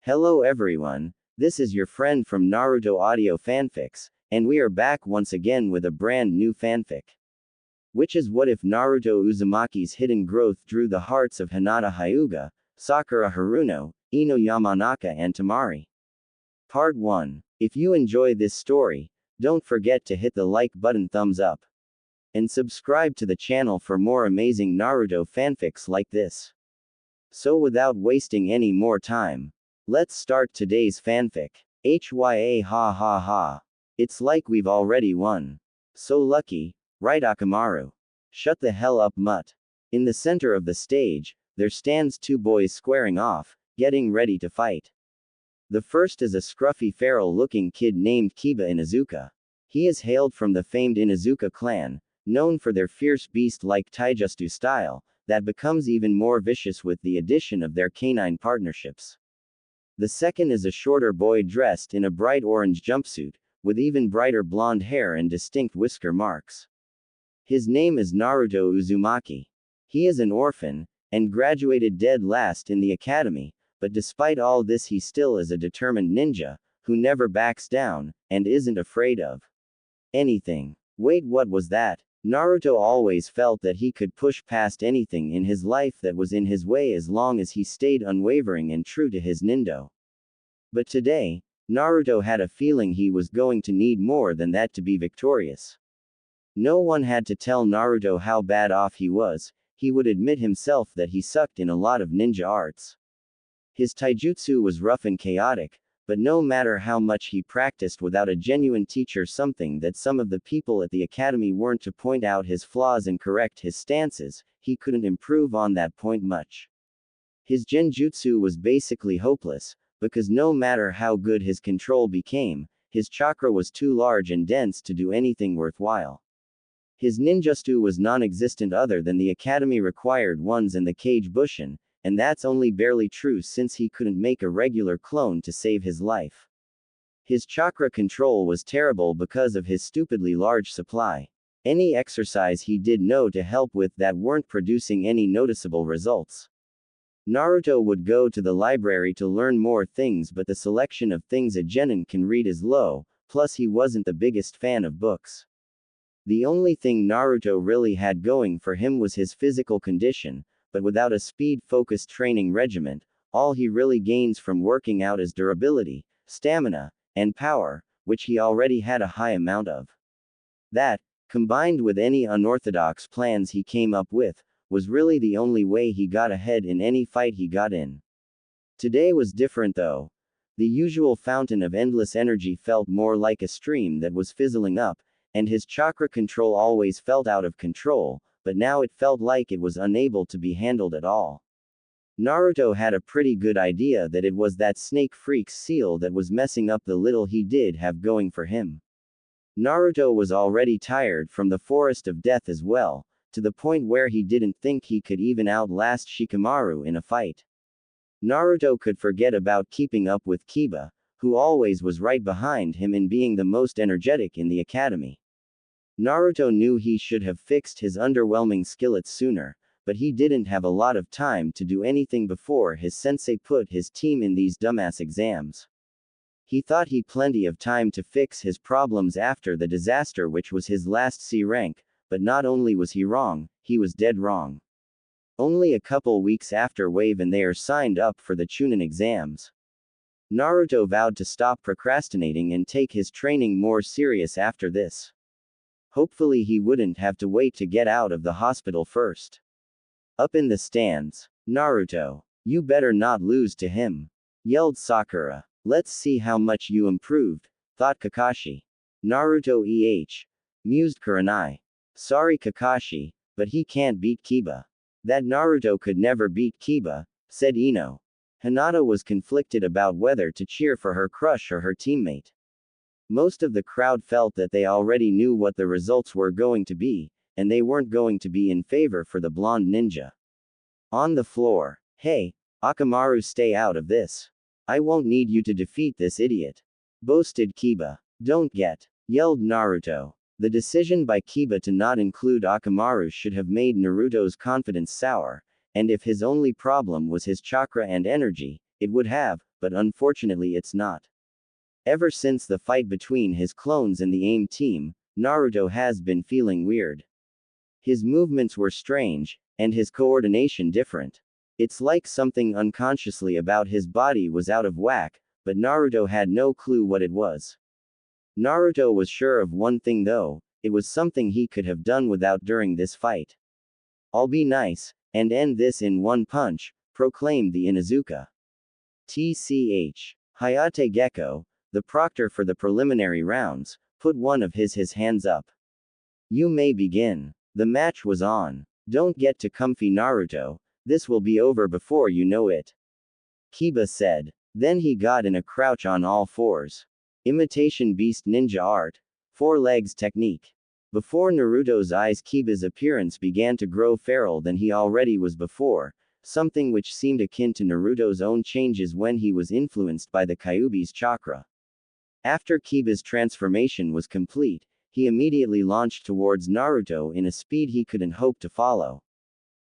Hello everyone, this is your friend from Naruto Audio Fanfics, and we are back once again with a brand new fanfic. Which is what if Naruto Uzumaki's hidden growth drew the hearts of Hinata Hyuga, Sakura Haruno, Ino Yamanaka and Tamari. Part 1. If you enjoy this story, don't forget to hit the like button, thumbs up, and subscribe to the channel for more amazing Naruto fanfics like this. So without wasting any more time, let's start today's fanfic. HYA ha ha ha. It's like we've already won. So lucky, right Akamaru? Shut the hell up, mutt. In the center of the stage, there stands two boys squaring off, getting ready to fight. The first is a scruffy feral-looking kid named Kiba Inuzuka. He is hailed from the famed Inuzuka clan, known for their fierce beast-like taijutsu style, that becomes even more vicious with the addition of their canine partnerships. The second is a shorter boy dressed in a bright orange jumpsuit, with even brighter blonde hair and distinct whisker marks. His name is Naruto Uzumaki. He is an orphan, and graduated dead last in the academy, but despite all this he still is a determined ninja, who never backs down, and isn't afraid of anything. Wait, what was that? Naruto always felt that he could push past anything in his life that was in his way as long as he stayed unwavering and true to his nindo. But today, Naruto had a feeling he was going to need more than that to be victorious. No one had to tell Naruto how bad off he was, he would admit himself that he sucked in a lot of ninja arts. His taijutsu was rough and chaotic, but no matter how much he practiced without a genuine teacher, something that some of the people at the academy weren't, to point out his flaws and correct his stances, he couldn't improve on that point much. His genjutsu was basically hopeless, because no matter how good his control became, his chakra was too large and dense to do anything worthwhile. His ninjutsu was non-existent other than the academy required ones and the Kage Bushin, and that's only barely true since he couldn't make a regular clone to save his life. His chakra control was terrible because of his stupidly large supply. Any exercise he did no to help with that weren't producing any noticeable results. Naruto would go to the library to learn more things, but the selection of things a genin can read is low, plus he wasn't the biggest fan of books. The only thing Naruto really had going for him was his physical condition, but without a speed-focused training regimen, all he really gains from working out is durability, stamina, and power, which he already had a high amount of. That, combined with any unorthodox plans he came up with, was really the only way he got ahead in any fight he got in. Today was different though. The usual fountain of endless energy felt more like a stream that was fizzling up, and his chakra control always felt out of control, but now it felt like it was unable to be handled at all. Naruto had a pretty good idea that it was that snake freak's seal that was messing up the little he did have going for him. Naruto was already tired from the forest of death as well, to the point where he didn't think he could even outlast Shikamaru in a fight. Naruto could forget about keeping up with Kiba, who always was right behind him in being the most energetic in the academy. Naruto knew he should have fixed his underwhelming skillets sooner, but he didn't have a lot of time to do anything before his sensei put his team in these dumbass exams. He thought he plenty of time to fix his problems after the disaster which was his last C rank, but not only was he wrong, he was dead wrong. Only a couple weeks after Wave and they are signed up for the Chunin exams. Naruto vowed to stop procrastinating and take his training more serious after this. Hopefully he wouldn't have to wait to get out of the hospital first. Up in the stands, Naruto, you better not lose to him, yelled Sakura. Let's see how much you improved, thought Kakashi. Naruto mused Kurenai. Sorry Kakashi, but he can't beat Kiba. That Naruto could never beat Kiba, said Ino. Hinata was conflicted about whether to cheer for her crush or her teammate. Most of the crowd felt that they already knew what the results were going to be, and they weren't going to be in favor for the blonde ninja. On the floor, hey, Akamaru, stay out of this. I won't need you to defeat this idiot, boasted Kiba. Don't get, yelled Naruto. The decision by Kiba to not include Akamaru should have made Naruto's confidence sour, and if his only problem was his chakra and energy, it would have, but unfortunately it's not. Ever since the fight between his clones and the AIM team, Naruto has been feeling weird. His movements were strange, and his coordination different. It's like something unconsciously about his body was out of whack, but Naruto had no clue what it was. Naruto was sure of one thing though, it was something he could have done without during this fight. "I'll be nice, and end this in one punch," proclaimed the Inuzuka. Tch. Hayate Gecko, the proctor for the preliminary rounds, put one of his hands up. "You may begin." The match was on. "Don't get too comfy, Naruto. This will be over before you know it," Kiba said. Then he got in a crouch on all fours. Imitation beast ninja art. 4 legs technique. Before Naruto's eyes, Kiba's appearance began to grow feral than he already was before, something which seemed akin to Naruto's own changes when he was influenced by the Kyuubi's chakra. After Kiba's transformation was complete, he immediately launched towards Naruto in a speed he couldn't hope to follow.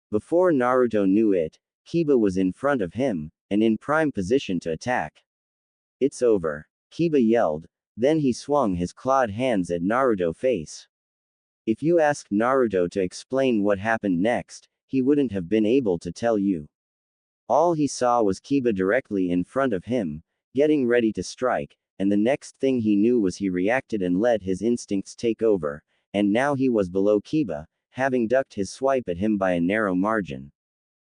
Before Naruto knew it, Kiba was in front of him, and in prime position to attack. "It's over," Kiba yelled, then he swung his clawed hands at Naruto's face. If you asked Naruto to explain what happened next, he wouldn't have been able to tell you. All he saw was Kiba directly in front of him, getting ready to strike, and the next thing he knew was he reacted and let his instincts take over, and now he was below Kiba, having ducked his swipe at him by a narrow margin.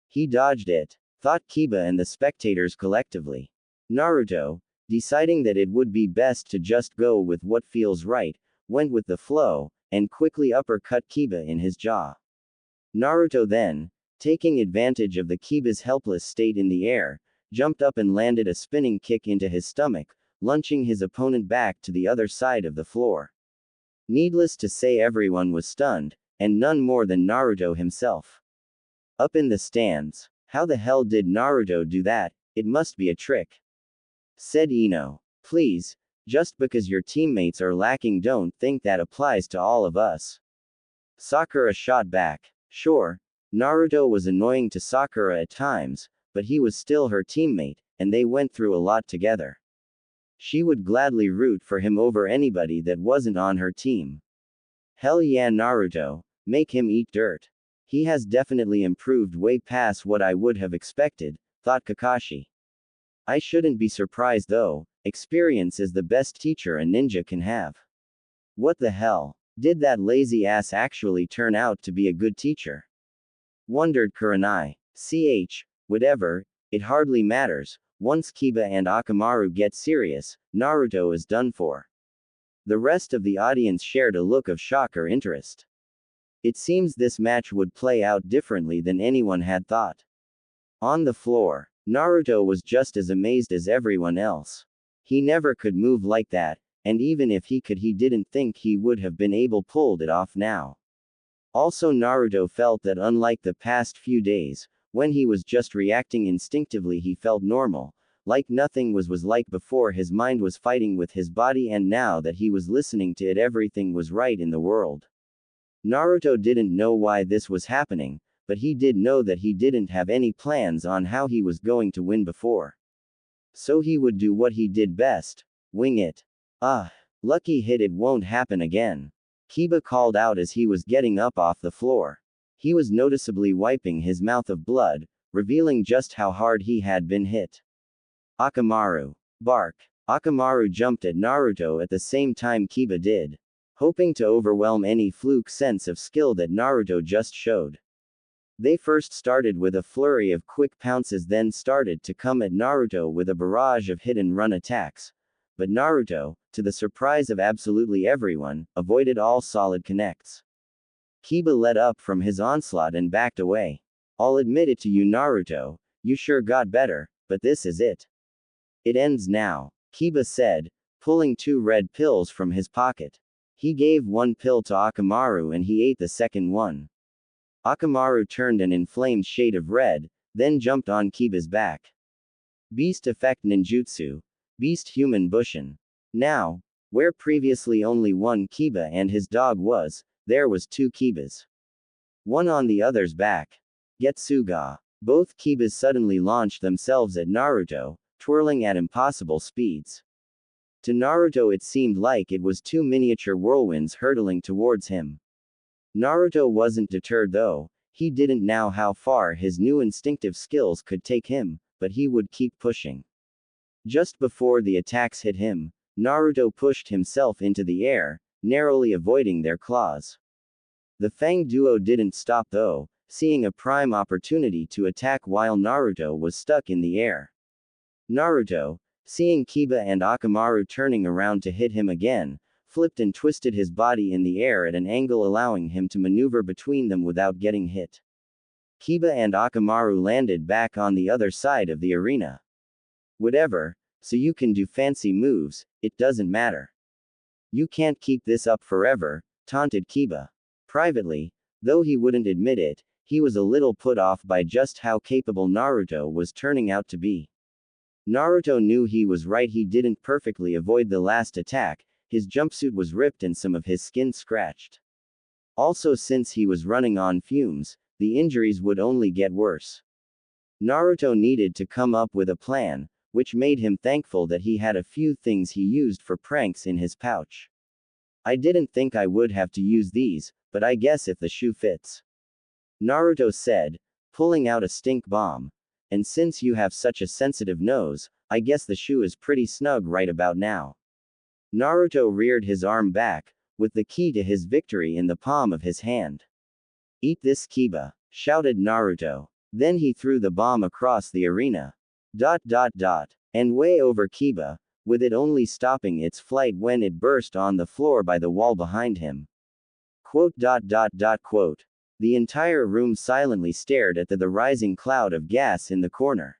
He dodged it, thought Kiba and the spectators collectively. Naruto, deciding that it would be best to just go with what feels right, went with the flow, and quickly uppercut Kiba in his jaw. Naruto then, taking advantage of the Kiba's helpless state in the air, jumped up and landed a spinning kick into his stomach, launching his opponent back to the other side of the floor. Needless to say, everyone was stunned, and none more than Naruto himself. Up in the stands, "How the hell did Naruto do that? It must be a trick," said Ino. "Please, just because your teammates are lacking, don't think that applies to all of us," Sakura shot back. Sure, Naruto was annoying to Sakura at times, but he was still her teammate, and they went through a lot together. She would gladly root for him over anybody that wasn't on her team. Hell yeah, Naruto, make him eat dirt. He has definitely improved way past what I would have expected, thought Kakashi. I shouldn't be surprised though, experience is the best teacher a ninja can have. What the hell? Did that lazy ass actually turn out to be a good teacher? Wondered Kurenai. Whatever, it hardly matters. Once Kiba and Akamaru get serious, Naruto is done for. The rest of the audience shared a look of shock or interest. It seems this match would play out differently than anyone had thought. On the floor, Naruto was just as amazed as everyone else. He never could move like that, and even if he could, he didn't think he would have been able pulled it off now. Also, Naruto felt that unlike the past few days, when he was just reacting instinctively, he felt normal, like nothing was like before. His mind was fighting with his body, and now that he was listening to it, everything was right in the world. Naruto didn't know why this was happening, but he did know that he didn't have any plans on how he was going to win before. So he would do what he did best, wing it. "Ah, lucky hit, it won't happen again," Kiba called out as he was getting up off the floor. He was noticeably wiping his mouth of blood, revealing just how hard he had been hit. Akamaru. Bark. Akamaru jumped at Naruto at the same time Kiba did, hoping to overwhelm any fluke sense of skill that Naruto just showed. They first started with a flurry of quick pounces, then started to come at Naruto with a barrage of hit-and-run attacks. But Naruto, to the surprise of absolutely everyone, avoided all solid connects. Kiba let up from his onslaught and backed away. "I'll admit it to you, Naruto, you sure got better, but this is it. It ends now," Kiba said, pulling 2 red pills from his pocket. He gave one pill to Akamaru and he ate the second one. Akamaru turned an inflamed shade of red, then jumped on Kiba's back. Beast Effect Ninjutsu. Beast Human Bushin. Now, where previously only one Kiba and his dog was, there was 2 Kibas. One on the other's back. Getsuga. Both Kibas suddenly launched themselves at Naruto, twirling at impossible speeds. To Naruto it seemed like it was two miniature whirlwinds hurtling towards him. Naruto wasn't deterred though. He didn't know how far his new instinctive skills could take him, but he would keep pushing. Just before the attacks hit him, Naruto pushed himself into the air, narrowly avoiding their claws. The Fang duo didn't stop though, seeing a prime opportunity to attack while Naruto was stuck in the air. Naruto, seeing Kiba and Akamaru turning around to hit him again, flipped and twisted his body in the air at an angle allowing him to maneuver between them without getting hit. Kiba and Akamaru landed back on the other side of the arena. Whatever, so you can do fancy moves, it doesn't matter. You can't keep this up forever, taunted Kiba. Privately, though he wouldn't admit it, he was a little put off by just how capable Naruto was turning out to be. Naruto knew he was right. He didn't perfectly avoid the last attack, his jumpsuit was ripped and some of his skin scratched. Also, since he was running on fumes, the injuries would only get worse. Naruto needed to come up with a plan, which made him thankful that he had a few things he used for pranks in his pouch. I didn't think I would have to use these, but I guess if the shoe fits. Naruto said, pulling out a stink bomb. And since you have such a sensitive nose, I guess the shoe is pretty snug right about now. Naruto reared his arm back, with the key to his victory in the palm of his hand. Eat this, Kiba, shouted Naruto. Then he threw the bomb across the arena. And way over Kiba, with it only stopping its flight when it burst on the floor by the wall behind him. The entire room silently stared at the rising cloud of gas in the corner.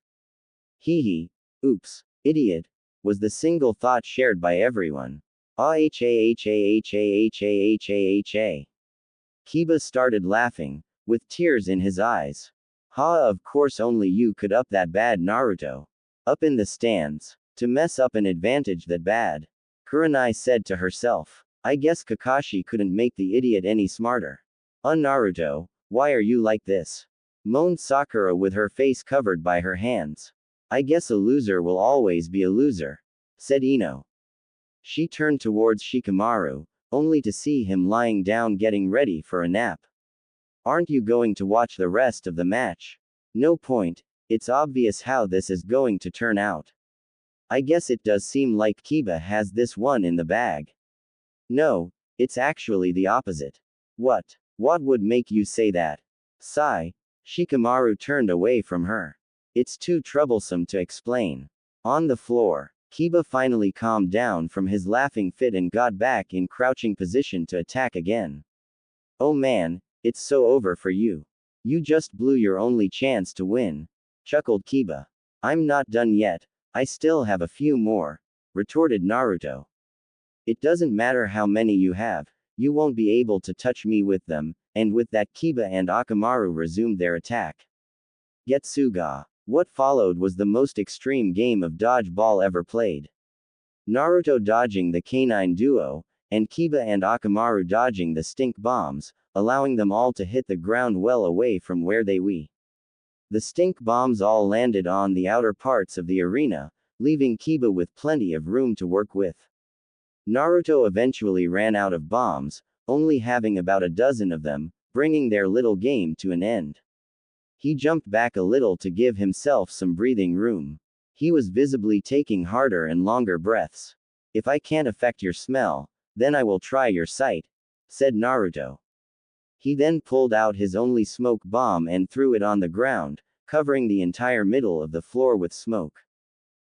Hee. Oops. Idiot. Was the single thought shared by everyone. Kiba started laughing, with tears in his eyes. Of course only you could up that bad, Naruto. Up in the stands. To mess up an advantage that bad. Kurenai said to herself. I guess Kakashi couldn't make the idiot any smarter. Naruto, why are you like this? Moaned Sakura with her face covered by her hands. I guess a loser will always be a loser, said Ino. She turned towards Shikamaru, only to see him lying down getting ready for a nap. Aren't you going to watch the rest of the match? No point, it's obvious how this is going to turn out. I guess it does seem like Kiba has this one in the bag. No, it's actually the opposite. What? What would make you say that? Sigh. Shikamaru turned away from her. It's too troublesome to explain. On the floor, Kiba finally calmed down from his laughing fit and got back in crouching position to attack again. Oh man, it's so over for you. You just blew your only chance to win, chuckled Kiba. I'm not done yet, I still have a few more, retorted Naruto. It doesn't matter how many you have, you won't be able to touch me with them, and with that Kiba and Akamaru resumed their attack. Getsuga. What followed was the most extreme game of dodgeball ever played. Naruto dodging the canine duo, and Kiba and Akamaru dodging the stink bombs, allowing them all to hit the ground well away from where they were. The stink bombs all landed on the outer parts of the arena, leaving Kiba with plenty of room to work with. Naruto eventually ran out of bombs, only having about a dozen of them, bringing their little game to an end. He jumped back a little to give himself some breathing room. He was visibly taking harder and longer breaths. If I can't affect your smell, then I will try your sight, said Naruto. He then pulled out his only smoke bomb and threw it on the ground, covering the entire middle of the floor with smoke.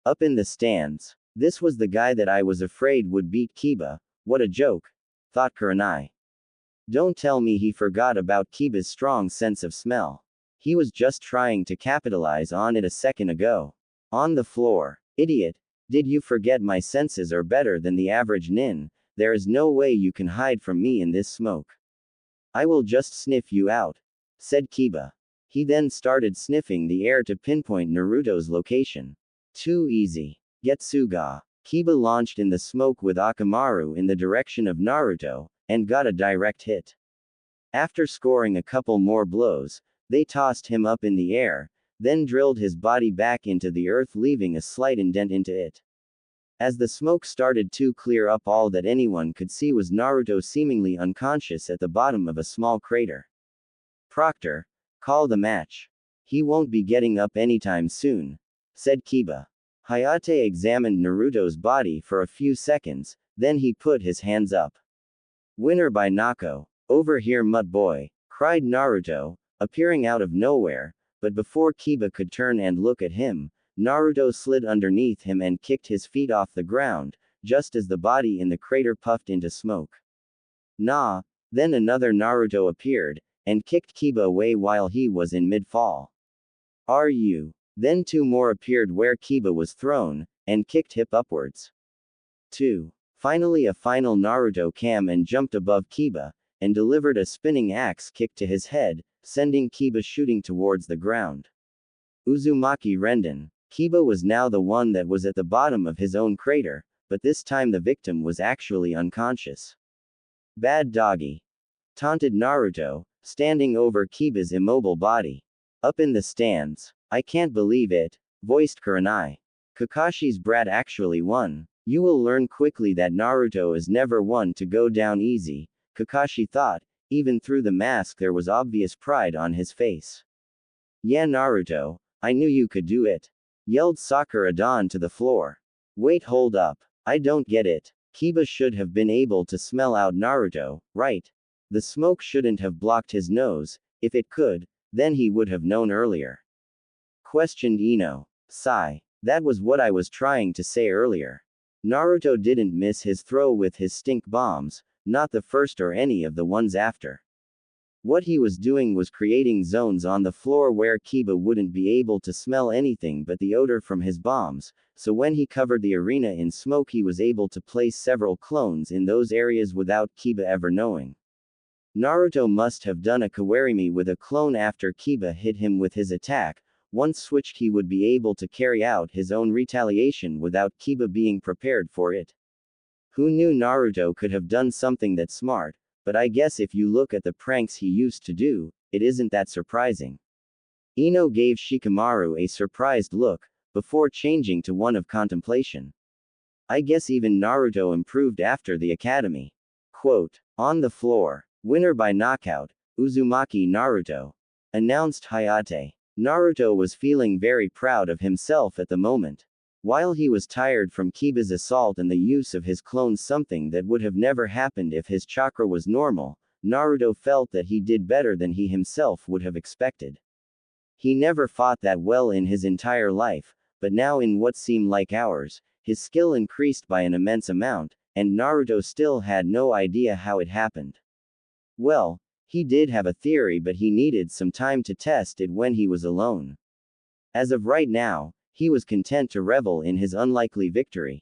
Up in the stands. This was the guy that I was afraid would beat Kiba. What a joke, thought Kurenai. Don't tell me he forgot about Kiba's strong sense of smell. He was just trying to capitalize on it a second ago. On the floor. Idiot. Did you forget my senses are better than the average nin? There is no way you can hide from me in this smoke. I will just sniff you out, said Kiba. He then started sniffing the air to pinpoint Naruto's location. Too easy. Getsuga. Kiba launched in the smoke with Akamaru in the direction of Naruto, and got a direct hit. After scoring a couple more blows, they tossed him up in the air, then drilled his body back into the earth, leaving a slight indent into it. As the smoke started to clear up, all that anyone could see was Naruto seemingly unconscious at the bottom of a small crater. "Proctor, call the match. He won't be getting up anytime soon," said Kiba. Hayate examined Naruto's body for a few seconds, then he put his hands up. "Winner by knockout. Over here, Mutt boy," cried Naruto, appearing out of nowhere, but before Kiba could turn and look at him, Naruto slid underneath him and kicked his feet off the ground, just as the body in the crater puffed into smoke. Nah! Then another Naruto appeared, and kicked Kiba away while he was in mid-fall. "Are you?" Then two more appeared where Kiba was thrown, and kicked hip upwards. 2. Finally a final Naruto came and jumped above Kiba, and delivered a spinning axe kick to his head, sending Kiba shooting towards the ground. Uzumaki Renden. Kiba was now the one that was at the bottom of his own crater, but this time the victim was actually unconscious. "Bad doggy," taunted Naruto, standing over Kiba's immobile body. Up in the stands. "I can't believe it," voiced Kurenai. "Kakashi's brat actually won. You will learn quickly that Naruto is never one to go down easy," Kakashi thought. Even through the mask there was obvious pride on his face. "Yeah, Naruto, I knew you could do it," yelled Sakura Dawn to the floor. "Wait, hold up. I don't get it. Kiba should have been able to smell out Naruto, right? The smoke shouldn't have blocked his nose. If it could, then he would have known earlier," questioned Ino. "Sigh. That was what I was trying to say earlier." Naruto didn't miss his throw with his stink bombs, not the first or any of the ones after. What he was doing was creating zones on the floor where Kiba wouldn't be able to smell anything but the odor from his bombs, so when he covered the arena in smoke he was able to place several clones in those areas without Kiba ever knowing. Naruto must have done a Kawarimi with a clone after Kiba hit him with his attack. Once switched he would be able to carry out his own retaliation without Kiba being prepared for it. Who knew Naruto could have done something that smart, but I guess if you look at the pranks he used to do, it isn't that surprising. Ino gave Shikamaru a surprised look, before changing to one of contemplation. "I guess even Naruto improved after the academy." Quote. "On the floor. Winner by knockout, Uzumaki Naruto," announced Hayate. Naruto was feeling very proud of himself at the moment. While he was tired from Kiba's assault and the use of his clones, something that would have never happened if his chakra was normal, Naruto felt that he did better than he himself would have expected. He never fought that well in his entire life, but now in what seemed like hours, his skill increased by an immense amount, and Naruto still had no idea how it happened. Well, he did have a theory, but he needed some time to test it when he was alone. As of right now, he was content to revel in his unlikely victory.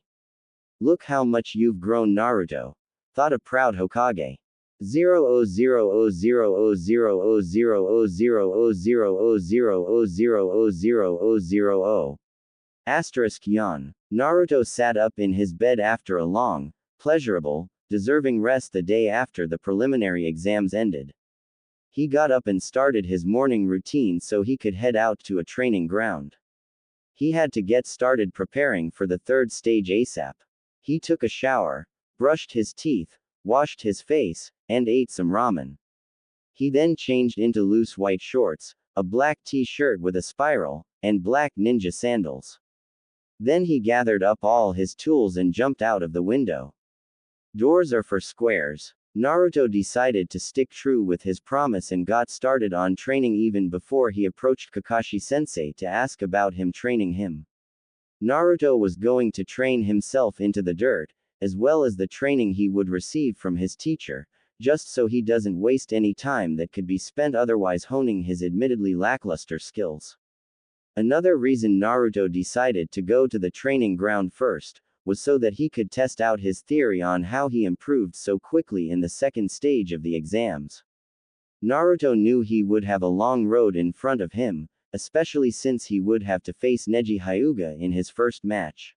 "Look how much you've grown, Naruto," thought a proud Hokage. 000000000000000000000. Asterisk yawn. Naruto sat up in his bed after a long, pleasurable, deserving rest the day after the preliminary exams ended. He got up and started his morning routine so he could head out to a training ground. He had to get started preparing for the third stage ASAP. He took a shower, brushed his teeth, washed his face, and ate some ramen. He then changed into loose white shorts, a black t-shirt with a spiral, and black ninja sandals. Then he gathered up all his tools and jumped out of the window. Doors are for squares. Naruto decided to stick true with his promise and got started on training even before he approached Kakashi-sensei to ask about him training him. Naruto was going to train himself into the dirt, as well as the training he would receive from his teacher, just so he doesn't waste any time that could be spent otherwise honing his admittedly lackluster skills. Another reason Naruto decided to go to the training ground first was so that he could test out his theory on how he improved so quickly in the second stage of the exams. Naruto knew he would have a long road in front of him, especially since he would have to face Neji Hyuga in his first match.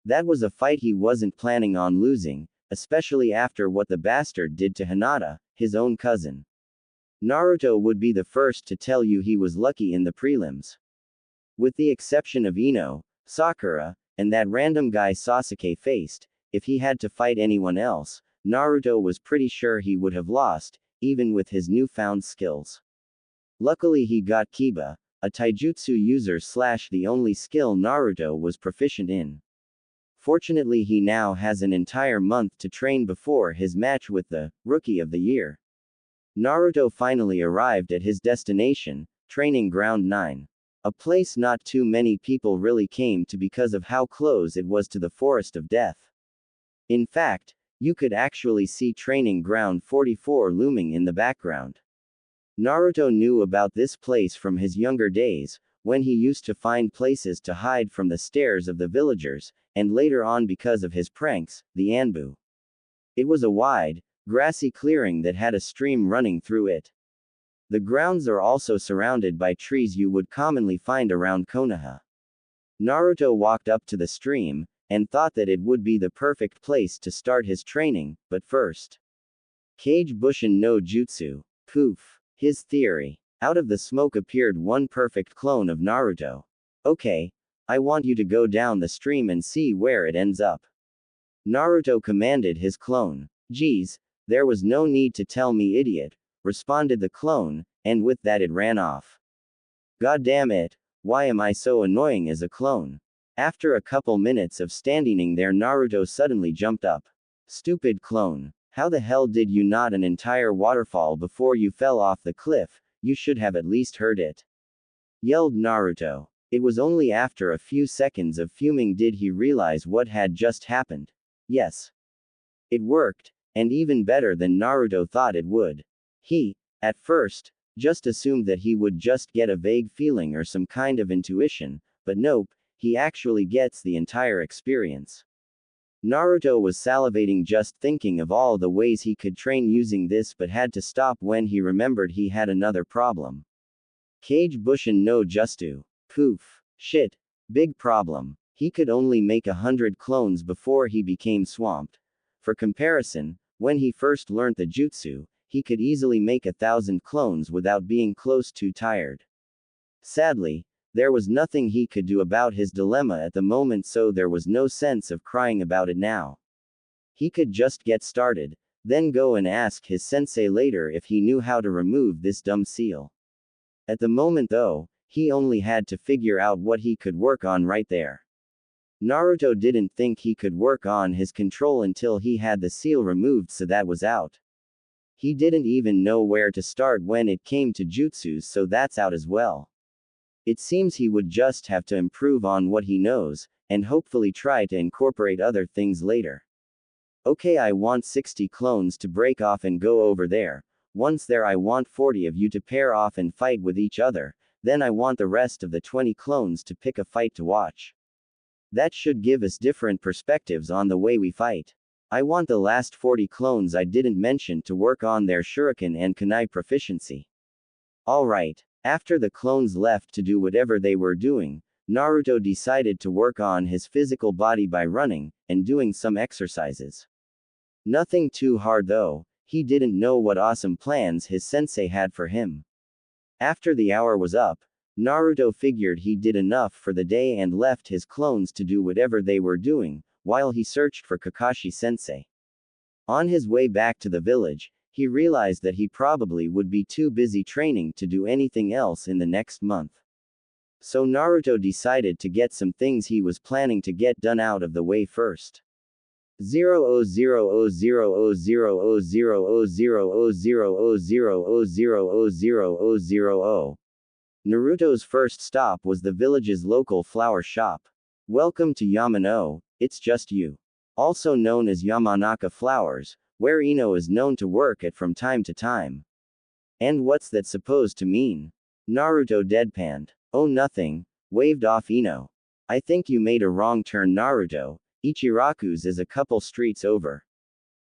That was a fight he wasn't planning on losing, especially after what the bastard did to Hinata, his own cousin. Naruto would be the first to tell you he was lucky in the prelims. With the exception of Ino, Sakura, and that random guy Sasuke faced, if he had to fight anyone else, Naruto was pretty sure he would have lost, even with his newfound skills. Luckily he got Kiba, a taijutsu user / the only skill Naruto was proficient in. Fortunately he now has an entire month to train before his match with the Rookie of the Year. Naruto finally arrived at his destination, Training Ground 9. A place not too many people really came to because of how close it was to the Forest of Death. In fact, you could actually see Training Ground 44 looming in the background. Naruto knew about this place from his younger days, when he used to find places to hide from the stares of the villagers, and later on because of his pranks, the Anbu. It was a wide, grassy clearing that had a stream running through it. The grounds are also surrounded by trees you would commonly find around Konoha. Naruto walked up to the stream, and thought that it would be the perfect place to start his training, but first. Kage Bushin no Jutsu. Poof. His theory. Out of the smoke appeared one perfect clone of Naruto. Okay. I want you to go down the stream and see where it ends up. Naruto commanded his clone. Geez, there was no need to tell me, idiot, responded the clone, and with that it ran off. God damn it, why am I so annoying as a clone? After a couple minutes of standing there, Naruto suddenly jumped up. Stupid clone. How the hell did you not an entire waterfall before you fell off the cliff? You should have at least heard it. Yelled Naruto. It was only after a few seconds of fuming did he realize what had just happened. Yes. It worked, and even better than Naruto thought it would. He, at first, just assumed that he would just get a vague feeling or some kind of intuition, but nope, he actually gets the entire experience. Naruto was salivating just thinking of all the ways he could train using this, but had to stop when he remembered he had another problem. Kage Bushin no Jutsu. Poof. Shit. Big problem. He could only make 100 clones before he became swamped. For comparison, when he first learnt the jutsu, he could easily make 1,000 clones without being close to tired. Sadly, there was nothing he could do about his dilemma at the moment, so there was no sense of crying about it now. He could just get started, then go and ask his sensei later if he knew how to remove this dumb seal. At the moment though, he only had to figure out what he could work on right there. Naruto didn't think he could work on his control until he had the seal removed, so that was out. He didn't even know where to start when it came to jutsus, so that's out as well. It seems he would just have to improve on what he knows, and hopefully try to incorporate other things later. Okay, I want 60 clones to break off and go over there. Once there, I want 40 of you to pair off and fight with each other, then I want the rest of the 20 clones to pick a fight to watch. That should give us different perspectives on the way we fight. I want the last 40 clones I didn't mention to work on their shuriken and kunai proficiency. Alright. After the clones left to do whatever they were doing, Naruto decided to work on his physical body by running, and doing some exercises. Nothing too hard though, he didn't know what awesome plans his sensei had for him. After the hour was up, Naruto figured he did enough for the day and left his clones to do whatever they were doing, while he searched for Kakashi-sensei. On his way back to the village, he realized that he probably would be too busy training to do anything else in the next month. So Naruto decided to get some things he was planning to get done out of the way first. 00000000000000000000000. Naruto's first stop was the village's local flower shop. Welcome to Yamano, it's just you. Also known as Yamanaka Flowers, where Ino is known to work at from time to time. And what's that supposed to mean? Naruto deadpanned. Oh, nothing, waved off Ino. I think you made a wrong turn, Naruto. Ichiraku's is a couple streets over.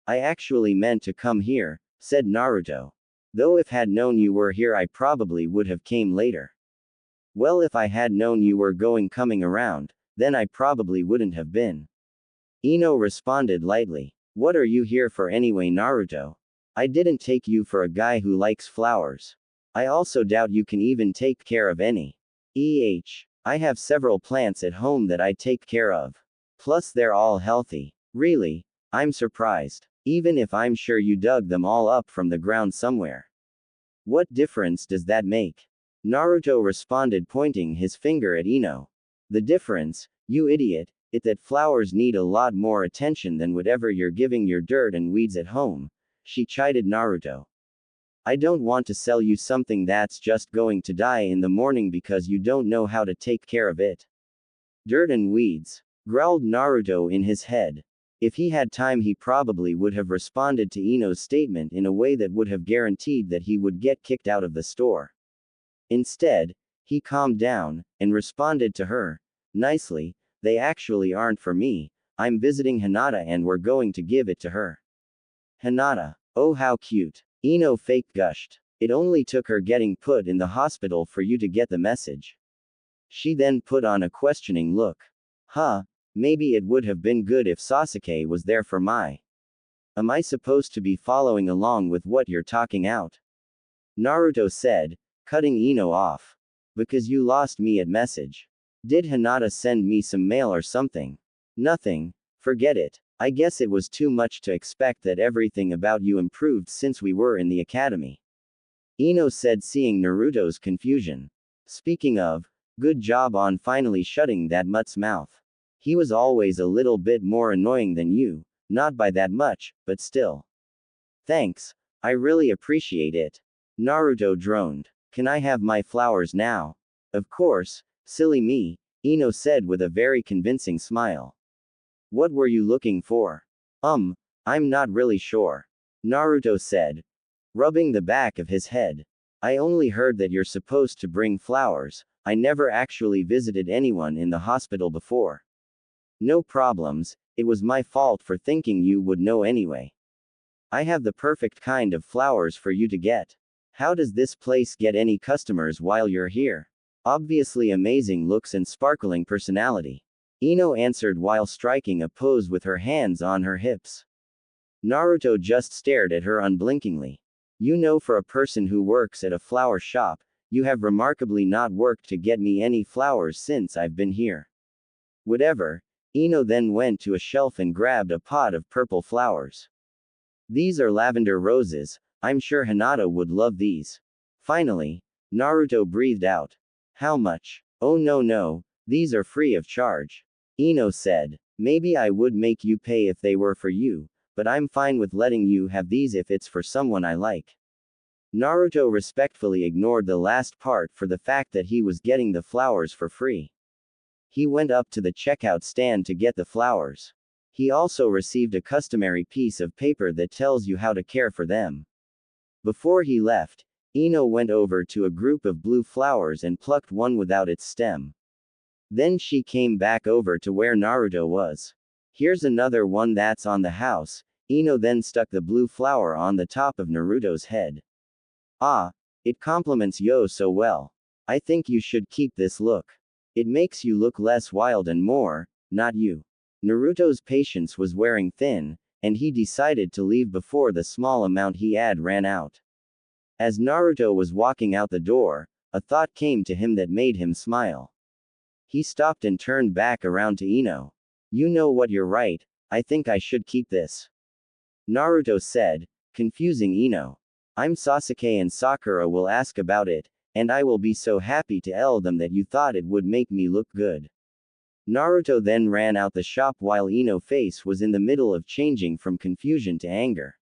I actually meant to come here, said Naruto. Though if had known you were here I probably would have came later. Well, if I had known you were coming around, then I probably wouldn't have been. Ino responded lightly. What are you here for anyway, Naruto? I didn't take you for a guy who likes flowers. I also doubt you can even take care of any. I have several plants at home that I take care of. Plus they're all healthy. Really? I'm surprised. Even if I'm sure you dug them all up from the ground somewhere. What difference does that make? Naruto responded, pointing his finger at Ino. The difference, you idiot, is that flowers need a lot more attention than whatever you're giving your dirt and weeds at home, she chided Naruto. I don't want to sell you something that's just going to die in the morning because you don't know how to take care of it. Dirt and weeds, growled Naruto in his head. If he had time, he probably would have responded to Ino's statement in a way that would have guaranteed that he would get kicked out of the store. Instead, he calmed down and responded to her nicely, they actually aren't for me. I'm visiting Hinata and we're going to give it to her. Hinata. Oh, how cute. Ino fake gushed. It only took her getting put in the hospital for you to get the message. She then put on a questioning look. Huh, maybe it would have been good if Sasuke was there for my. Am I supposed to be following along with what you're talking out? Naruto said, cutting Ino off. Because you lost me at message. Did Hinata send me some mail or something? Nothing. Forget it. I guess it was too much to expect that everything about you improved since we were in the academy. Ino said, seeing Naruto's confusion. Speaking of, good job on finally shutting that mutt's mouth. He was always a little bit more annoying than you, not by that much, but still. Thanks. I really appreciate it. Naruto droned. Can I have my flowers now? Of course, silly me, Ino said with a very convincing smile. What were you looking for? I'm not really sure. Naruto said, rubbing the back of his head. I only heard that you're supposed to bring flowers. I never actually visited anyone in the hospital before. No problems, it was my fault for thinking you would know anyway. I have the perfect kind of flowers for you to get. How does this place get any customers while you're here? Obviously amazing looks and sparkling personality. Ino answered while striking a pose with her hands on her hips. Naruto just stared at her unblinkingly. You know, for a person who works at a flower shop, you have remarkably not worked to get me any flowers since I've been here. Whatever. Ino then went to a shelf and grabbed a pot of purple flowers. These are lavender roses, I'm sure Hinata would love these. Finally, Naruto breathed out. How much? Oh no, these are free of charge. Ino said. Maybe I would make you pay if they were for you, but I'm fine with letting you have these if it's for someone I like. Naruto respectfully ignored the last part for the fact that he was getting the flowers for free. He went up to the checkout stand to get the flowers. He also received a customary piece of paper that tells you how to care for them. Before he left, Ino went over to a group of blue flowers and plucked one without its stem. Then she came back over to where Naruto was. Here's another one that's on the house. Ino then stuck the blue flower on the top of Naruto's head. Ah, it complements yo so well. I think you should keep this look. It makes you look less wild and more, not you. Naruto's patience was wearing thin, and he decided to leave before the small amount he had ran out. As Naruto was walking out the door, a thought came to him that made him smile. He stopped and turned back around to Ino. You know what, you're right, I think I should keep this. Naruto said, confusing Ino. I'm Sasuke and Sakura will ask about it, and I will be so happy to tell them that you thought it would make me look good. Naruto then ran out the shop while Ino's face was in the middle of changing from confusion to anger.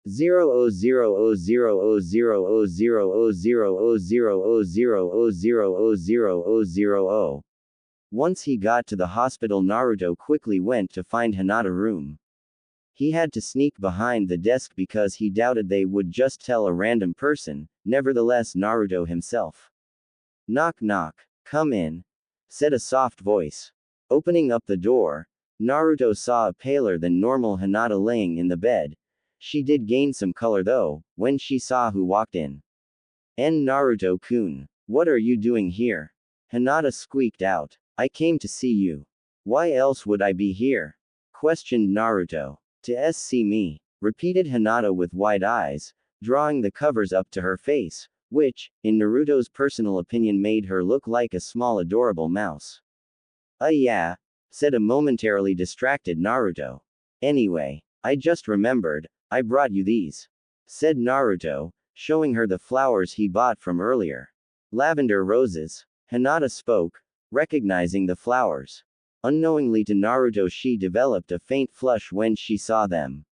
000000000000000000000. Once he got to the hospital, Naruto quickly went to find Hinata's room. He had to sneak behind the desk because he doubted they would just tell a random person, nevertheless Naruto himself. Knock knock. Come in, said a soft voice. Opening up the door, Naruto saw a paler than normal Hinata laying in the bed. She did gain some color though, when she saw who walked in. Naruto-kun. What are you doing here? Hinata squeaked out. I came to see you. Why else would I be here? Questioned Naruto. To see me, repeated Hinata with wide eyes, drawing the covers up to her face, which, in Naruto's personal opinion, made her look like a small adorable mouse. Yeah, said a momentarily distracted Naruto. Anyway, I just remembered, I brought you these, said Naruto, showing her the flowers he bought from earlier. Lavender roses. Hinata spoke, recognizing the flowers. Unknowingly to Naruto, she developed a faint flush when she saw them.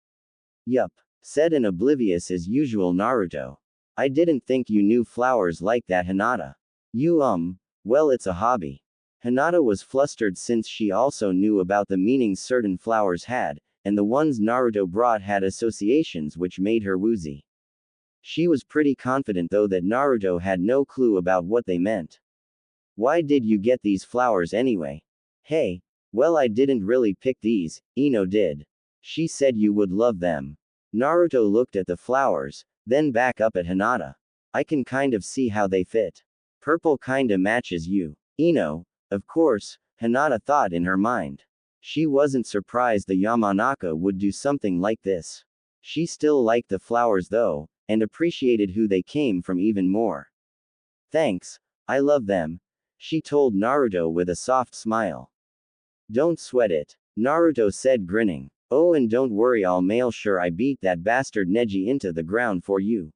Yup, said an oblivious as usual Naruto. I didn't think you knew flowers like that, Hinata. Well, it's a hobby. Hinata was flustered since she also knew about the meanings certain flowers had, and the ones Naruto brought had associations which made her woozy. She was pretty confident though that Naruto had no clue about what they meant. Why did you get these flowers anyway? Hey, well, I didn't really pick these, Ino did. She said you would love them. Naruto looked at the flowers, then back up at Hinata. I can kind of see how they fit. Purple kinda matches you. Ino, of course, Hinata thought in her mind. She wasn't surprised the Yamanaka would do something like this. She still liked the flowers though, and appreciated who they came from even more. Thanks, I love them, she told Naruto with a soft smile. Don't sweat it, Naruto said grinning. Oh, and don't worry, I'll make sure I beat that bastard Neji into the ground for you.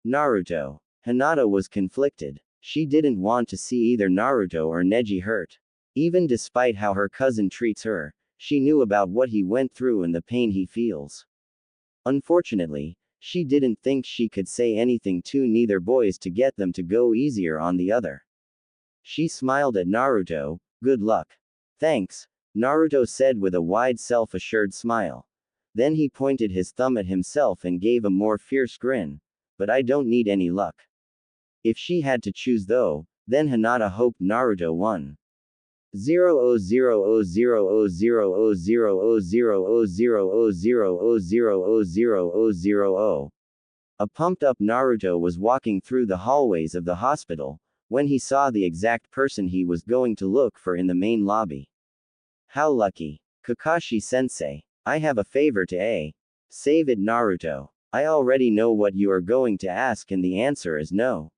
Naruto. Hinata was conflicted. She didn't want to see either Naruto or Neji hurt. Even despite how her cousin treats her, she knew about what he went through and the pain he feels. Unfortunately, she didn't think she could say anything to neither boys to get them to go easier on the other. She smiled at Naruto. Good luck. Thanks, Naruto said with a wide self-assured smile. Then he pointed his thumb at himself and gave a more fierce grin. But I don't need any luck. If she had to choose though, then Hinata hoped Naruto won. 0 A pumped-up Naruto was walking through the hallways of the hospital, when he saw the exact person he was going to look for in the main lobby. How lucky. Kakashi-sensei. I have a favor to save it, Naruto. I already know what you are going to ask and the answer is no.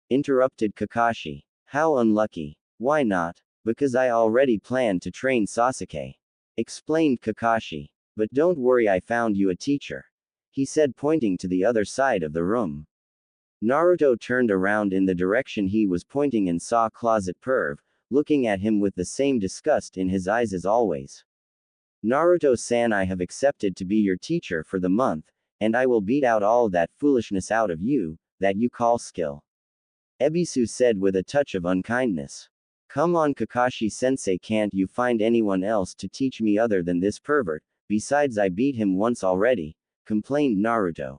Interrupted Kakashi. How unlucky. Why not? Because I already planned to train Sasuke. Explained Kakashi. But don't worry, I found you a teacher, he said, pointing to the other side of the room. Naruto turned around in the direction he was pointing and saw Closet Perv, looking at him with the same disgust in his eyes as always. Naruto-san, I have accepted to be your teacher for the month, and I will beat out all that foolishness out of you, that you call skill. Ebisu said with a touch of unkindness. Come on, Kakashi-sensei, can't you find anyone else to teach me other than this pervert? Besides, I beat him once already, complained Naruto.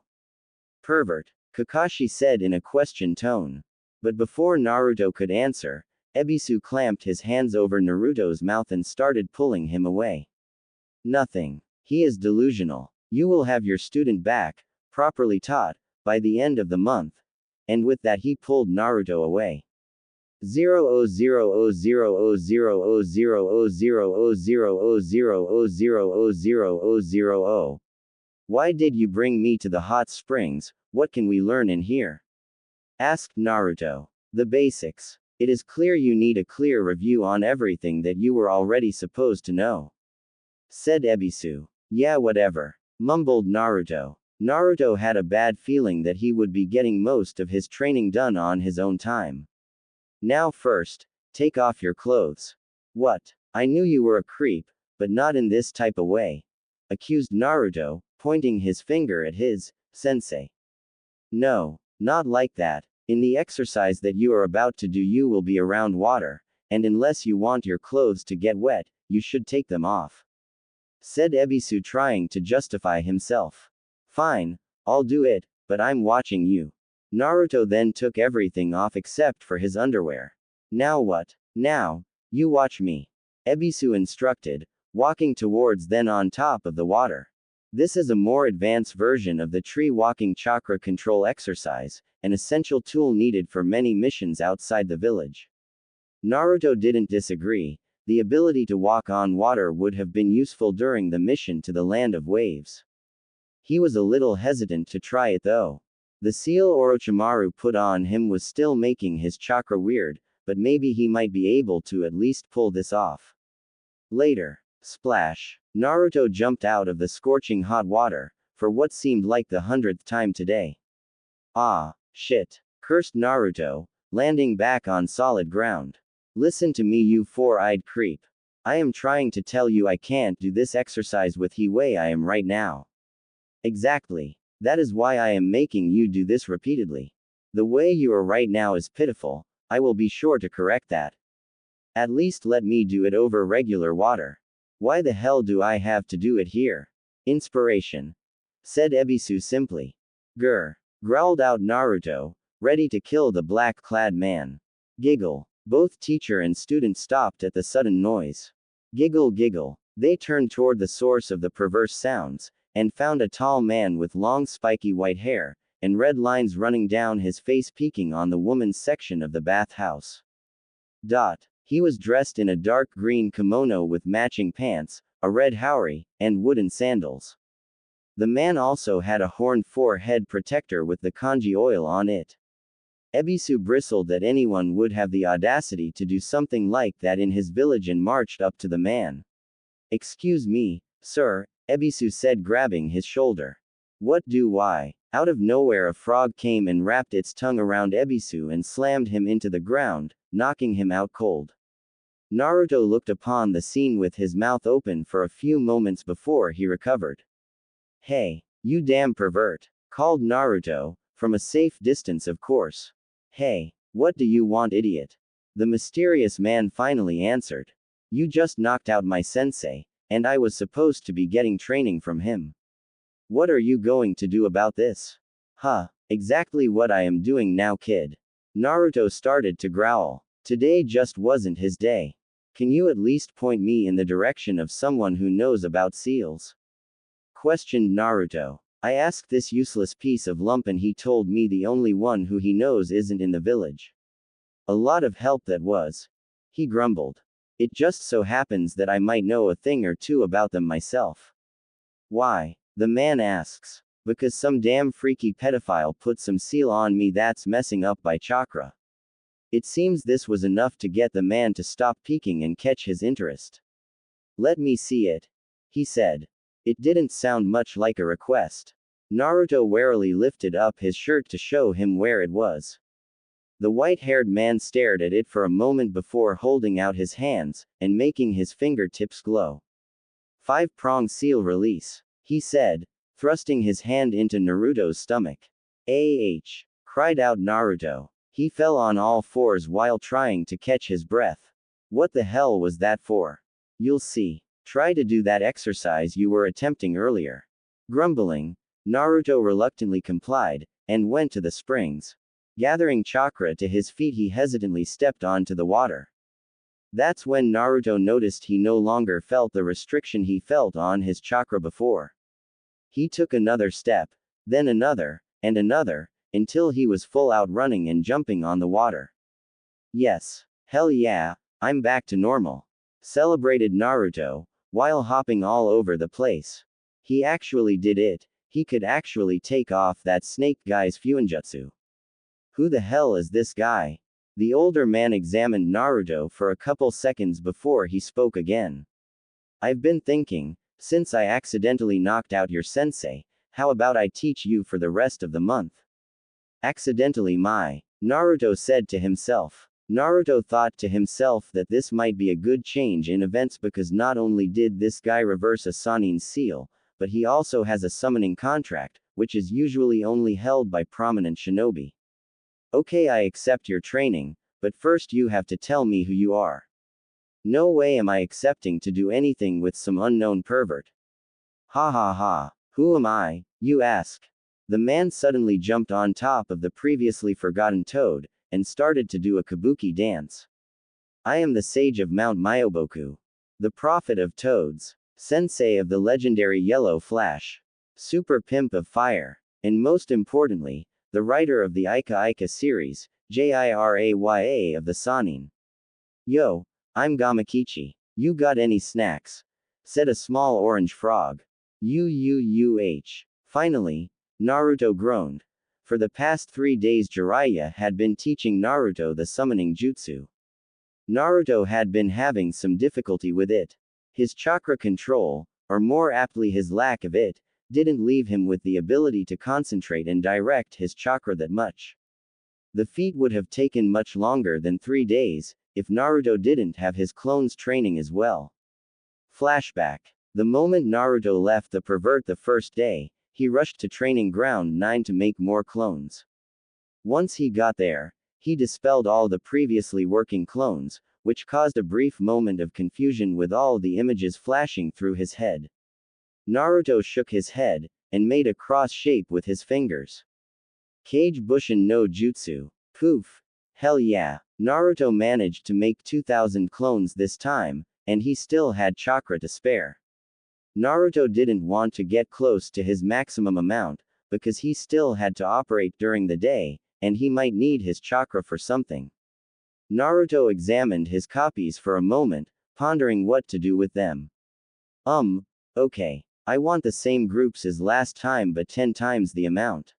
Pervert, Kakashi said in a question tone. But before Naruto could answer, Ebisu clamped his hands over Naruto's mouth and started pulling him away. Nothing. He is delusional. You will have your student back, properly taught, by the end of the month. And with that he pulled Naruto away. 0 Why did you bring me to the hot springs? What can we learn in here? Asked Naruto. The basics. It is clear you need a clear review on everything that you were already supposed to know, said Ebisu. Yeah, whatever, mumbled Naruto. Naruto had a bad feeling that he would be getting most of his training done on his own time. Now first, take off your clothes. What? I knew you were a creep, but not in this type of way, accused Naruto, pointing his finger at his sensei. No, not like that. In the exercise that you are about to do, you will be around water, and unless you want your clothes to get wet, you should take them off, said Ebisu, trying to justify himself. Fine, I'll do it, but I'm watching you. Naruto then took everything off except for his underwear. Now what? Now, you watch me, Ebisu instructed, walking towards then on top of the water. This is a more advanced version of the tree walking chakra control exercise, an essential tool needed for many missions outside the village. Naruto didn't disagree. The ability to walk on water would have been useful during the mission to the Land of Waves. He was a little hesitant to try it though. The seal Orochimaru put on him was still making his chakra weird, but maybe he might be able to at least pull this off. Later. Splash. Naruto jumped out of the scorching hot water, for what seemed like the 100th time today. Ah, shit. Cursed Naruto, landing back on solid ground. Listen to me, you four-eyed creep. I am trying to tell you I can't do this exercise with the way I am right now. Exactly. That is why I am making you do this repeatedly. The way you are right now is pitiful. I will be sure to correct that. At least let me do it over regular water. Why the hell do I have to do it here? Inspiration. Said Ebisu simply. Grr. Growled out Naruto, ready to kill the black-clad man. Giggle. Both teacher and student stopped at the sudden noise. Giggle giggle. They turned toward the source of the perverse sounds, and found a tall man with long spiky white hair, and red lines running down his face peeking on the woman's section of the bathhouse. He was dressed in a dark green kimono with matching pants, a red haori, and wooden sandals. The man also had a horned forehead protector with the kanji oil on it. Ebisu bristled that anyone would have the audacity to do something like that in his village and marched up to the man. Excuse me, sir, Ebisu said, grabbing his shoulder. What do I? Out of nowhere a frog came and wrapped its tongue around Ebisu and slammed him into the ground, knocking him out cold. Naruto looked upon the scene with his mouth open for a few moments before he recovered. Hey, you damn pervert, called Naruto, from a safe distance of course. Hey, what do you want, idiot? The mysterious man finally answered. You just knocked out my sensei, and I was supposed to be getting training from him. What are you going to do about this? Huh, exactly what I am doing now, kid. Naruto started to growl. Today just wasn't his day. Can you at least point me in the direction of someone who knows about seals? Questioned Naruto. I asked this useless piece of lump and he told me the only one who he knows isn't in the village. A lot of help that was. He grumbled. It just so happens that I might know a thing or two about them myself. Why? The man asks. Because some damn freaky pedophile put some seal on me that's messing up my chakra. It seems this was enough to get the man to stop peeking and catch his interest. Let me see it, he said. It didn't sound much like a request. Naruto warily lifted up his shirt to show him where it was. The white-haired man stared at it for a moment before holding out his hands, and making his fingertips glow. 5-prong seal release, he said, thrusting his hand into Naruto's stomach. Ah! Cried out Naruto. He fell on all fours while trying to catch his breath. What the hell was that for? You'll see. Try to do that exercise you were attempting earlier. Grumbling, Naruto reluctantly complied, and went to the springs. Gathering chakra to his feet, he hesitantly stepped onto the water. That's when Naruto noticed he no longer felt the restriction he felt on his chakra before. He took another step, then another, and another, until he was full out running and jumping on the water. Yes. Hell yeah, I'm back to normal. Celebrated Naruto, while hopping all over the place. He actually did it. He could actually take off that snake guy's fuinjutsu. Who the hell is this guy? The older man examined Naruto for a couple seconds before he spoke again. I've been thinking, since I accidentally knocked out your sensei, how about I teach you for the rest of the month? Accidentally Naruto said to himself. Naruto thought to himself that this might be a good change in events because not only did this guy reverse a Sanin's seal, but he also has a summoning contract, which is usually only held by prominent shinobi. Okay, I accept your training, but first you have to tell me who you are. No way am I accepting to do anything with some unknown pervert. Ha ha ha. Who am I, you ask? The man suddenly jumped on top of the previously forgotten toad, and started to do a kabuki dance. I am the sage of Mount Myoboku. The prophet of toads. Sensei of the legendary Yellow Flash. Super pimp of fire. And most importantly, the writer of the Ika Ika series, Jiraya of the Sanin. Yo, I'm Gamakichi. You got any snacks? Said a small orange frog. Finally, Naruto groaned. For the past 3 days Jiraiya had been teaching Naruto the summoning jutsu. Naruto had been having some difficulty with it. His chakra control, or more aptly his lack of it, didn't leave him with the ability to concentrate and direct his chakra that much. The feat would have taken much longer than 3 days, if Naruto didn't have his clones training as well. Flashback. The moment Naruto left the pervert the first day, he rushed to Training Ground 9 to make more clones. Once he got there, he dispelled all the previously working clones, which caused a brief moment of confusion with all the images flashing through his head. Naruto shook his head, and made a cross shape with his fingers. Kage Bushin no Jutsu. Poof. Hell yeah. Naruto managed to make 2,000 clones this time, and he still had chakra to spare. Naruto didn't want to get close to his maximum amount, because he still had to operate during the day, and he might need his chakra for something. Naruto examined his copies for a moment, pondering what to do with them. Okay. I want the same groups as last time but 10 times the amount.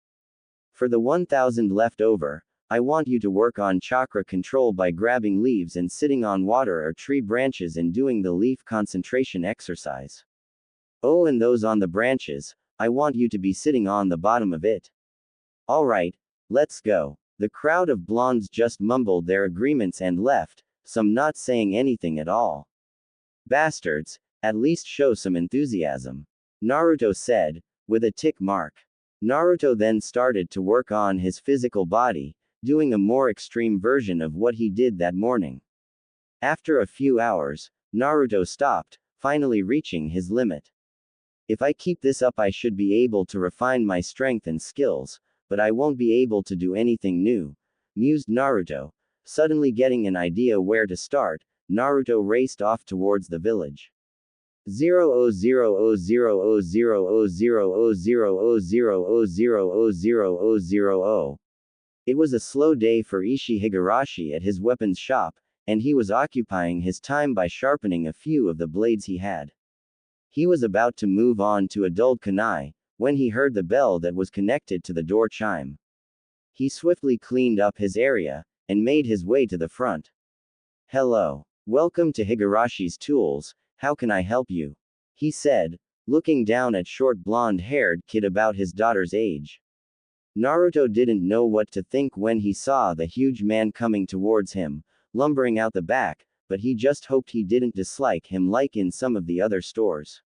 For the 1,000 left over, I want you to work on chakra control by grabbing leaves and sitting on water or tree branches and doing the leaf concentration exercise. Oh, and those on the branches, I want you to be sitting on the bottom of it. Alright, let's go. The crowd of blondes just mumbled their agreements and left, some not saying anything at all. Bastards, at least show some enthusiasm. Naruto said, with a tick mark. Naruto then started to work on his physical body, doing a more extreme version of what he did that morning. After a few hours, Naruto stopped, finally reaching his limit. If I keep this up I should be able to refine my strength and skills, but I won't be able to do anything new, mused Naruto. Suddenly getting an idea where to start, Naruto raced off towards the village. 0:00:00:00:00:00:00:00:00:00:00:00:00:00:00:00:00:00:00:00:00:00:00:00:0. It was a slow day for Ishii Higurashi at his weapons shop, and he was occupying his time by sharpening a few of the blades he had. He was about to move on to a dulled kunai, when he heard the bell that was connected to the door chime. He swiftly cleaned up his area, and made his way to the front. Hello. Welcome to Higurashi's Tools, how can I help you? He said, looking down at short blonde-haired kid about his daughter's age. Naruto didn't know what to think when he saw the huge man coming towards him, lumbering out the back, but he just hoped he didn't dislike him like in some of the other stores.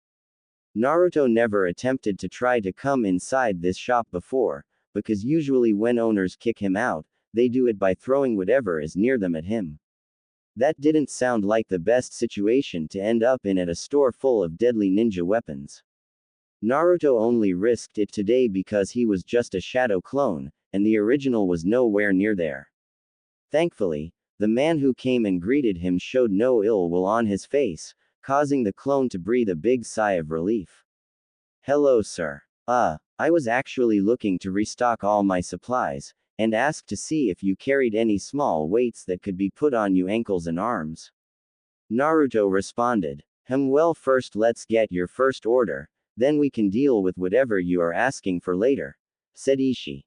Naruto never attempted to try to come inside this shop before, because usually when owners kick him out, they do it by throwing whatever is near them at him. That didn't sound like the best situation to end up in at a store full of deadly ninja weapons. Naruto only risked it today because he was just a shadow clone, and the original was nowhere near there. Thankfully, the man who came and greeted him showed no ill will on his face, causing the clone to breathe a big sigh of relief. Hello, sir. I was actually looking to restock all my supplies, and asked to see if you carried any small weights that could be put on you ankles and arms. Naruto responded. Well, first let's get your first order, then we can deal with whatever you are asking for later, said Ishii.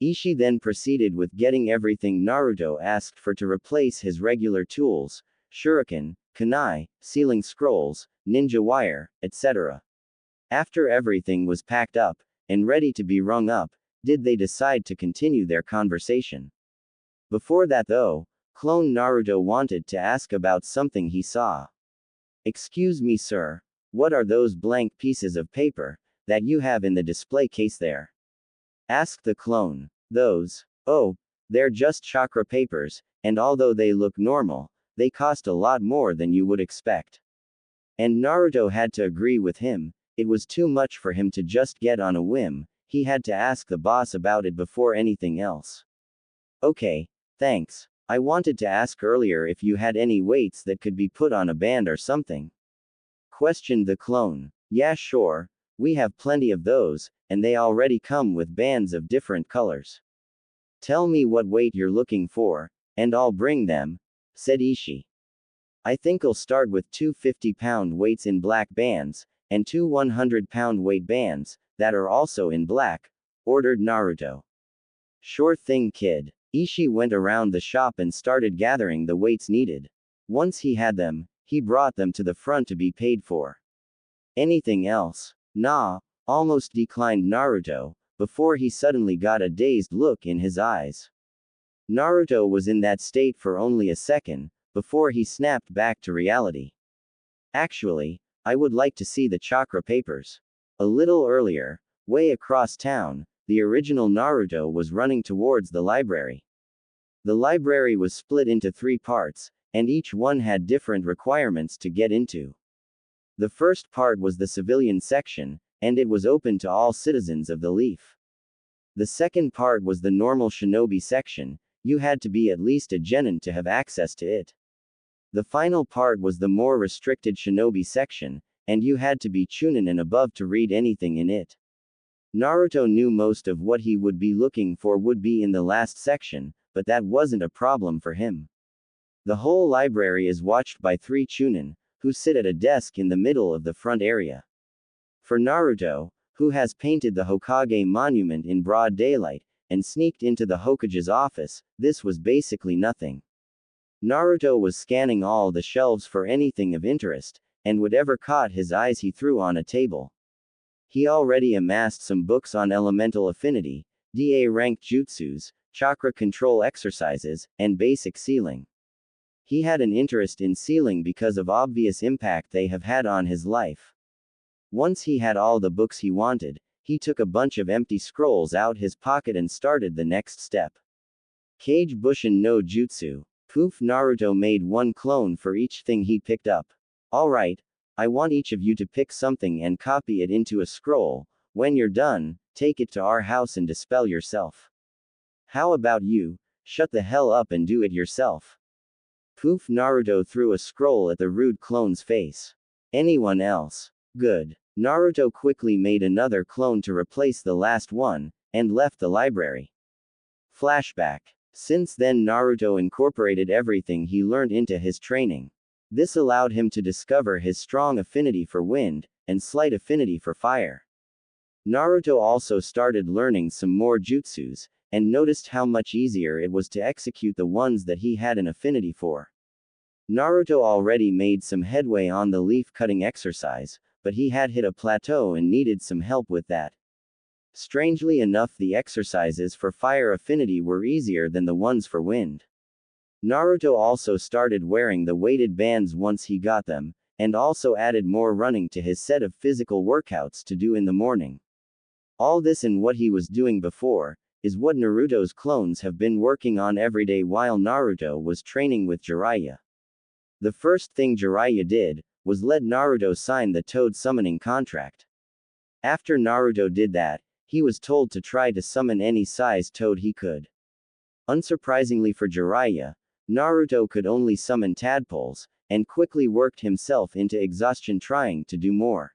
Ishii then proceeded with getting everything Naruto asked for to replace his regular tools, shuriken, kunai, sealing scrolls, ninja wire, etc. After everything was packed up, and ready to be rung up, did they decide to continue their conversation. Before that though, clone Naruto wanted to ask about something he saw. Excuse me sir, what are those blank pieces of paper that you have in the display case there? Asked the clone. Those? Oh, they're just chakra papers, and although they look normal, they cost a lot more than you would expect. And Naruto had to agree with him, it was too much for him to just get on a whim, he had to ask the boss about it before anything else. Okay, thanks. I wanted to ask earlier if you had any weights that could be put on a band or something. Questioned the clone. Yeah sure, we have plenty of those, and they already come with bands of different colors. Tell me what weight you're looking for, and I'll bring them, said Ishii. I think I'll start with 2 50-pound weights in black bands, and 2 100-pound weight bands, that are also in black, ordered Naruto. Sure thing, kid. Ishii went around the shop and started gathering the weights needed. Once he had them, he brought them to the front to be paid for. Anything else? Nah, almost declined Naruto, before he suddenly got a dazed look in his eyes. Naruto was in that state for only a second, before he snapped back to reality. Actually, I would like to see the chakra papers. A little earlier, way across town, the original Naruto was running towards the library. The library was split into 3 parts, and each one had different requirements to get into. The first part was the civilian section, and it was open to all citizens of the Leaf. The second part was the normal shinobi section. You had to be at least a genin to have access to it. The final part was the more restricted shinobi section, and you had to be chunin and above to read anything in it. Naruto knew most of what he would be looking for would be in the last section, but that wasn't a problem for him. The whole library is watched by 3 chunin, who sit at a desk in the middle of the front area. For Naruto, who has painted the Hokage monument in broad daylight, and sneaked into the Hokage's office, this was basically nothing. Naruto was scanning all the shelves for anything of interest, and whatever caught his eyes he threw on a table. He already amassed some books on elemental affinity, DA ranked jutsus, chakra control exercises, and basic sealing. He had an interest in sealing because of obvious impact they have had on his life. Once he had all the books he wanted, he took a bunch of empty scrolls out his pocket and started the next step. Kage Bushin no Jutsu. Poof, Naruto made 1 clone for each thing he picked up. Alright, I want each of you to pick something and copy it into a scroll. When you're done, take it to our house and dispel yourself. How about you? Shut the hell up and do it yourself. Poof, Naruto threw a scroll at the rude clone's face. Anyone else? Good. Naruto quickly made another clone to replace the last one, and left the library. Flashback. Since then Naruto incorporated everything he learned into his training. This allowed him to discover his strong affinity for wind, and slight affinity for fire. Naruto also started learning some more jutsus, and noticed how much easier it was to execute the ones that he had an affinity for. Naruto already made some headway on the leaf-cutting exercise, but he had hit a plateau and needed some help with that. Strangely enough, the exercises for fire affinity were easier than the ones for wind. Naruto also started wearing the weighted bands once he got them, and also added more running to his set of physical workouts to do in the morning. All this and what he was doing before, is what Naruto's clones have been working on every day while Naruto was training with Jiraiya. The first thing Jiraiya did, was let Naruto sign the Toad summoning contract. After Naruto did that, he was told to try to summon any size toad he could. Unsurprisingly for Jiraiya, Naruto could only summon tadpoles, and quickly worked himself into exhaustion trying to do more.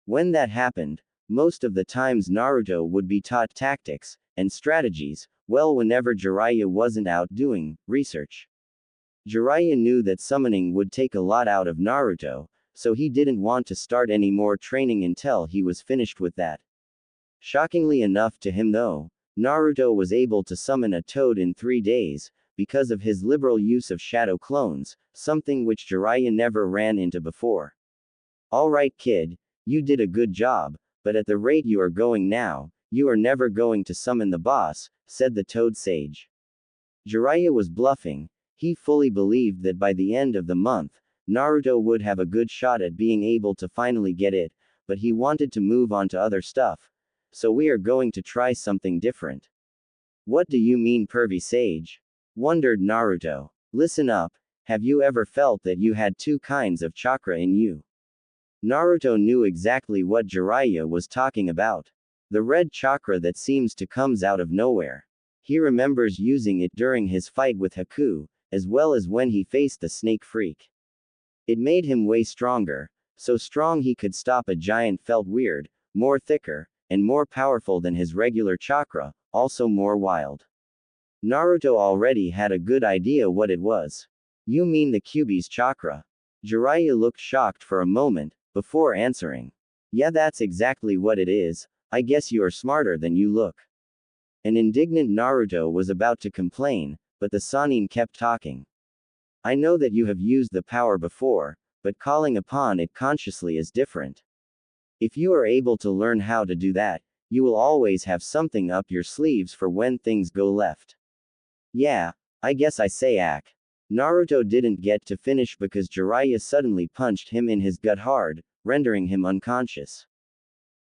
When that happened, most of the times Naruto would be taught tactics and strategies, well, whenever Jiraiya wasn't out doing research. Jiraiya knew that summoning would take a lot out of Naruto, so he didn't want to start any more training until he was finished with that. Shockingly enough to him though, Naruto was able to summon a toad in 3 days, because of his liberal use of shadow clones, something which Jiraiya never ran into before. Alright kid, you did a good job, but at the rate you are going now, you are never going to summon the boss, said the toad sage. Jiraiya was bluffing. He fully believed that by the end of the month, Naruto would have a good shot at being able to finally get it, but he wanted to move on to other stuff. So we are going to try something different. What do you mean, pervy sage? Wondered Naruto. Listen up, have you ever felt that you had 2 kinds of chakra in you? Naruto knew exactly what Jiraiya was talking about. The red chakra that seems to comes out of nowhere. He remembers using it during his fight with Haku, as well as when he faced the snake freak. It made him way stronger, so strong he could stop a giant, felt weird, more thicker, and more powerful than his regular chakra, also more wild. Naruto already had a good idea what it was. You mean the Kyuubi's chakra? Jiraiya looked shocked for a moment, before answering. Yeah, that's exactly what it is. I guess you are smarter than you look. An indignant Naruto was about to complain, but the Sannin kept talking. I know that you have used the power before, but calling upon it consciously is different. If you are able to learn how to do that, you will always have something up your sleeves for when things go left. Yeah, I guess I say ac. Naruto didn't get to finish because Jiraiya suddenly punched him in his gut hard, rendering him unconscious.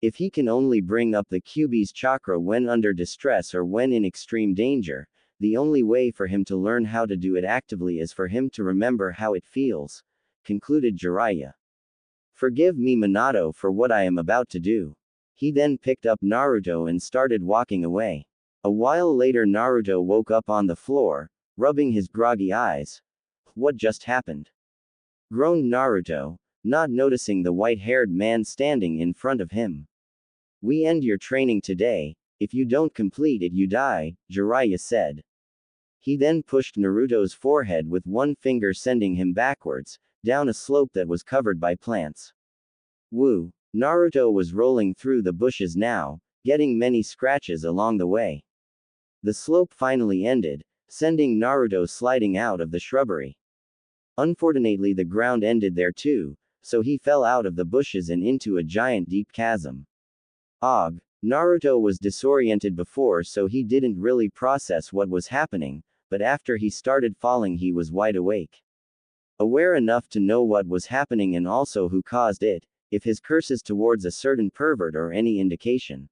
If he can only bring up the Kyuubi's chakra when under distress or when in extreme danger, the only way for him to learn how to do it actively is for him to remember how it feels, concluded Jiraiya. Forgive me, Minato, for what I am about to do. He then picked up Naruto and started walking away. A while later, Naruto woke up on the floor, rubbing his groggy eyes. What just happened? Groaned Naruto, not noticing the white-haired man standing in front of him. We end your training today. If you don't complete it, you die, Jiraiya said. He then pushed Naruto's forehead with one finger, sending him backwards, down a slope that was covered by plants. Woo! Naruto was rolling through the bushes now, getting many scratches along the way. The slope finally ended, sending Naruto sliding out of the shrubbery. Unfortunately, the ground ended there too, so he fell out of the bushes and into a giant deep chasm. Og! Naruto was disoriented before, so he didn't really process what was happening, but after he started falling, he was wide awake. Aware enough to know what was happening and also who caused it, if his curses towards a certain pervert or any indication.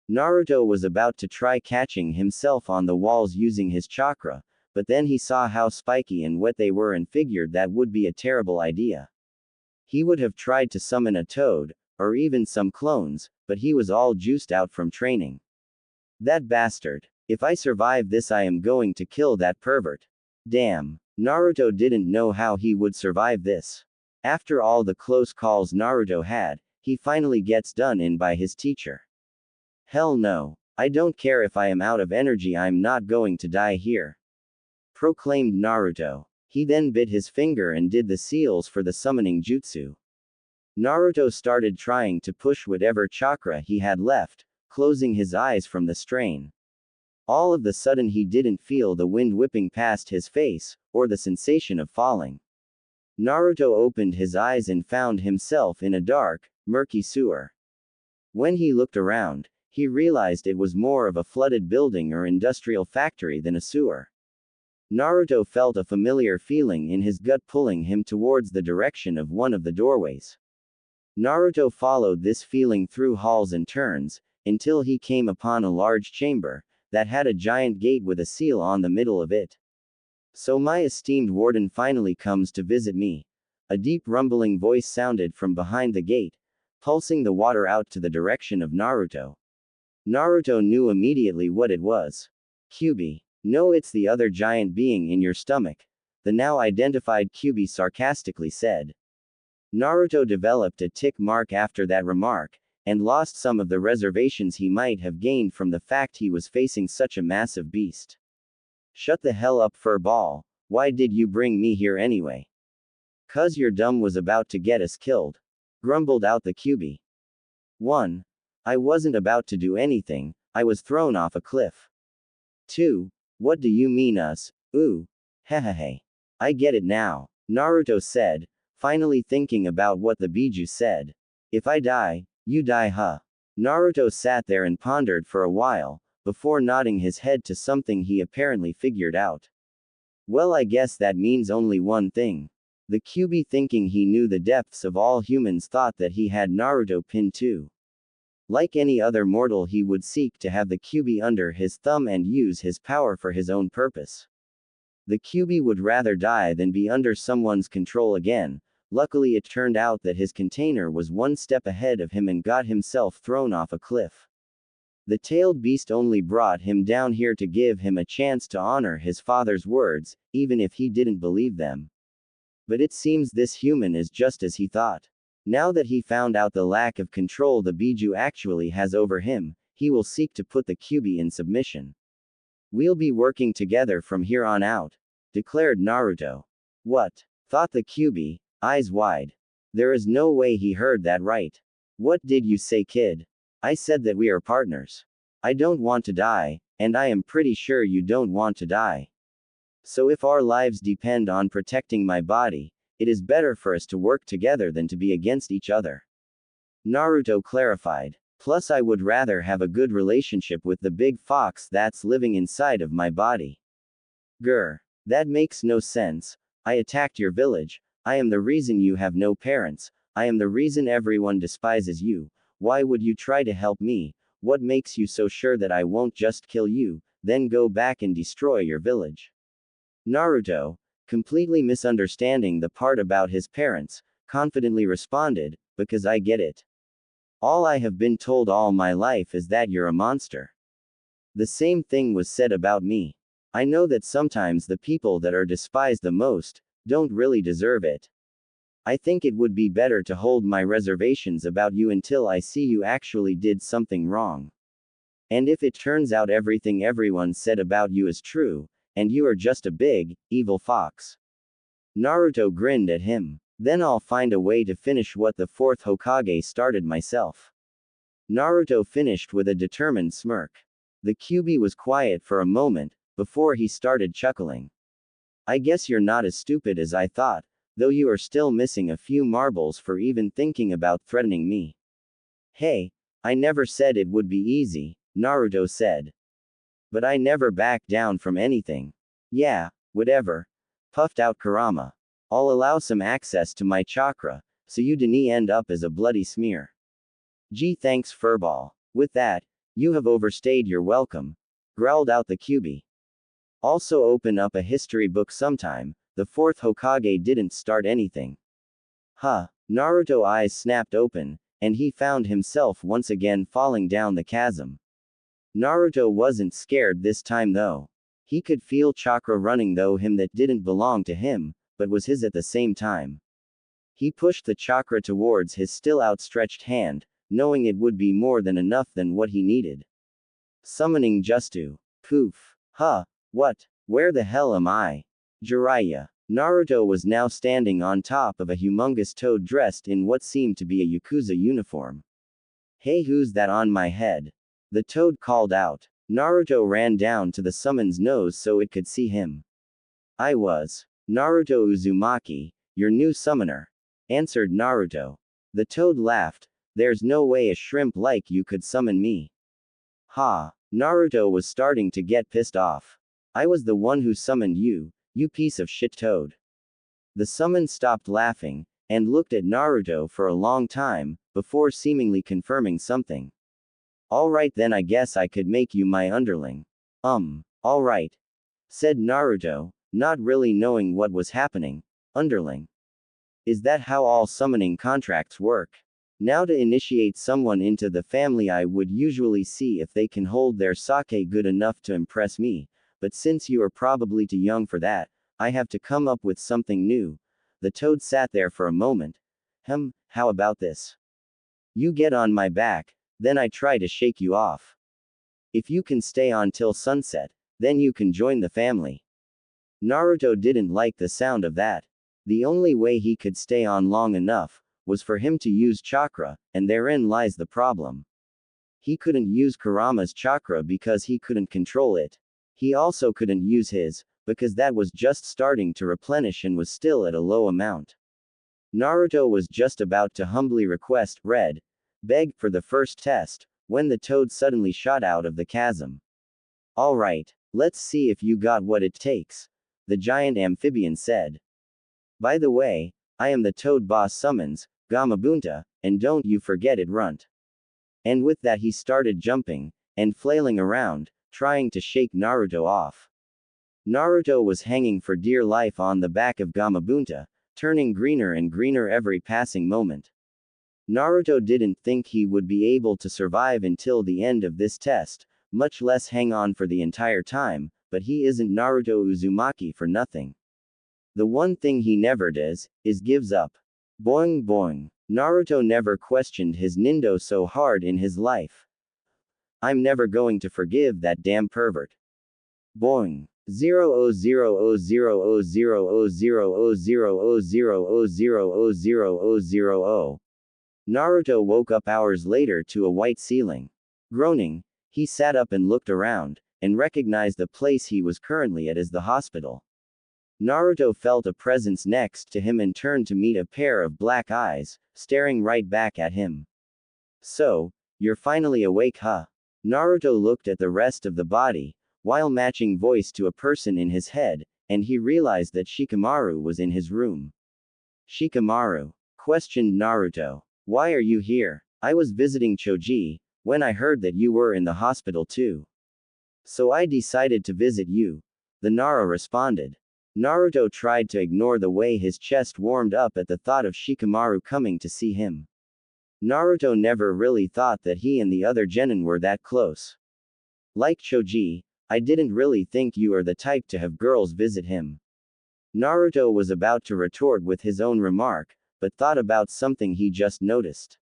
Naruto was about to try catching himself on the walls using his chakra, but then he saw how spiky and wet they were and figured that would be a terrible idea. He would have tried to summon a toad, or even some clones, but he was all juiced out from training. That bastard. If I survive this, I am going to kill that pervert. Damn. Naruto didn't know how he would survive this. After all the close calls Naruto had, he finally gets done in by his teacher. Hell no. I don't care if I am out of energy, I'm not going to die here, proclaimed Naruto. He then bit his finger and did the seals for the summoning jutsu. Naruto started trying to push whatever chakra he had left, closing his eyes from the strain. All of a sudden he didn't feel the wind whipping past his face, or the sensation of falling. Naruto opened his eyes and found himself in a dark, murky sewer. When he looked around, he realized it was more of a flooded building or industrial factory than a sewer. Naruto felt a familiar feeling in his gut pulling him towards the direction of one of the doorways. Naruto followed this feeling through halls and turns, until he came upon a large chamber that had a giant gate with a seal on the middle of it. So my esteemed warden finally comes to visit me. A deep rumbling voice sounded from behind the gate, pulsing the water out to the direction of Naruto. Naruto knew immediately what it was. Kyuubi. No, it's the other giant being in your stomach, the now identified Kyuubi sarcastically said. Naruto developed a tick mark after that remark, and lost some of the reservations he might have gained from the fact he was facing such a massive beast. Shut the hell up, furball. Why did you bring me here anyway? 'Cause your dumb was about to get us killed, grumbled out the Kyuubi. 1. I wasn't about to do anything, I was thrown off a cliff. 2. What do you mean us? Ooh. Hehehe. I get it now, Naruto said, finally thinking about what the Biju said. If I die, you die, huh? Naruto sat there and pondered for a while, before nodding his head to something he apparently figured out. Well, I guess that means only one thing. The Kyuubi, thinking he knew the depths of all humans, thought that he had Naruto pinned too. Like any other mortal, he would seek to have the Kyuubi under his thumb and use his power for his own purpose. The Kyuubi would rather die than be under someone's control again. Luckily, it turned out that his container was one step ahead of him and got himself thrown off a cliff. The tailed beast only brought him down here to give him a chance to honor his father's words, even if he didn't believe them. But it seems this human is just as he thought. Now that he found out the lack of control the Biju actually has over him, he will seek to put the Kyuubi in submission. We'll be working together from here on out, declared Naruto. What? Thought the Kyuubi, eyes wide. There is no way he heard that right. What did you say, kid? I said that we are partners. I don't want to die, and I am pretty sure you don't want to die. So if our lives depend on protecting my body, it is better for us to work together than to be against each other. Naruto clarified. Plus I would rather have a good relationship with the big fox that's living inside of my body. Grr. That makes no sense. I attacked your village. I am the reason you have no parents. I am the reason everyone despises you. Why would you try to help me? What makes you so sure that I won't just kill you, then go back and destroy your village? Naruto, completely misunderstanding the part about his parents, confidently responded, because I get it. All I have been told all my life is that you're a monster. The same thing was said about me. I know that sometimes the people that are despised the most, don't really deserve it. I think it would be better to hold my reservations about you until I see you actually did something wrong. And if it turns out everything everyone said about you is true, and you are just a big, evil fox. Naruto grinned at him. Then I'll find a way to finish what the fourth Hokage started myself. Naruto finished with a determined smirk. The Kyuubi was quiet for a moment, before he started chuckling. I guess you're not as stupid as I thought, though you are still missing a few marbles for even thinking about threatening me. Hey, I never said it would be easy, Naruto said. But I never back down from anything. Yeah, whatever, puffed out Kurama. I'll allow some access to my chakra, so you didn't end up as a bloody smear. Gee, thanks Furball. With that, you have overstayed your welcome, growled out the Kyuubi. Also open up a history book sometime, the fourth Hokage didn't start anything. Huh, Naruto's eyes snapped open, and he found himself once again falling down the chasm. Naruto wasn't scared this time though. He could feel chakra running through him that didn't belong to him, but was his at the same time. He pushed the chakra towards his still outstretched hand, knowing it would be more than enough than what he needed. Summoning Justu. Poof. Huh. What? Where the hell am I? Jiraiya. Naruto was now standing on top of a humongous toad dressed in what seemed to be a Yakuza uniform. Hey, who's that on my head? The toad called out. Naruto ran down to the summon's nose so it could see him. I was Naruto Uzumaki, your new summoner, answered Naruto. The toad laughed. There's no way a shrimp like you could summon me. Ha! Naruto was starting to get pissed off. I was the one who summoned you, you piece of shit toad. The summon stopped laughing, and looked at Naruto for a long time, before seemingly confirming something. Alright then, I guess I could make you my underling. Alright, said Naruto, not really knowing what was happening. Underling. Is that how all summoning contracts work? Now to initiate someone into the family, I would usually see if they can hold their sake good enough to impress me, but since you are probably too young for that, I have to come up with something new. The toad sat there for a moment. How about this? You get on my back, then I try to shake you off. If you can stay on till sunset, then you can join the family. Naruto didn't like the sound of that. The only way he could stay on long enough, was for him to use chakra, and therein lies the problem. He couldn't use Kurama's chakra because he couldn't control it. He also couldn't use his, because that was just starting to replenish and was still at a low amount. Naruto was just about to humbly request, beg, for the first test, when the toad suddenly shot out of the chasm. Alright, let's see if you got what it takes, the giant amphibian said. By the way, I am the toad boss summons, Gamabunta, and don't you forget it, runt. And with that he started jumping, and flailing around, trying to shake Naruto off. Naruto was hanging for dear life on the back of Gamabunta, turning greener and greener every passing moment. Naruto didn't think he would be able to survive until the end of this test, much less hang on for the entire time, but he isn't Naruto Uzumaki for nothing. The one thing he never does, is gives up. Boing boing. Naruto never questioned his Nindo so hard in his life. I'm never going to forgive that damn pervert. Boing. 0000000000000000000. Naruto woke up hours later to a white ceiling. Groaning, he sat up and looked around, and recognized the place he was currently at as the hospital. Naruto felt a presence next to him and turned to meet a pair of black eyes, staring right back at him. So, you're finally awake, huh? Naruto looked at the rest of the body, while matching voice to a person in his head, and he realized that Shikamaru was in his room. Shikamaru questioned Naruto. Why are you here? I was visiting Choji, when I heard that you were in the hospital too. So I decided to visit you, the Nara responded. Naruto tried to ignore the way his chest warmed up at the thought of Shikamaru coming to see him. Naruto never really thought that he and the other genin were that close. Like Choji, I didn't really think you are the type to have girls visit him. Naruto was about to retort with his own remark, but thought about something he just noticed.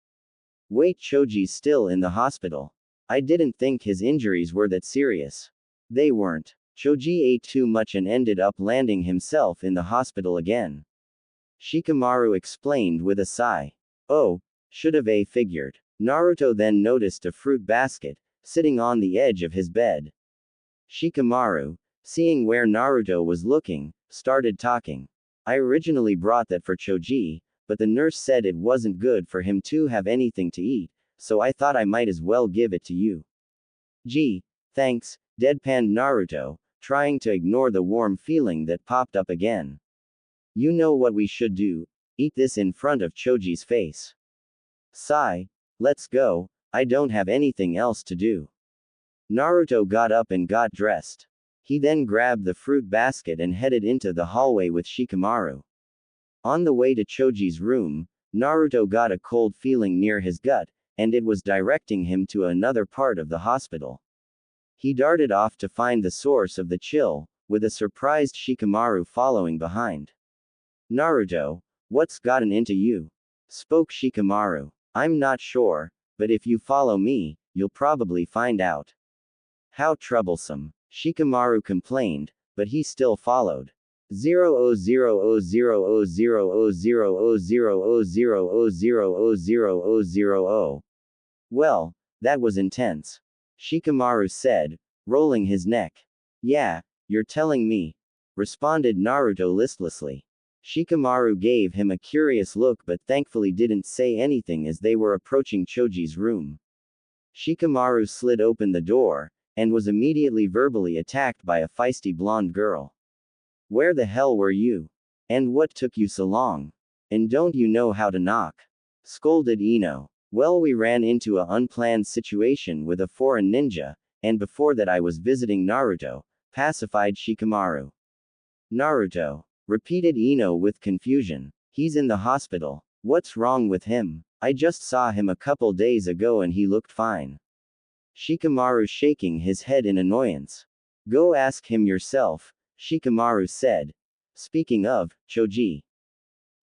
Wait, Choji's still in the hospital. I didn't think his injuries were that serious. They weren't. Choji ate too much and ended up landing himself in the hospital again. Shikamaru explained with a sigh. Oh, should have figured. Naruto then noticed a fruit basket, sitting on the edge of his bed. Shikamaru, seeing where Naruto was looking, started talking. I originally brought that for Choji, but the nurse said it wasn't good for him to have anything to eat, so I thought I might as well give it to you. Gee, thanks, deadpanned Naruto, trying to ignore the warm feeling that popped up again. You know what we should do? Eat this in front of Choji's face. Sigh. Let's go, I don't have anything else to do. Naruto got up and got dressed. He then grabbed the fruit basket and headed into the hallway with Shikamaru. On the way to Choji's room, Naruto got a cold feeling near his gut, and it was directing him to another part of the hospital. He darted off to find the source of the chill, with a surprised Shikamaru following behind. Naruto, what's gotten into you? Spoke Shikamaru. I'm not sure, but if you follow me, you'll probably find out. How troublesome. Shikamaru complained, but he still followed. 000000000000000000000. Well, that was intense. Shikamaru said, rolling his neck. Yeah, you're telling me, responded Naruto listlessly. Shikamaru gave him a curious look but thankfully didn't say anything as they were approaching Choji's room. Shikamaru slid open the door, and was immediately verbally attacked by a feisty blonde girl. Where the hell were you? And what took you so long? And don't you know how to knock? Scolded Ino. Well, we ran into a unplanned situation with a foreign ninja, and before that I was visiting Naruto, pacified Shikamaru. Naruto, repeated Ino with confusion. He's in the hospital. What's wrong with him? I just saw him a couple days ago and he looked fine. Shikamaru shaking his head in annoyance. Go ask him yourself, Shikamaru said. Speaking of, Choji.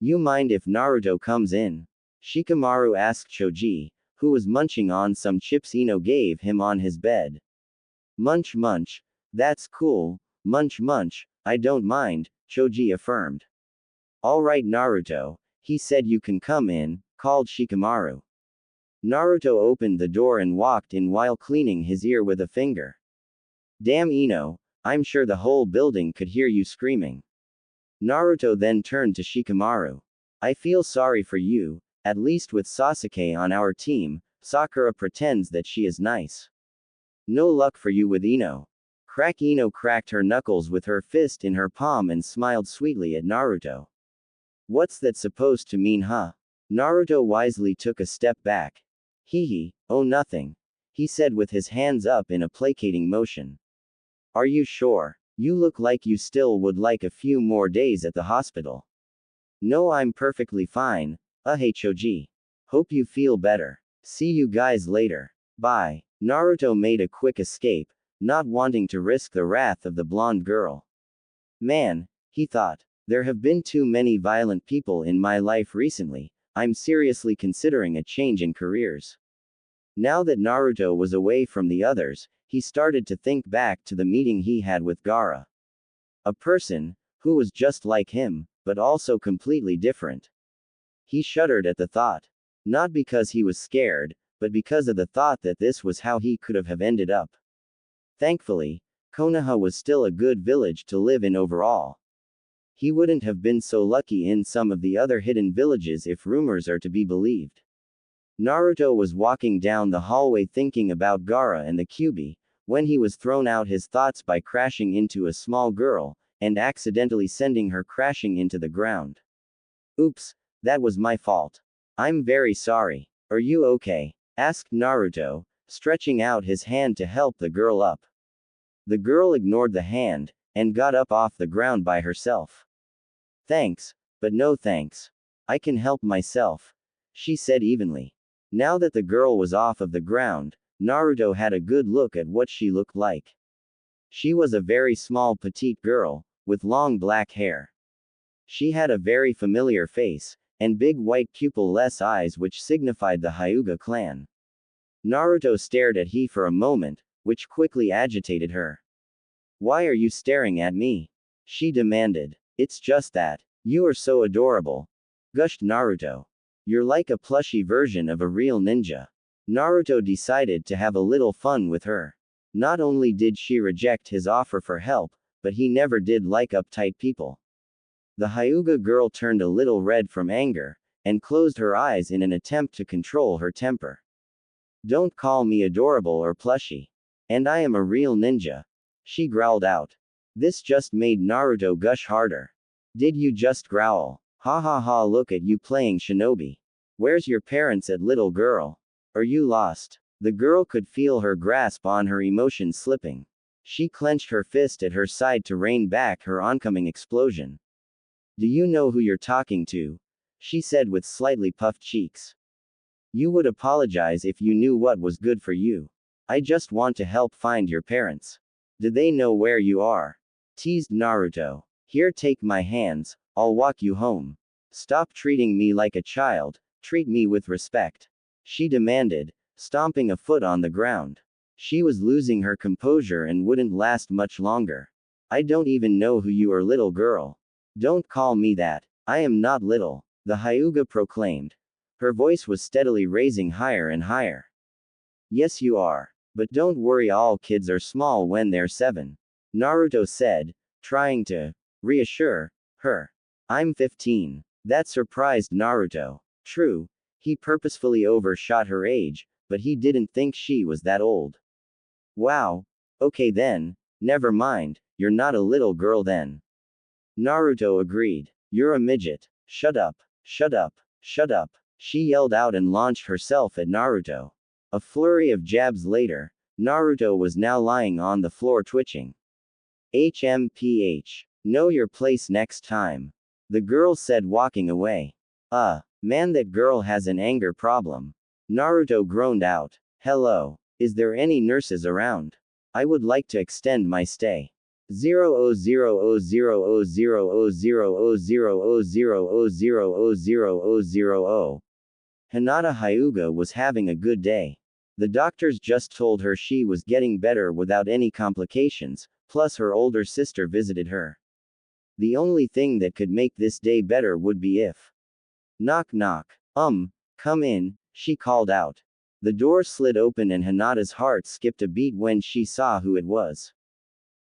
You mind if Naruto comes in? Shikamaru asked Choji, who was munching on some chips Ino gave him on his bed. Munch munch. That's cool, munch munch, I don't mind, Choji affirmed. Alright Naruto, he said you can come in, called Shikamaru. Naruto opened the door and walked in while cleaning his ear with a finger. Damn Ino, I'm sure the whole building could hear you screaming. Naruto then turned to Shikamaru. I feel sorry for you, at least with Sasuke on our team, Sakura pretends that she is nice. No luck for you with Ino. Ino cracked her knuckles with her fist in her palm and smiled sweetly at Naruto. What's that supposed to mean, huh? Naruto wisely took a step back. Hee, oh nothing. He said with his hands up in a placating motion. Are you sure? You look like you still would like a few more days at the hospital. No, I'm perfectly fine. Hey Choji. Hope you feel better. See you guys later. Bye. Naruto made a quick escape, not wanting to risk the wrath of the blonde girl. Man, he thought, there have been too many violent people in my life recently, I'm seriously considering a change in careers. Now that Naruto was away from the others, he started to think back to the meeting he had with Gaara. A person, who was just like him, but also completely different. He shuddered at the thought. Not because he was scared, but because of the thought that this was how he could have ended up. Thankfully, Konoha was still a good village to live in overall. He wouldn't have been so lucky in some of the other hidden villages if rumors are to be believed. Naruto was walking down the hallway thinking about Gaara and the Kyuubi, when he was thrown out his thoughts by crashing into a small girl, and accidentally sending her crashing into the ground. Oops, that was my fault. I'm very sorry. Are you okay? Asked Naruto, stretching out his hand to help the girl up. The girl ignored the hand, and got up off the ground by herself. Thanks, but no thanks. I can help myself, she said evenly. Now that the girl was off of the ground, Naruto had a good look at what she looked like. She was a very small petite girl, with long black hair. She had a very familiar face, and big white pupil-less eyes which signified the Hyuga clan. Naruto stared at her for a moment, which quickly agitated her. Why are you staring at me? She demanded. It's just that. You are so adorable, gushed Naruto. You're like a plushy version of a real ninja. Naruto decided to have a little fun with her. Not only did she reject his offer for help, but he never did like uptight people. The Hyuga girl turned a little red from anger, and closed her eyes in an attempt to control her temper. Don't call me adorable or plushy. And I am a real ninja, she growled out. This just made Naruto gush harder. Did you just growl? Ha ha ha, look at you playing shinobi. Where's your parents at, little girl? Are you lost? The girl could feel her grasp on her emotions slipping. She clenched her fist at her side to rein back her oncoming explosion. Do you know who you're talking to? She said with slightly puffed cheeks. You would apologize if you knew what was good for you. I just want to help find your parents. Do they know where you are? Teased Naruto. Here, take my hands, I'll walk you home. Stop treating me like a child, treat me with respect, she demanded, stomping a foot on the ground. She was losing her composure and wouldn't last much longer. I don't even know who you are, little girl. Don't call me that. I am not little, the Hyuga proclaimed. Her voice was steadily raising higher and higher. Yes, you are. But don't worry, all kids are small when they're 7. Naruto said, trying to reassure her. I'm 15. That surprised Naruto. True, he purposefully overshot her age, but he didn't think she was that old. Wow. Okay then, never mind, you're not a little girl then. Naruto agreed. You're a midget. Shut up. Shut up. Shut up. She yelled out and launched herself at Naruto. A flurry of jabs later, Naruto was now lying on the floor twitching. HMPH. Know your place next time. The girl said, walking away. Man, that girl has an anger problem. Naruto groaned out. Hello. Is there any nurses around? I would like to extend my stay. 0000000000000000000. Hinata Hyuga was having a good day. The doctors just told her she was getting better without any complications, plus her older sister visited her. The only thing that could make this day better would be if. Knock knock. Come in, she called out. The door slid open and Hinata's heart skipped a beat when she saw who it was.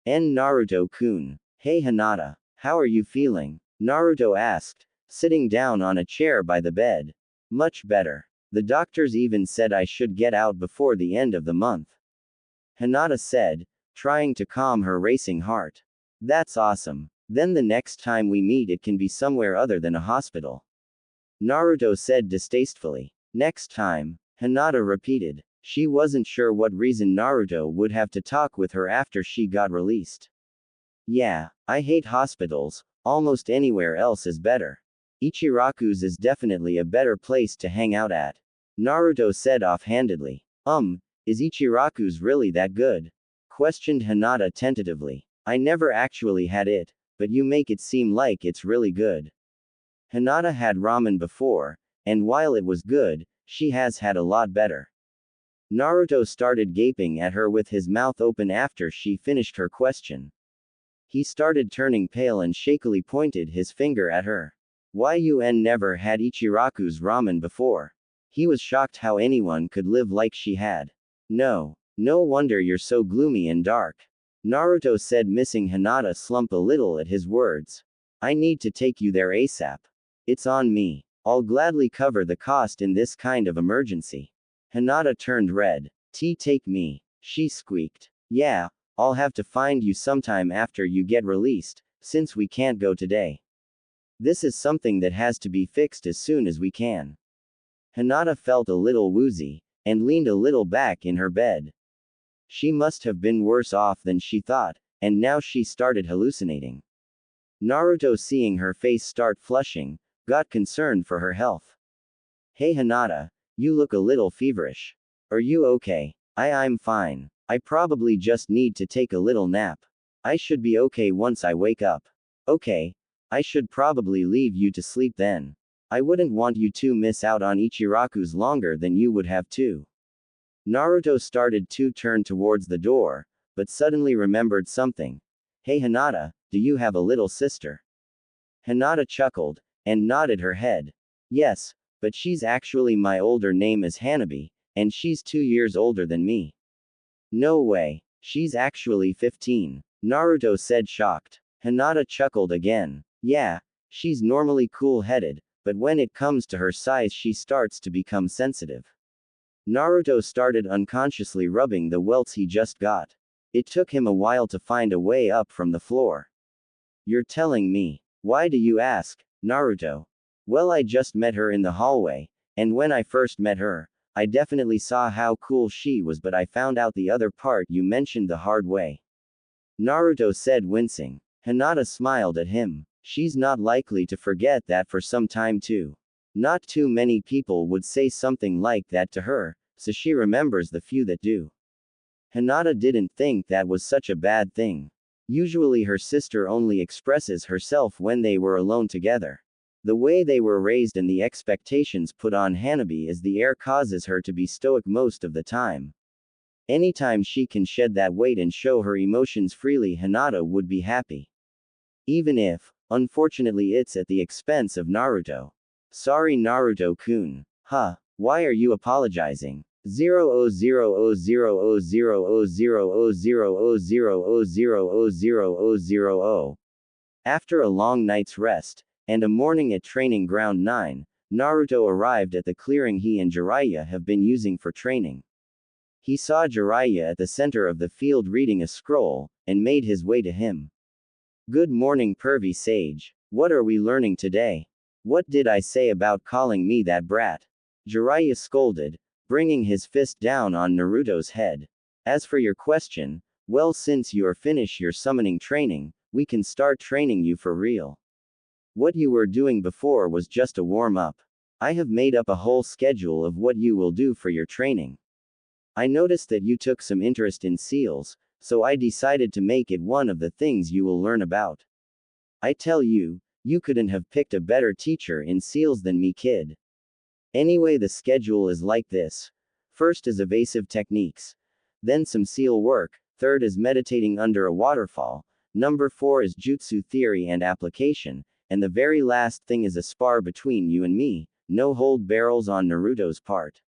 Naruto-kun. Hey Hinata, how are you feeling? Naruto asked, sitting down on a chair by the bed. Much better. The doctors even said I should get out before the end of the month. Hinata said, trying to calm her racing heart. That's awesome. Then the next time we meet it can be somewhere other than a hospital. Naruto said distastefully. Next time, Hinata repeated. She wasn't sure what reason Naruto would have to talk with her after she got released. Yeah, I hate hospitals, almost anywhere else is better. Ichiraku's is definitely a better place to hang out at. Naruto said offhandedly. Is Ichiraku's really that good? Questioned Hinata tentatively. I never actually had it, but you make it seem like it's really good. Hinata had ramen before, and while it was good, she has had a lot better. Naruto started gaping at her with his mouth open after she finished her question. He started turning pale and shakily pointed his finger at her. Yun never had Ichiraku's ramen before. He was shocked how anyone could live like she had. No wonder you're so gloomy and dark. Naruto said, missing Hinata slump a little at his words. I need to take you there ASAP. It's on me. I'll gladly cover the cost in this kind of emergency. Hinata turned red. Take me, she squeaked. Yeah, I'll have to find you sometime after you get released, since we can't go today. This is something that has to be fixed as soon as we can. Hinata felt a little woozy, and leaned a little back in her bed. She must have been worse off than she thought, and now she started hallucinating. Naruto, seeing her face start flushing, got concerned for her health. Hey Hinata, you look a little feverish. Are you okay? I'm fine. I probably just need to take a little nap. I should be okay once I wake up. Okay. I should probably leave you to sleep then. I wouldn't want you to miss out on Ichiraku's longer than you would have to. Naruto started to turn towards the door, but suddenly remembered something. Hey Hinata, do you have a little sister? Hinata chuckled, and nodded her head. Yes, but she's actually my older name is Hanabi, and she's 2 years older than me. No way, she's actually 15, Naruto said, shocked. Hinata chuckled again. Yeah, she's normally cool-headed, but when it comes to her size she starts to become sensitive. Naruto started unconsciously rubbing the welts he just got. It took him a while to find a way up from the floor. You're telling me? Why do you ask, Naruto? Well, I just met her in the hallway, and when I first met her, I definitely saw how cool she was, but I found out the other part you mentioned the hard way. Naruto said, wincing. Hinata smiled at him. She's not likely to forget that for some time too. Not too many people would say something like that to her, so she remembers the few that do. Hinata didn't think that was such a bad thing. Usually her sister only expresses herself when they were alone together. The way they were raised and the expectations put on Hanabi as the heir causes her to be stoic most of the time. Anytime she can shed that weight and show her emotions freely, Hinata would be happy. Even if, unfortunately, it's at the expense of Naruto. Sorry Naruto-kun. Huh, why are you apologizing? 0000000000000000000. After a long night's rest, and a morning at Training Ground 9, Naruto arrived at the clearing he and Jiraiya have been using for training. He saw Jiraiya at the center of the field reading a scroll, and made his way to him. Good morning, pervy sage. What are we learning today? What did I say about calling me that brat? Jiraiya scolded, bringing his fist down on Naruto's head. As for your question, well, since you're finished your summoning training, we can start training you for real. What you were doing before was just a warm-up. I have made up a whole schedule of what you will do for your training. I noticed that you took some interest in seals, so I decided to make it one of the things you will learn about. I tell you, you couldn't have picked a better teacher in seals than me, kid. Anyway, the schedule is like this. First is evasive techniques. Then some seal work. Third is meditating under a waterfall. Number 4 is jutsu theory and application. And the very last thing is a spar between you and me, no hold barrels on Naruto's part.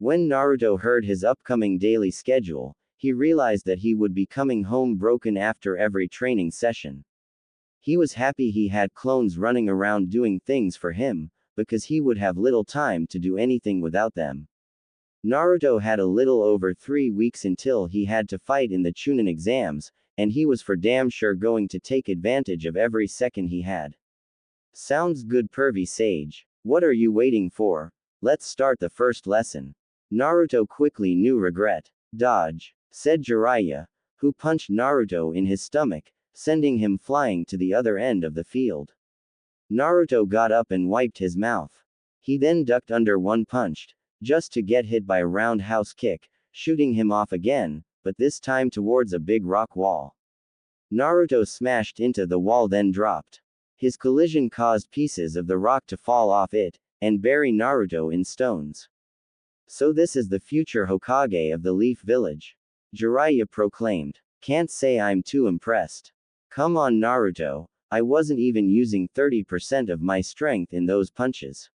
When Naruto heard his upcoming daily schedule, he realized that he would be coming home broken after every training session. He was happy he had clones running around doing things for him, because he would have little time to do anything without them. Naruto had a little over 3 weeks until he had to fight in the Chunin exams, and he was for damn sure going to take advantage of every second he had. Sounds good, pervy sage. What are you waiting for? Let's start the first lesson. Naruto quickly knew regret. Dodge, said Jiraiya, who punched Naruto in his stomach, sending him flying to the other end of the field. Naruto got up and wiped his mouth. He then ducked under one punched, just to get hit by a roundhouse kick, shooting him off again, but this time towards a big rock wall. Naruto smashed into the wall, then dropped. His collision caused pieces of the rock to fall off it, and bury Naruto in stones. So this is the future Hokage of the Leaf Village. Jiraiya proclaimed. Can't say I'm too impressed. Come on Naruto, I wasn't even using 30% of my strength in those punches.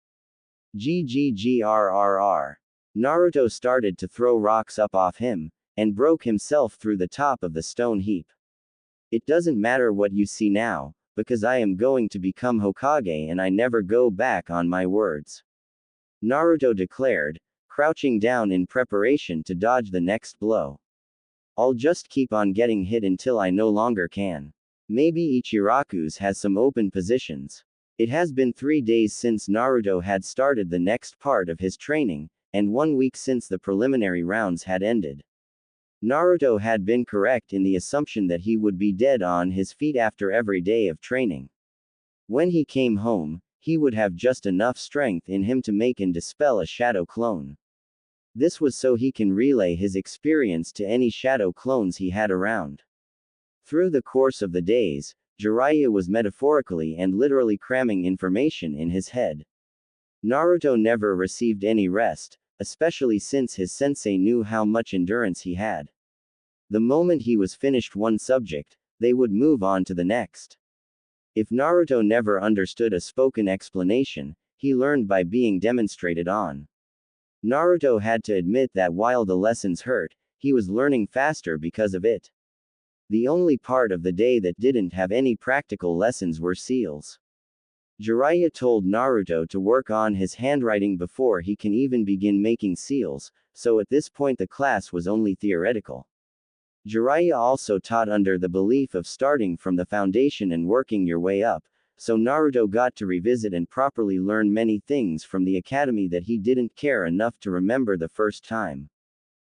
GGGRRR. Naruto started to throw rocks up off him, and broke himself through the top of the stone heap. It doesn't matter what you see now, because I am going to become Hokage and I never go back on my words. Naruto declared, crouching down in preparation to dodge the next blow. I'll just keep on getting hit until I no longer can. Maybe Ichiraku's has some open positions. It has been 3 days since Naruto had started the next part of his training, and 1 week since the preliminary rounds had ended. Naruto had been correct in the assumption that he would be dead on his feet after every day of training. When he came home, he would have just enough strength in him to make and dispel a shadow clone. This was so he can relay his experience to any shadow clones he had around. Through the course of the days, Jiraiya was metaphorically and literally cramming information in his head. Naruto never received any rest, especially since his sensei knew how much endurance he had. The moment he was finished one subject, they would move on to the next. If Naruto never understood a spoken explanation, he learned by being demonstrated on. Naruto had to admit that while the lessons hurt, he was learning faster because of it. The only part of the day that didn't have any practical lessons were seals. Jiraiya told Naruto to work on his handwriting before he can even begin making seals, so at this point the class was only theoretical. Jiraiya also taught under the belief of starting from the foundation and working your way up, so Naruto got to revisit and properly learn many things from the academy that he didn't care enough to remember the first time.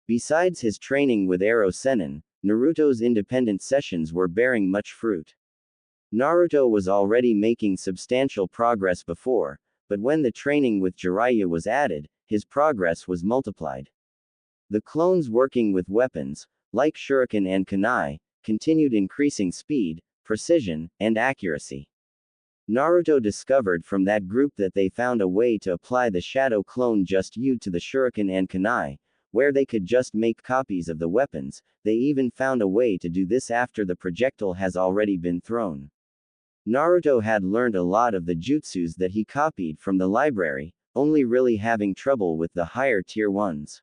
Besides his training with Arrow Sennin, Naruto's independent sessions were bearing much fruit. Naruto was already making substantial progress before, but when the training with Jiraiya was added, his progress was multiplied. The clones working with weapons, like shuriken and kunai, continued increasing speed, precision, and accuracy. Naruto discovered from that group that they found a way to apply the shadow clone just U to the shuriken and kunai, where they could just make copies of the weapons. They even found a way to do this after the projectile has already been thrown. Naruto had learned a lot of the jutsus that he copied from the library, only really having trouble with the higher tier ones.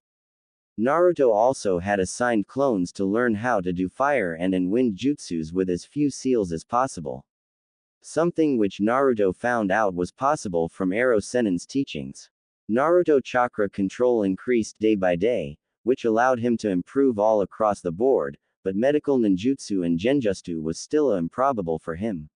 Naruto also had assigned clones to learn how to do fire and wind jutsus with as few seals as possible. Something which Naruto found out was possible from Arrow Sennin's teachings. Naruto chakra control increased day by day, which allowed him to improve all across the board, but medical ninjutsu and genjutsu was still improbable for him.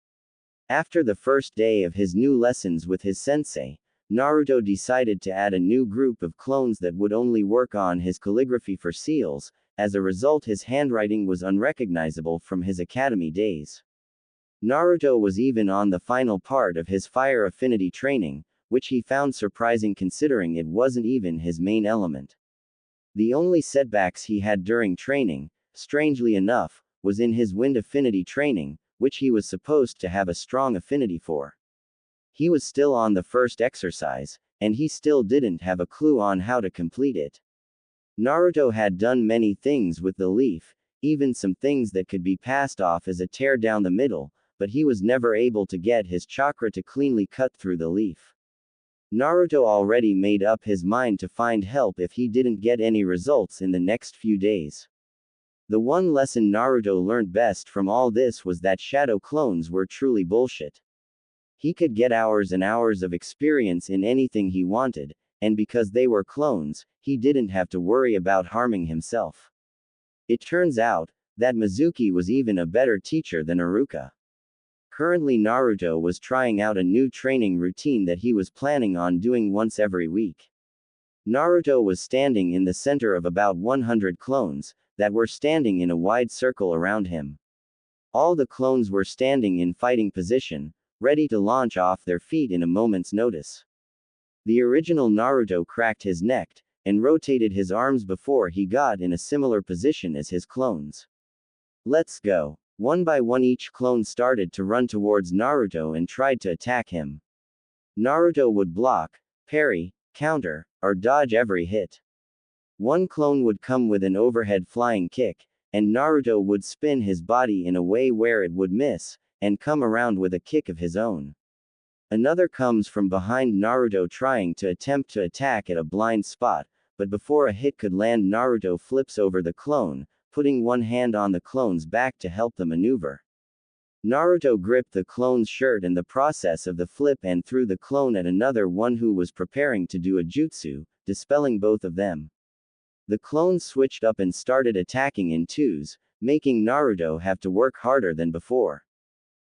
After the first day of his new lessons with his sensei, Naruto decided to add a new group of clones that would only work on his calligraphy for seals. As a result, his handwriting was unrecognizable from his academy days. Naruto was even on the final part of his fire affinity training, which he found surprising considering it wasn't even his main element. The only setbacks he had during training, strangely enough, was in his wind affinity training, which he was supposed to have a strong affinity for. He was still on the first exercise, and he still didn't have a clue on how to complete it. Naruto had done many things with the leaf, even some things that could be passed off as a tear down the middle, but he was never able to get his chakra to cleanly cut through the leaf. Naruto already made up his mind to find help if he didn't get any results in the next few days. The one lesson Naruto learned best from all this was that shadow clones were truly bullshit. He could get hours and hours of experience in anything he wanted, and because they were clones, he didn't have to worry about harming himself. It turns out that Mizuki was even a better teacher than Iruka. Currently Naruto was trying out a new training routine that he was planning on doing once every week. Naruto was standing in the center of about 100 clones, that were standing in a wide circle around him. All the clones were standing in fighting position, ready to launch off their feet in a moment's notice. The original Naruto cracked his neck, and rotated his arms before he got in a similar position as his clones. Let's go. One by one each clone started to run towards Naruto and tried to attack him. Naruto would block, parry, counter, or dodge every hit. One clone would come with an overhead flying kick, and Naruto would spin his body in a way where it would miss, and come around with a kick of his own. Another comes from behind Naruto trying to attempt to attack at a blind spot, but before a hit could land, Naruto flips over the clone, putting one hand on the clone's back to help the maneuver. Naruto gripped the clone's shirt in the process of the flip and threw the clone at another one who was preparing to do a jutsu, dispelling both of them. The clones switched up and started attacking in twos, making Naruto have to work harder than before.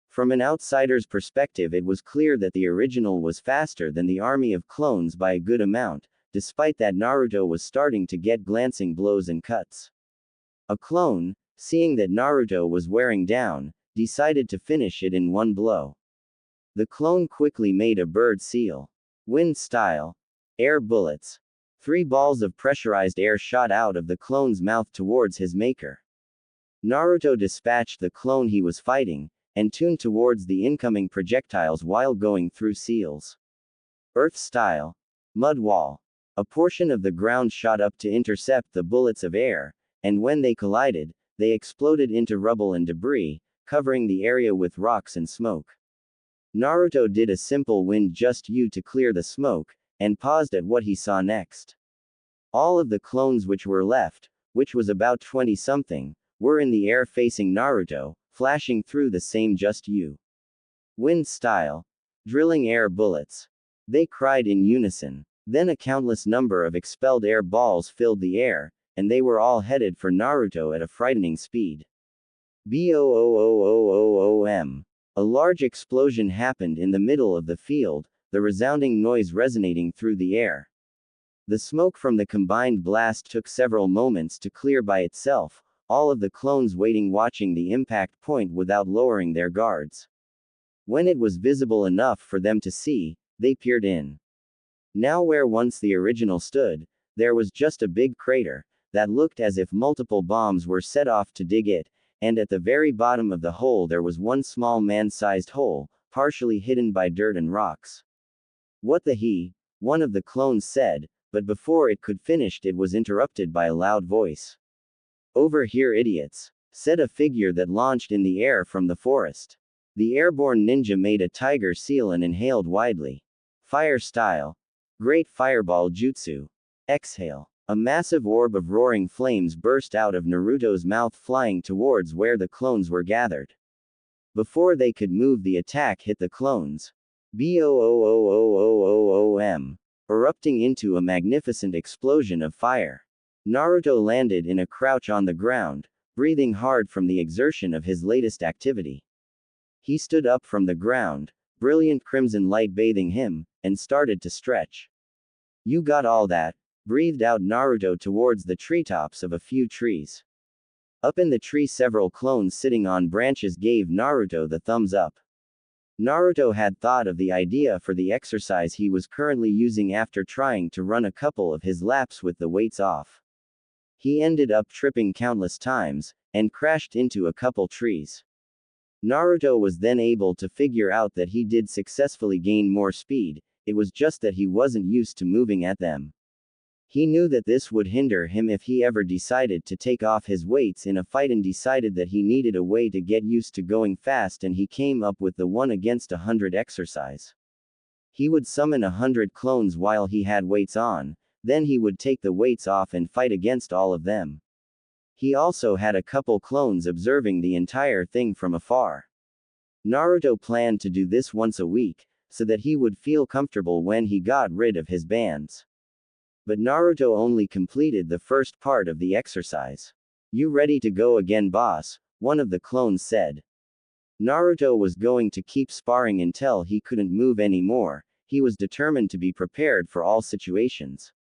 From an outsider's perspective, it was clear that the original was faster than the army of clones by a good amount, despite that Naruto was starting to get glancing blows and cuts. A clone, seeing that Naruto was wearing down, decided to finish it in one blow. The clone quickly made a bird seal. Wind style. Air bullets. 3 balls of pressurized air shot out of the clone's mouth towards his maker. Naruto dispatched the clone he was fighting, and tuned towards the incoming projectiles while going through seals. Earth style. Mud wall. A portion of the ground shot up to intercept the bullets of air, and when they collided, they exploded into rubble and debris, covering the area with rocks and smoke. Naruto did a simple wind just you to clear the smoke, and paused at what he saw next. All of the clones which were left, which was about 20-something, were in the air facing Naruto, flashing through the same just you. Wind style. Drilling air bullets. They cried in unison. Then a countless number of expelled air balls filled the air, and they were all headed for Naruto at a frightening speed. Boom! A large explosion happened in the middle of the field, the resounding noise resonating through the air. The smoke from the combined blast took several moments to clear by itself, all of the clones waiting watching the impact point without lowering their guards. When it was visible enough for them to see, they peered in. Now where once the original stood, there was just a big crater, that looked as if multiple bombs were set off to dig it, and at the very bottom of the hole there was one small man-sized hole, partially hidden by dirt and rocks. What the he? One of the clones said, but before it could finish it was interrupted by a loud voice. Over here, idiots, said a figure that launched in the air from the forest. The airborne ninja made a tiger seal and inhaled widely. Fire style. Great fireball jutsu. Exhale. A massive orb of roaring flames burst out of Naruto's mouth, flying towards where the clones were gathered. Before they could move, the attack hit the clones. Boom! Erupting into a magnificent explosion of fire. Naruto landed in a crouch on the ground, breathing hard from the exertion of his latest activity. He stood up from the ground, brilliant crimson light bathing him, and started to stretch. You got all that? Breathed out Naruto towards the treetops of a few trees. Up in the tree, several clones sitting on branches gave Naruto the thumbs up. Naruto had thought of the idea for the exercise he was currently using after trying to run a couple of his laps with the weights off. He ended up tripping countless times, and crashed into a couple trees. Naruto was then able to figure out that he did successfully gain more speed, it was just that he wasn't used to moving at them. He knew that this would hinder him if he ever decided to take off his weights in a fight, and decided that he needed a way to get used to going fast, and he came up with the 1 against 100 exercise. He would summon 100 clones while he had weights on, then he would take the weights off and fight against all of them. He also had a couple clones observing the entire thing from afar. Naruto planned to do this once a week, so that he would feel comfortable when he got rid of his bands. But Naruto only completed the first part of the exercise. You ready to go again, boss? One of the clones said. Naruto was going to keep sparring until he couldn't move anymore. He was determined to be prepared for all situations.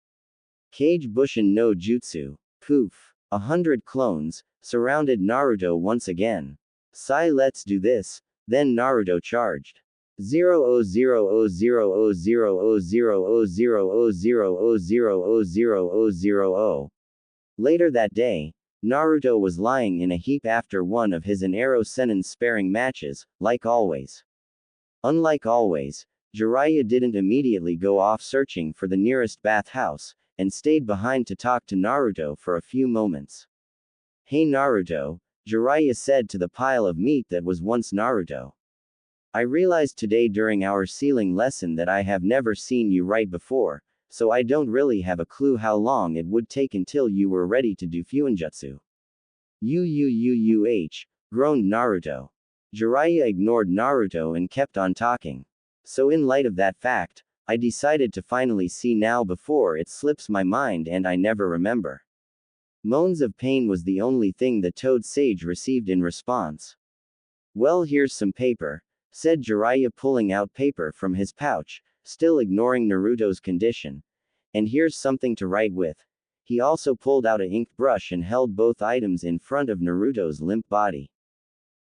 Kage Bushin no Jutsu. Poof. 100 clones surrounded Naruto once again. Sai, let's do this. Then Naruto charged. 000000000000000000000. Later that day, Naruto was lying in a heap after one of his and Ero Sennin's sparring matches, like always. Unlike always, Jiraiya didn't immediately go off searching for the nearest bathhouse, and stayed behind to talk to Naruto for a few moments. Hey Naruto, Jiraiya said to the pile of meat that was once Naruto. I realized today during our sealing lesson that I have never seen you right before, so I don't really have a clue how long it would take until you were ready to do Fuinjutsu. Groaned Naruto. Jiraiya ignored Naruto and kept on talking. So in light of that fact, I decided to finally see now before it slips my mind and I never remember. Moans of pain was the only thing the Toad Sage received in response. Well, here's some paper, said Jiraiya, pulling out paper from his pouch, still ignoring Naruto's condition. And here's something to write with. He also pulled out an inked brush and held both items in front of Naruto's limp body.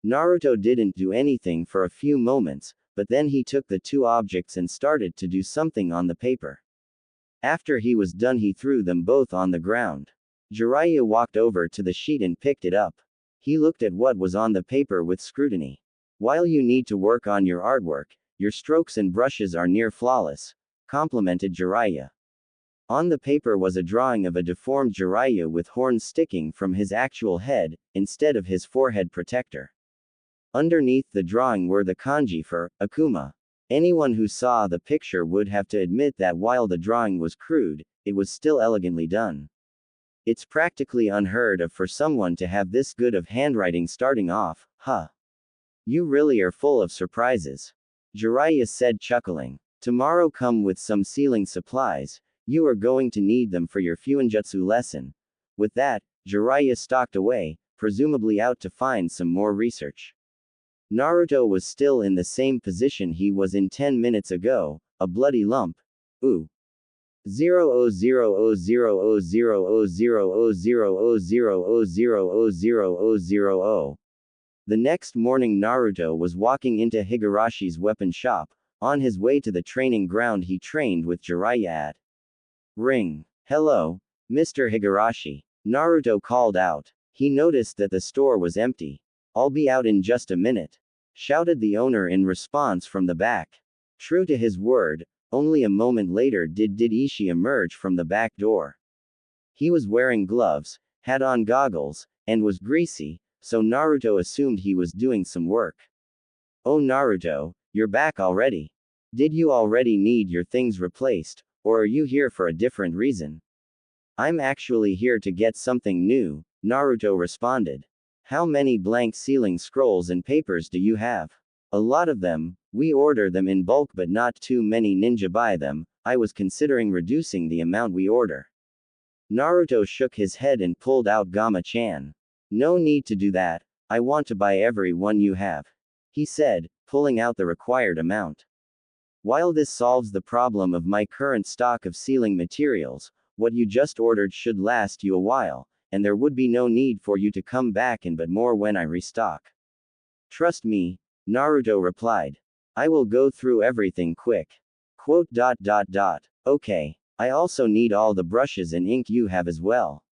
Naruto didn't do anything for a few moments, but then he took the two objects and started to do something on the paper. After he was done, he threw them both on the ground. Jiraiya walked over to the sheet and picked it up. He looked at what was on the paper with scrutiny. While you need to work on your artwork, your strokes and brushes are near flawless, complimented Jiraiya. On the paper was a drawing of a deformed Jiraiya with horns sticking from his actual head, instead of his forehead protector. Underneath the drawing were the kanji for Akuma. Anyone who saw the picture would have to admit that while the drawing was crude, it was still elegantly done. It's practically unheard of for someone to have this good of handwriting starting off, huh? You really are full of surprises. Jiraiya said, chuckling. Tomorrow come with some sealing supplies. You are going to need them for your Fuinjutsu lesson. With that, Jiraiya stalked away, presumably out to find some more research. Naruto was still in the same position he was in 10 minutes ago, a bloody lump. Ooh. 0 The next morning Naruto was walking into Higarashi's weapon shop, on his way to the training ground he trained with Jiraiya at. Ring. Hello, Mr. Higurashi. Naruto called out. He noticed that the store was empty. I'll be out in just a minute, shouted the owner in response from the back. True to his word, only a moment later did Ishii emerge from the back door. He was wearing gloves, had on goggles, and was greasy, so Naruto assumed he was doing some work. Oh Naruto, you're back already. Did you already need your things replaced, or are you here for a different reason? I'm actually here to get something new, Naruto responded. How many blank sealing scrolls and papers do you have? A lot of them. We order them in bulk but not too many ninja buy them. I was considering reducing the amount we order. Naruto shook his head and pulled out Gama-chan. No need to do that. I want to buy every one you have, he said, pulling out the required amount. While this solves the problem of my current stock of sealing materials, what you just ordered should last you a while, and there would be no need for you to come back and but more when I restock. Trust me, Naruto replied. I will go through everything quick. Okay. I also need all the brushes and ink you have as well.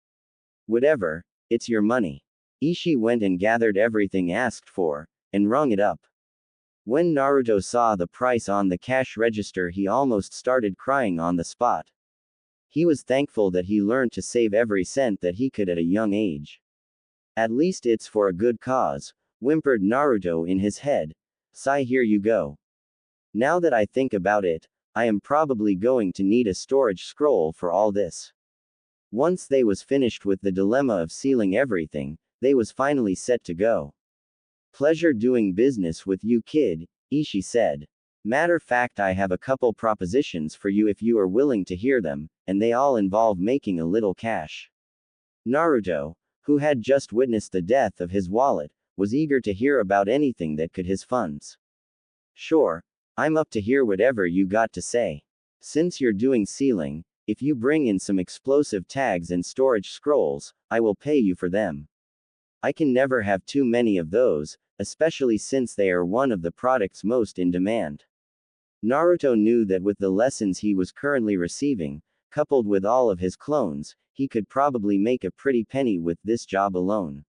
Whatever, it's your money. Ishii went and gathered everything asked for, and rung it up. When Naruto saw the price on the cash register, he almost started crying on the spot. He was thankful that he learned to save every cent that he could at a young age. At least it's for a good cause, whimpered Naruto in his head. Sigh, here you go. Now that I think about it, I am probably going to need a storage scroll for all this. Once they was finished with the dilemma of sealing everything, they was finally set to go. Pleasure doing business with you, kid, Ishii said. Matter fact, I have a couple propositions for you if you are willing to hear them, and they all involve making a little cash. Naruto, who had just witnessed the death of his wallet, was eager to hear about anything that could his funds. Sure, I'm up to hear whatever you got to say. Since you're doing sealing, if you bring in some explosive tags and storage scrolls, I will pay you for them. I can never have too many of those, especially since they are one of the products most in demand. Naruto knew that with the lessons he was currently receiving, coupled with all of his clones, he could probably make a pretty penny with this job alone.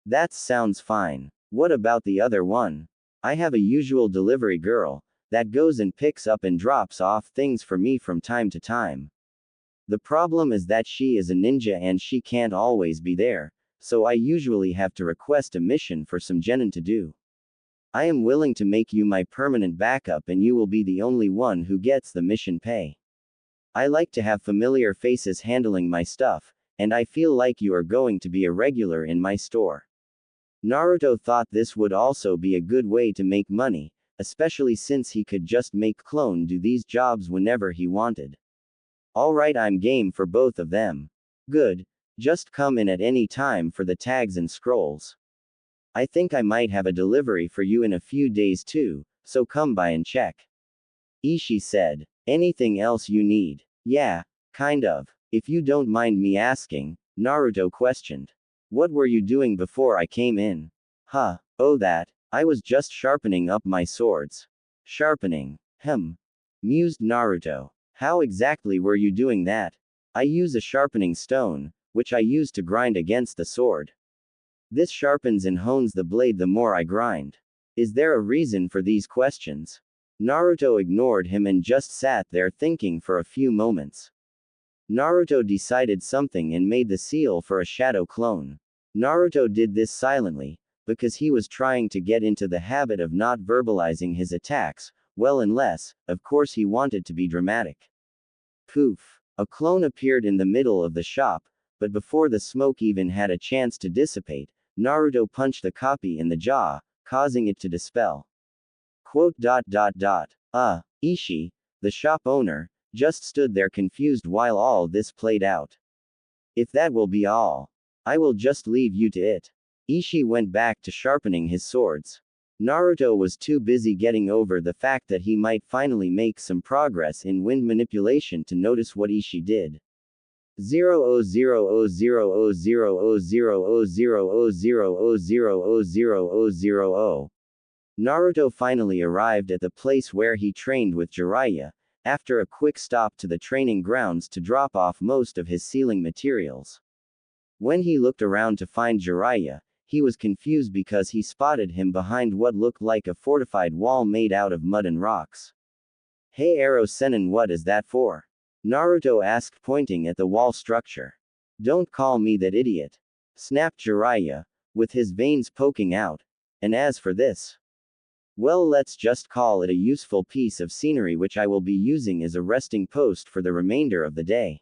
That sounds fine. What about the other one? I have a usual delivery girl that goes and picks up and drops off things for me from time to time. The problem is that she is a ninja and she can't always be there, so I usually have to request a mission for some genin to do. I am willing to make you my permanent backup and you will be the only one who gets the mission pay. I like to have familiar faces handling my stuff, and I feel like you are going to be a regular in my store. Naruto thought this would also be a good way to make money, especially since he could just make clone do these jobs whenever he wanted. Alright, I'm game for both of them. Good. Just come in at any time for the tags and scrolls. I think I might have a delivery for you in a few days too, so come by and check. Ishii said. Anything else you need? Yeah, kind of. If you don't mind me asking, Naruto questioned. What were you doing before I came in? Huh, oh that. I was just sharpening up my swords. Sharpening. Mused Naruto. How exactly were you doing that? I use a sharpening stone, which I use to grind against the sword. This sharpens and hones the blade the more I grind. Is there a reason for these questions? Naruto ignored him and just sat there thinking for a few moments. Naruto decided something and made the seal for a shadow clone. Naruto did this silently, because he was trying to get into the habit of not verbalizing his attacks, well, unless, of course, he wanted to be dramatic. Poof! A clone appeared in the middle of the shop, but before the smoke even had a chance to dissipate, Naruto punched the copy in the jaw, causing it to dispel. Ishii, the shop owner, just stood there confused while all this played out. If that will be all, I will just leave you to it. Ishii went back to sharpening his swords. Naruto was too busy getting over the fact that he might finally make some progress in wind manipulation to notice what Ishii did. 0000000000000000000. Naruto finally arrived at the place where he trained with Jiraiya, after a quick stop to the training grounds to drop off most of his sealing materials. When he looked around to find Jiraiya, he was confused because he spotted him behind what looked like a fortified wall made out of mud and rocks. Hey Arrow Sennin, what is that for? Naruto asked, pointing at the wall structure. Don't call me that idiot, snapped Jiraiya, with his veins poking out. And as for this, well, let's just call it a useful piece of scenery which I will be using as a resting post for the remainder of the day.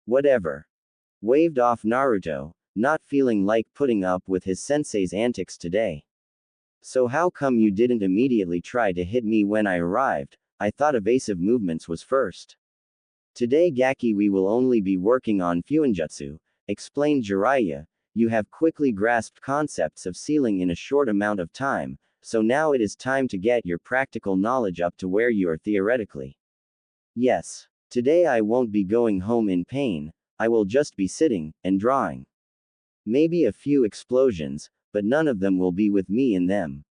Whatever. Waved off Naruto, not feeling like putting up with his sensei's antics today. So how come you didn't immediately try to hit me when I arrived? I thought evasive movements was first. Today Gaki we will only be working on Fuinjutsu, explained Jiraiya. You have quickly grasped concepts of sealing in a short amount of time, so now it is time to get your practical knowledge up to where you are theoretically. Yes. Today I won't be going home in pain, I will just be sitting, and drawing. Maybe a few explosions, but none of them will be with me in them.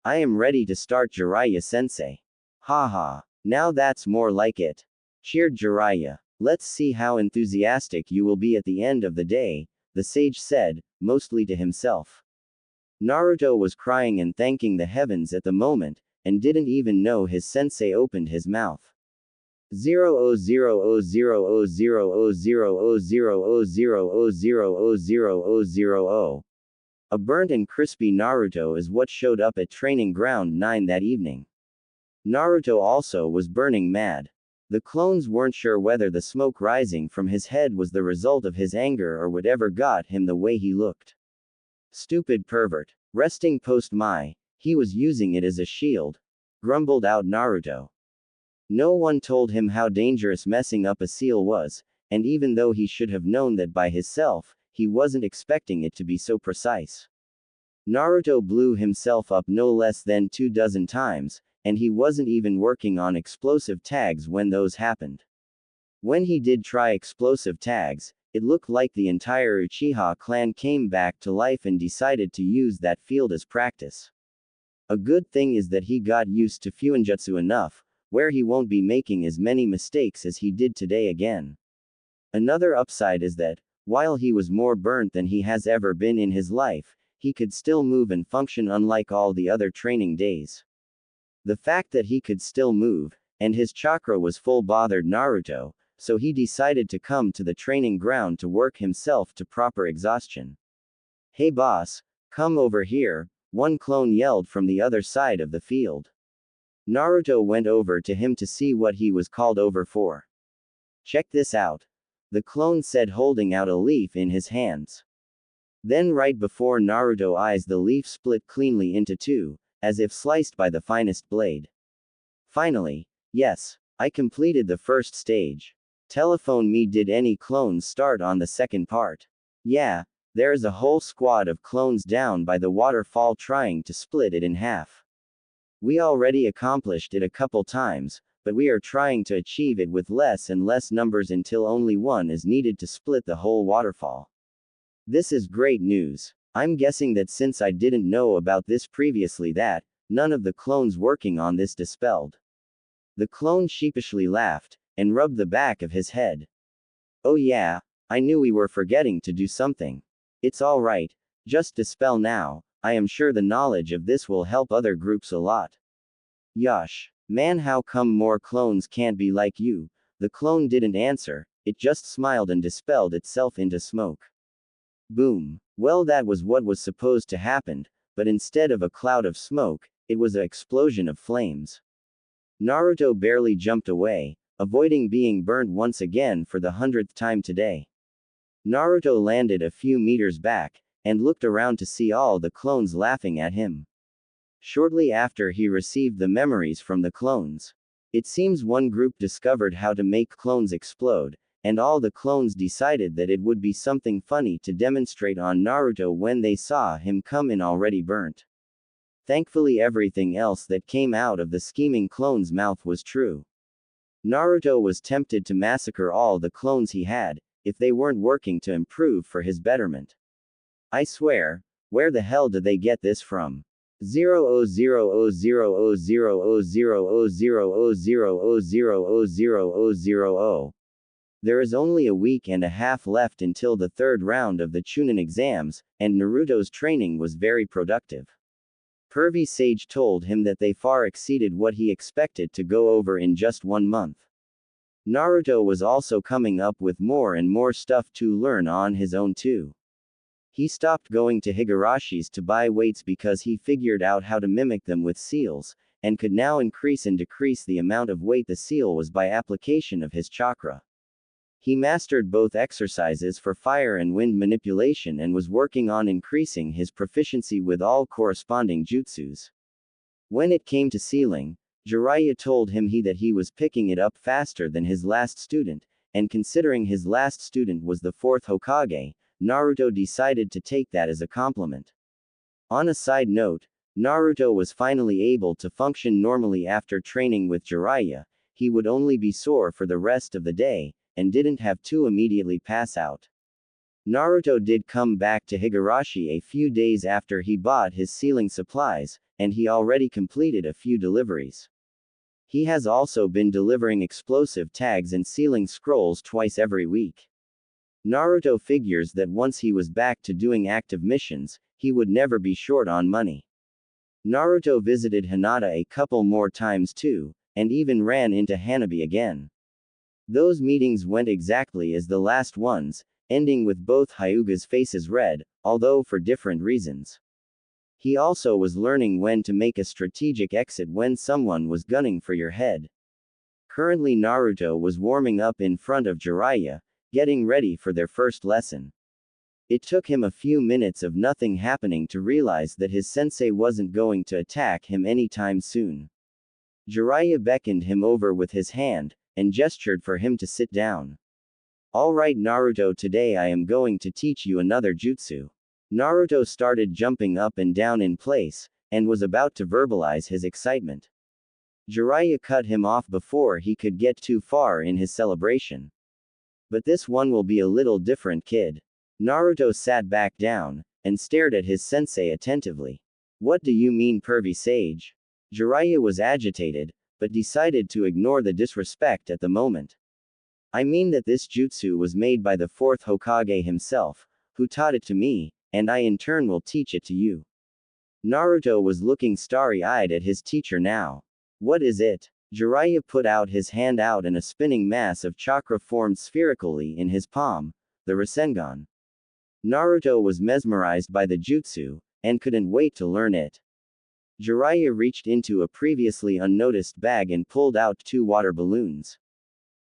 I am ready to start, Jiraiya-sensei. Haha, now that's more like it. Cheered Jiraiya. Let's see how enthusiastic you will be at the end of the day, the sage said, mostly to himself. Naruto was crying and thanking the heavens at the moment, and didn't even know his sensei opened his mouth. 000000000000000000000. A burnt and crispy Naruto is what showed up at Training Ground 9 that evening. Naruto also was burning mad. The clones weren't sure whether the smoke rising from his head was the result of his anger or whatever got him the way he looked. Stupid pervert. Resting post Mai, he was using it as a shield, grumbled out Naruto. No one told him how dangerous messing up a seal was, and even though he should have known that by himself, he wasn't expecting it to be so precise. Naruto blew himself up no less than 24 times, and he wasn't even working on explosive tags when those happened. When he did try explosive tags, it looked like the entire Uchiha clan came back to life and decided to use that field as practice. A good thing is that he got used to Fuinjutsu enough, where he won't be making as many mistakes as he did today again. Another upside is that, while he was more burnt than he has ever been in his life, he could still move and function unlike all the other training days. The fact that he could still move, and his chakra was full bothered Naruto, so he decided to come to the training ground to work himself to proper exhaustion. Hey boss, come over here, one clone yelled from the other side of the field. Naruto went over to him to see what he was called over for. Check this out. The clone said, holding out a leaf in his hands. Then right before Naruto's eyes the leaf split cleanly into two, as if sliced by the finest blade. Finally, yes, I completed the first stage. Telephone me, did any clones start on the second part? Yeah, there is a whole squad of clones down by the waterfall trying to split it in half. We already accomplished it a couple times, but we are trying to achieve it with less and less numbers until only one is needed to split the whole waterfall. This is great news. I'm guessing that since I didn't know about this previously that, none of the clones working on this dispelled. The clone sheepishly laughed, and rubbed the back of his head. Oh yeah, I knew we were forgetting to do something. It's alright, just dispel now, I am sure the knowledge of this will help other groups a lot. Yosh. Man, how come more clones can't be like you? The clone didn't answer, it just smiled and dispelled itself into smoke. Boom. Well, that was what was supposed to happen, but instead of a cloud of smoke, it was an explosion of flames. Naruto barely jumped away, avoiding being burned once again for the 100th time today. Naruto landed a few meters back, and looked around to see all the clones laughing at him. Shortly after he received the memories from the clones. It seems one group discovered how to make clones explode, and all the clones decided that it would be something funny to demonstrate on Naruto when they saw him come in already burnt. Thankfully everything else that came out of the scheming clone's mouth was true. Naruto was tempted to massacre all the clones he had, if they weren't working to improve for his betterment. I swear, where the hell did they get this from? 0 There is only a week and a half left until the third round of the Chunin exams, and Naruto's training was very productive. Pervy Sage told him that they far exceeded what he expected to go over in just 1 month. Naruto was also coming up with more and more stuff to learn on his own too. He stopped going to Higarashi's to buy weights because he figured out how to mimic them with seals, and could now increase and decrease the amount of weight the seal was by application of his chakra. He mastered both exercises for fire and wind manipulation and was working on increasing his proficiency with all corresponding jutsus. When it came to sealing, Jiraiya told him that he was picking it up faster than his last student, and considering his last student was the 4th Hokage, Naruto decided to take that as a compliment. On a side note, Naruto was finally able to function normally after training with Jiraiya. He would only be sore for the rest of the day, and didn't have to immediately pass out. Naruto did come back to Higurashi a few days after he bought his sealing supplies, and he already completed a few deliveries. He has also been delivering explosive tags and sealing scrolls twice every week. Naruto figures that once he was back to doing active missions, he would never be short on money. Naruto visited Hinata a couple more times too, and even ran into Hanabi again. Those meetings went exactly as the last ones, ending with both Hyuga's faces red, although for different reasons. He also was learning when to make a strategic exit when someone was gunning for your head. Currently Naruto was warming up in front of Jiraiya, getting ready for their first lesson. It took him a few minutes of nothing happening to realize that his sensei wasn't going to attack him anytime soon. Jiraiya beckoned him over with his hand, and gestured for him to sit down. Alright Naruto, today I am going to teach you another jutsu. Naruto started jumping up and down in place, and was about to verbalize his excitement. Jiraiya cut him off before he could get too far in his celebration. But this one will be a little different, kid. Naruto sat back down, and stared at his sensei attentively. What do you mean, pervy sage? Jiraiya was agitated, but decided to ignore the disrespect at the moment. I mean that this jutsu was made by the 4th Hokage himself, who taught it to me, and I in turn will teach it to you. Naruto was looking starry-eyed at his teacher now. What is it? Jiraiya put out his hand out and a spinning mass of chakra formed spherically in his palm, the Rasengan. Naruto was mesmerized by the jutsu, and couldn't wait to learn it. Jiraiya reached into a previously unnoticed bag and pulled out 2 water balloons.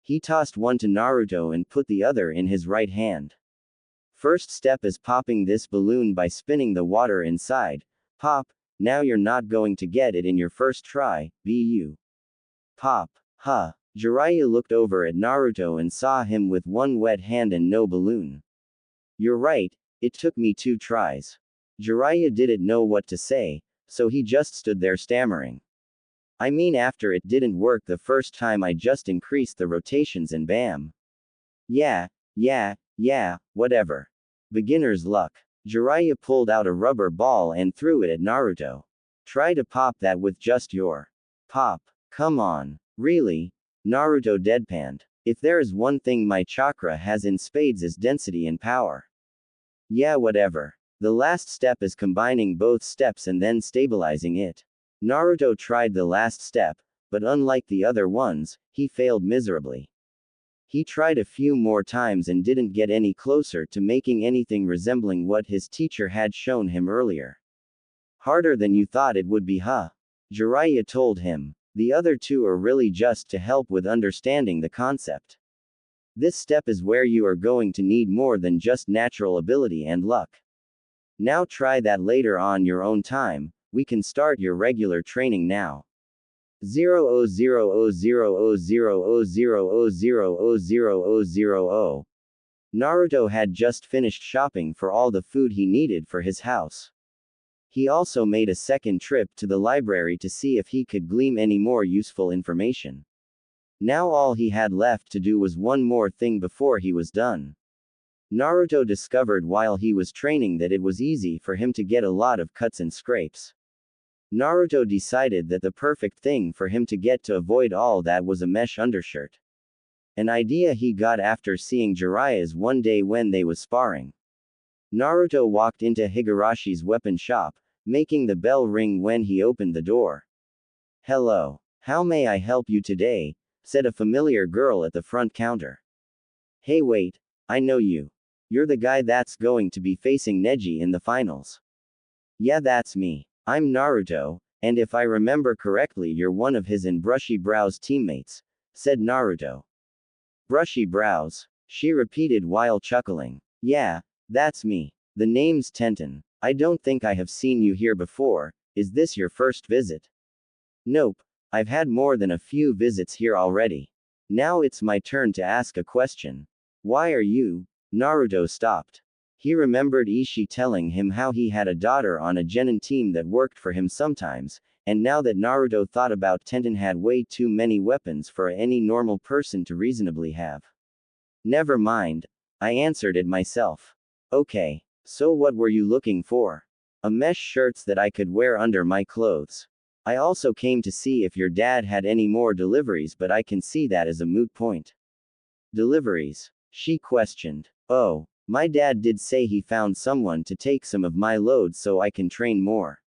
He tossed one to Naruto and put the other in his right hand. First step is popping this balloon by spinning the water inside. Pop, now you're not going to get it in your first try, be you. Pop. Huh. Jiraiya looked over at Naruto and saw him with one wet hand and no balloon. You're right, it took me 2 tries. Jiraiya didn't know what to say, so he just stood there stammering. I mean, after it didn't work the first time, I just increased the rotations and bam. Yeah, whatever. Beginner's luck. Jiraiya pulled out a rubber ball and threw it at Naruto. Try to pop that with just your pop. Come on. Really? Naruto deadpanned. If there is one thing my chakra has in spades is density and power. Yeah, whatever. The last step is combining both steps and then stabilizing it. Naruto tried the last step, but unlike the other ones, he failed miserably. He tried a few more times and didn't get any closer to making anything resembling what his teacher had shown him earlier. Harder than you thought it would be, huh? Jiraiya told him. The other 2 are really just to help with understanding the concept. This step is where you are going to need more than just natural ability and luck. Now try that later on your own time. We can start your regular training now. 000000000000000. Naruto had just finished shopping for all the food he needed for his house. He also made a second trip to the library to see if he could glean any more useful information. Now all he had left to do was one more thing before he was done. Naruto discovered while he was training that it was easy for him to get a lot of cuts and scrapes. Naruto decided that the perfect thing for him to get to avoid all that was a mesh undershirt. An idea he got after seeing Jiraiya's one day when they was sparring. Naruto walked into Higarashi's weapon shop, making the bell ring when he opened the door. Hello. How may I help you today? Said a familiar girl at the front counter. Hey, wait. I know you. You're the guy that's going to be facing Neji in the finals. Yeah, that's me. I'm Naruto, and if I remember correctly, you're one of his and Brushy Brow's teammates, said Naruto. Brushy Brows, she repeated while chuckling. Yeah, that's me. The name's Tenten. I don't think I have seen you here before. Is this your first visit? Nope. I've had more than a few visits here already. Now it's my turn to ask a question. Why are you? Naruto stopped. He remembered Ishii telling him how he had a daughter on a genin team that worked for him sometimes, and now that Naruto thought about Tenten had way too many weapons for any normal person to reasonably have. Never mind. I answered it myself. Okay. So what were you looking for? A mesh shirts that I could wear under my clothes. I also came to see if your dad had any more deliveries, but I can see that as a moot point. Deliveries? She questioned. Oh, my dad did say he found someone to take some of my loads so I can train more.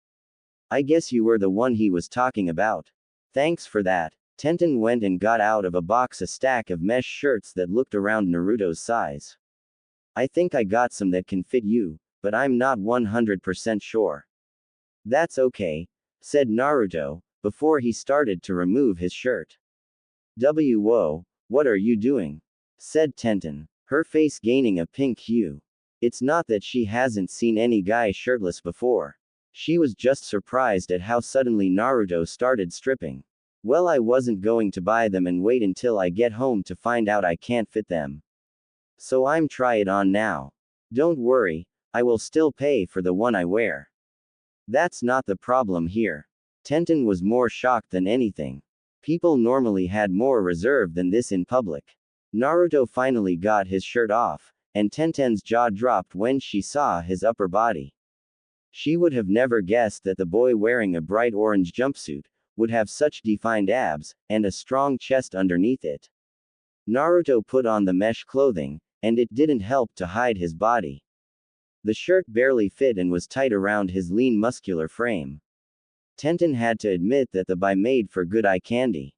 I guess you were the one he was talking about. Thanks for that. Tenten went and got out of a box a stack of mesh shirts that looked around Naruto's size. I think I got some that can fit you, but I'm not 100% sure. That's okay, said Naruto, before he started to remove his shirt. Whoa, what are you doing? Said Tenten, her face gaining a pink hue. It's not that she hasn't seen any guy shirtless before. She was just surprised at how suddenly Naruto started stripping. Well, I wasn't going to buy them and wait until I get home to find out I can't fit them. So I'm try it on now. Don't worry, I will still pay for the one I wear. That's not the problem here. Tenten was more shocked than anything. People normally had more reserve than this in public. Naruto finally got his shirt off, and Tenten's jaw dropped when she saw his upper body. She would have never guessed that the boy wearing a bright orange jumpsuit would have such defined abs, and a strong chest underneath it. Naruto put on the mesh clothing, and it didn't help to hide his body. The shirt barely fit and was tight around his lean muscular frame. Tenten had to admit that the buy made for good eye candy.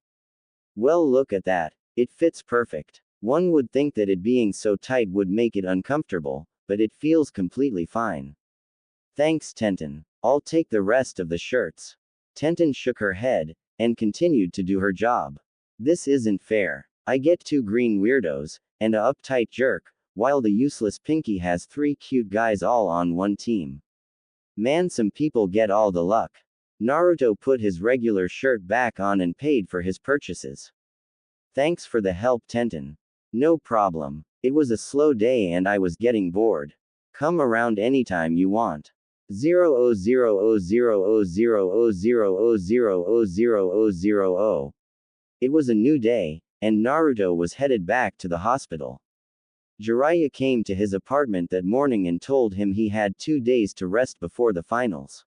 Well, look at that. It fits perfect. One would think that it being so tight would make it uncomfortable, but it feels completely fine. Thanks, Tenten. I'll take the rest of the shirts. Tenten shook her head, and continued to do her job. This isn't fair. I get 2 green weirdos, and a uptight jerk, while the useless Pinky has 3 cute guys all on one team. Man, some people get all the luck. Naruto put his regular shirt back on and paid for his purchases. Thanks for the help, Tenten. No problem. It was a slow day and I was getting bored. Come around anytime you want. 00000000000000. It was a new day, and Naruto was headed back to the hospital. Jiraiya came to his apartment that morning and told him he had 2 days to rest before the finals.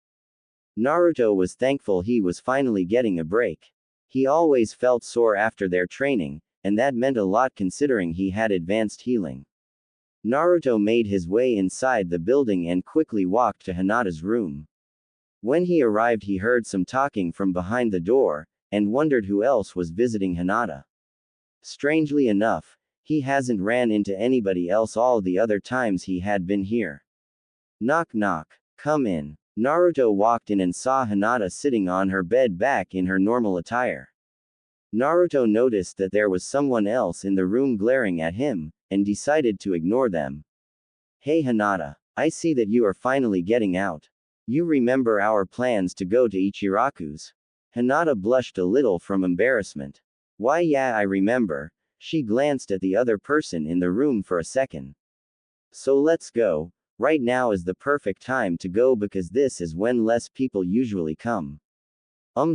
Naruto was thankful he was finally getting a break. He always felt sore after their training, and that meant a lot considering he had advanced healing. Naruto made his way inside the building and quickly walked to Hinata's room. When he arrived, he heard some talking from behind the door, and wondered who else was visiting Hinata. Strangely enough, he hasn't ran into anybody else all the other times he had been here. Knock knock. Come in. Naruto walked in and saw Hinata sitting on her bed back in her normal attire. Naruto noticed that there was someone else in the room glaring at him, and decided to ignore them. Hey Hinata, I see that you are finally getting out. You remember our plans to go to Ichiraku's? Hinata blushed a little from embarrassment. Why yeah, I remember. She glanced at the other person in the room for a second. So let's go. Right now is the perfect time to go because this is when less people usually come.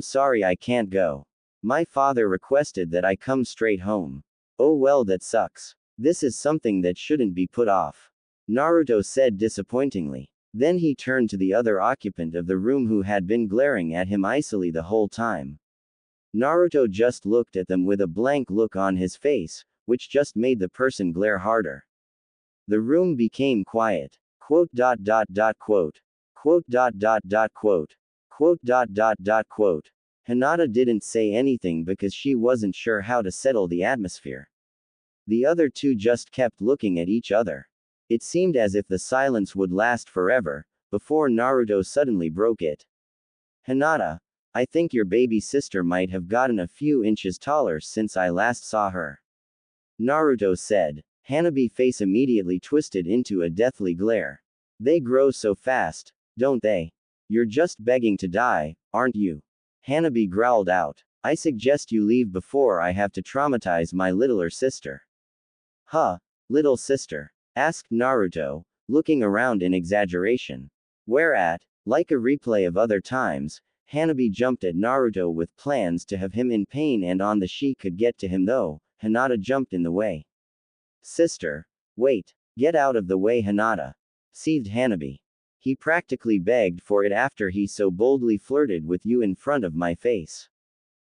Sorry I can't go. My father requested that I come straight home. Oh well, that sucks. This is something that shouldn't be put off. Naruto said disappointingly. Then he turned to the other occupant of the room who had been glaring at him icily the whole time. Naruto just looked at them with a blank look on his face, which just made the person glare harder. The room became quiet. Quote. Quote. Quote. Hinata didn't say anything because she wasn't sure how to settle the atmosphere. The other two just kept looking at each other. It seemed as if the silence would last forever, before Naruto suddenly broke it. Hinata, I think your baby sister might have gotten a few inches taller since I last saw her. Naruto said. Hanabi's face immediately twisted into a deathly glare. They grow so fast, don't they? You're just begging to die, aren't you? Hanabi growled out. I suggest you leave before I have to traumatize my littler sister. Huh? Little sister? Asked Naruto, looking around in exaggeration. Whereat, like a replay of other times, Hanabi jumped at Naruto with plans to have him in pain, and on the she could get to him though, Hinata jumped in the way. Sister. Wait. Get out of the way, Hinata. Seethed Hanabi. He practically begged for it after he so boldly flirted with you in front of my face.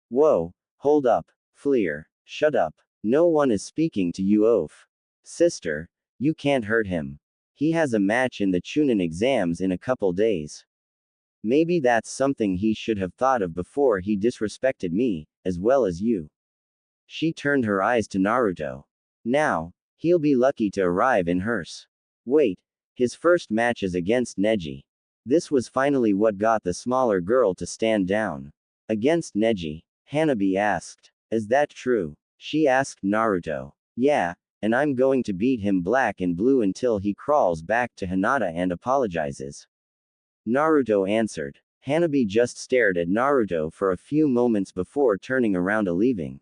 Whoa. Hold up. Fleer. Shut up. No one is speaking to you, oaf. Sister. You can't hurt him. He has a match in the Chunin exams in a couple days. Maybe that's something he should have thought of before he disrespected me, as well as you. She turned her eyes to Naruto. Now, he'll be lucky to arrive in hers. Wait, his first match is against Neji. This was finally what got the smaller girl to stand down. Against Neji? Hanabi asked. Is that true? She asked Naruto. Yeah, and I'm going to beat him black and blue until he crawls back to Hinata and apologizes. Naruto answered. Hanabi just stared at Naruto for a few moments before turning around and leaving.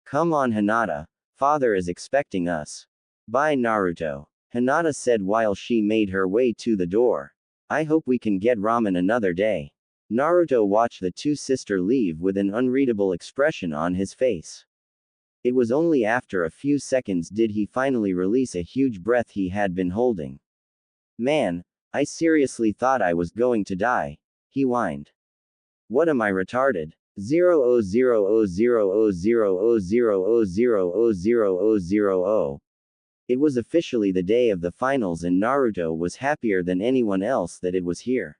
Come on, Hinata. Father is expecting us. Bye, Naruto. Hinata said while she made her way to the door. I hope we can get ramen another day. Naruto watched the two sisters leave with an unreadable expression on his face. It was only after a few seconds did he finally release a huge breath he had been holding. Man, I seriously thought I was going to die, he whined. What am I retarded? 00000000000000. It was officially the day of the finals and Naruto was happier than anyone else that it was here.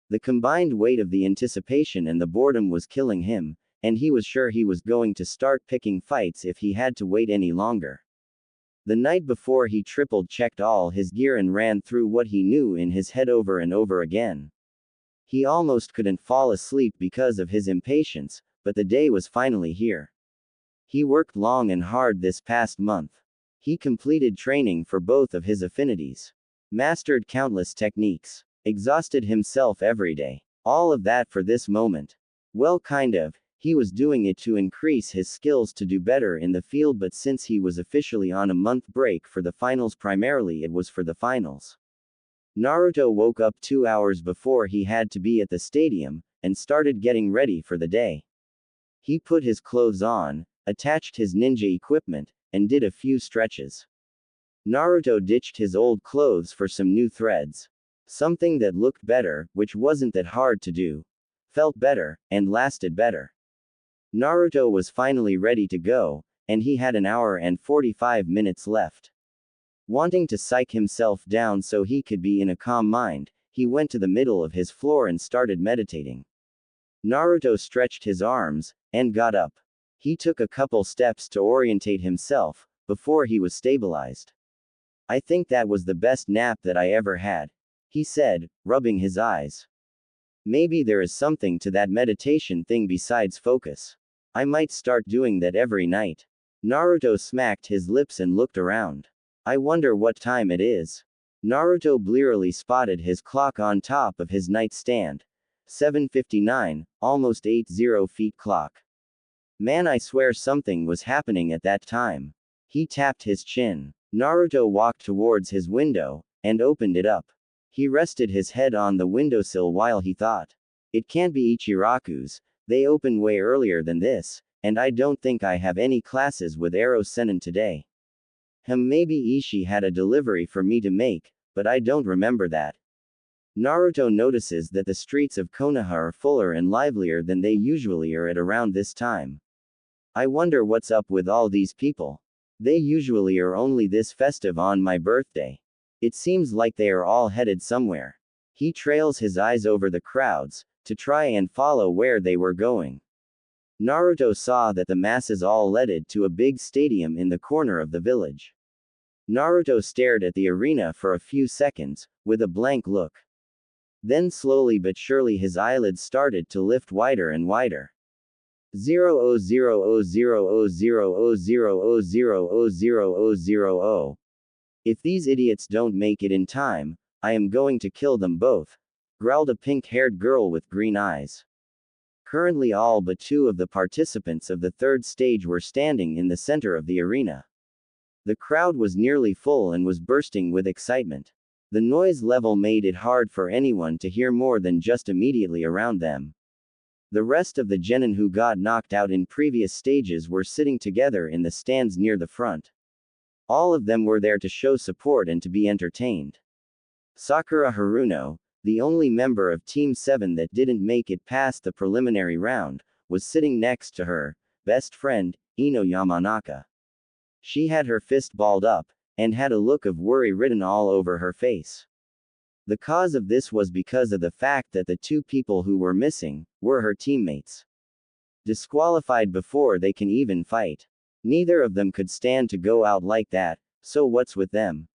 The combined weight of the anticipation and the boredom was killing him, and he was sure he was going to start picking fights if he had to wait any longer. The night before he triple-checked all his gear and ran through what he knew in his head over and over again. He almost couldn't fall asleep because of his impatience, but the day was finally here. He worked long and hard this past month. He completed training for both of his affinities. Mastered countless techniques. Exhausted himself every day. All of that for this moment. Well, kind of. He was doing it to increase his skills to do better in the field, but since he was officially on a month break for the finals, primarily it was for the finals. Naruto woke up 2 hours before he had to be at the stadium, and started getting ready for the day. He put his clothes on, attached his ninja equipment, and did a few stretches. Naruto ditched his old clothes for some new threads. Something that looked better, which wasn't that hard to do. Felt better, and lasted better. Naruto was finally ready to go, and he had an hour and 45 minutes left. Wanting to psych himself down so he could be in a calm mind, he went to the middle of his floor and started meditating. Naruto stretched his arms, and got up. He took a couple steps to orientate himself, before he was stabilized. I think that was the best nap that I ever had, he said, rubbing his eyes. Maybe there is something to that meditation thing besides focus. I might start doing that every night. Naruto smacked his lips and looked around. I wonder what time it is. Naruto blearily spotted his clock on top of his nightstand. 7:59, almost 80 feet clock. Man, I swear something was happening at that time. He tapped his chin. Naruto walked towards his window, and opened it up. He rested his head on the windowsill while he thought. It can't be Ichiraku's, they open way earlier than this, and I don't think I have any classes with Ero Sennin today. Maybe Ishii had a delivery for me to make, but I don't remember that. Naruto notices that the streets of Konoha are fuller and livelier than they usually are at around this time. I wonder what's up with all these people. They usually are only this festive on my birthday. It seems like they are all headed somewhere. He trails his eyes over the crowds, to try and follow where they were going. Naruto saw that the masses all leaded to a big stadium in the corner of the village. Naruto stared at the arena for a few seconds, with a blank look. Then slowly but surely his eyelids started to lift wider and wider. 0:00:00:00:00:00:00:00:00. If these idiots don't make it in time, I am going to kill them both, growled a pink-haired girl with green eyes. Currently all but two of the participants of the third stage were standing in the center of the arena. The crowd was nearly full and was bursting with excitement. The noise level made it hard for anyone to hear more than just immediately around them. The rest of the genin who got knocked out in previous stages were sitting together in the stands near the front. All of them were there to show support and to be entertained. Sakura Haruno, the only member of Team 7 that didn't make it past the preliminary round, was sitting next to her best friend, Ino Yamanaka. She had her fist balled up, and had a look of worry written all over her face. The cause of this was because of the fact that the two people who were missing were her teammates. Disqualified before they can even fight. Neither of them could stand to go out like that, so what's with them?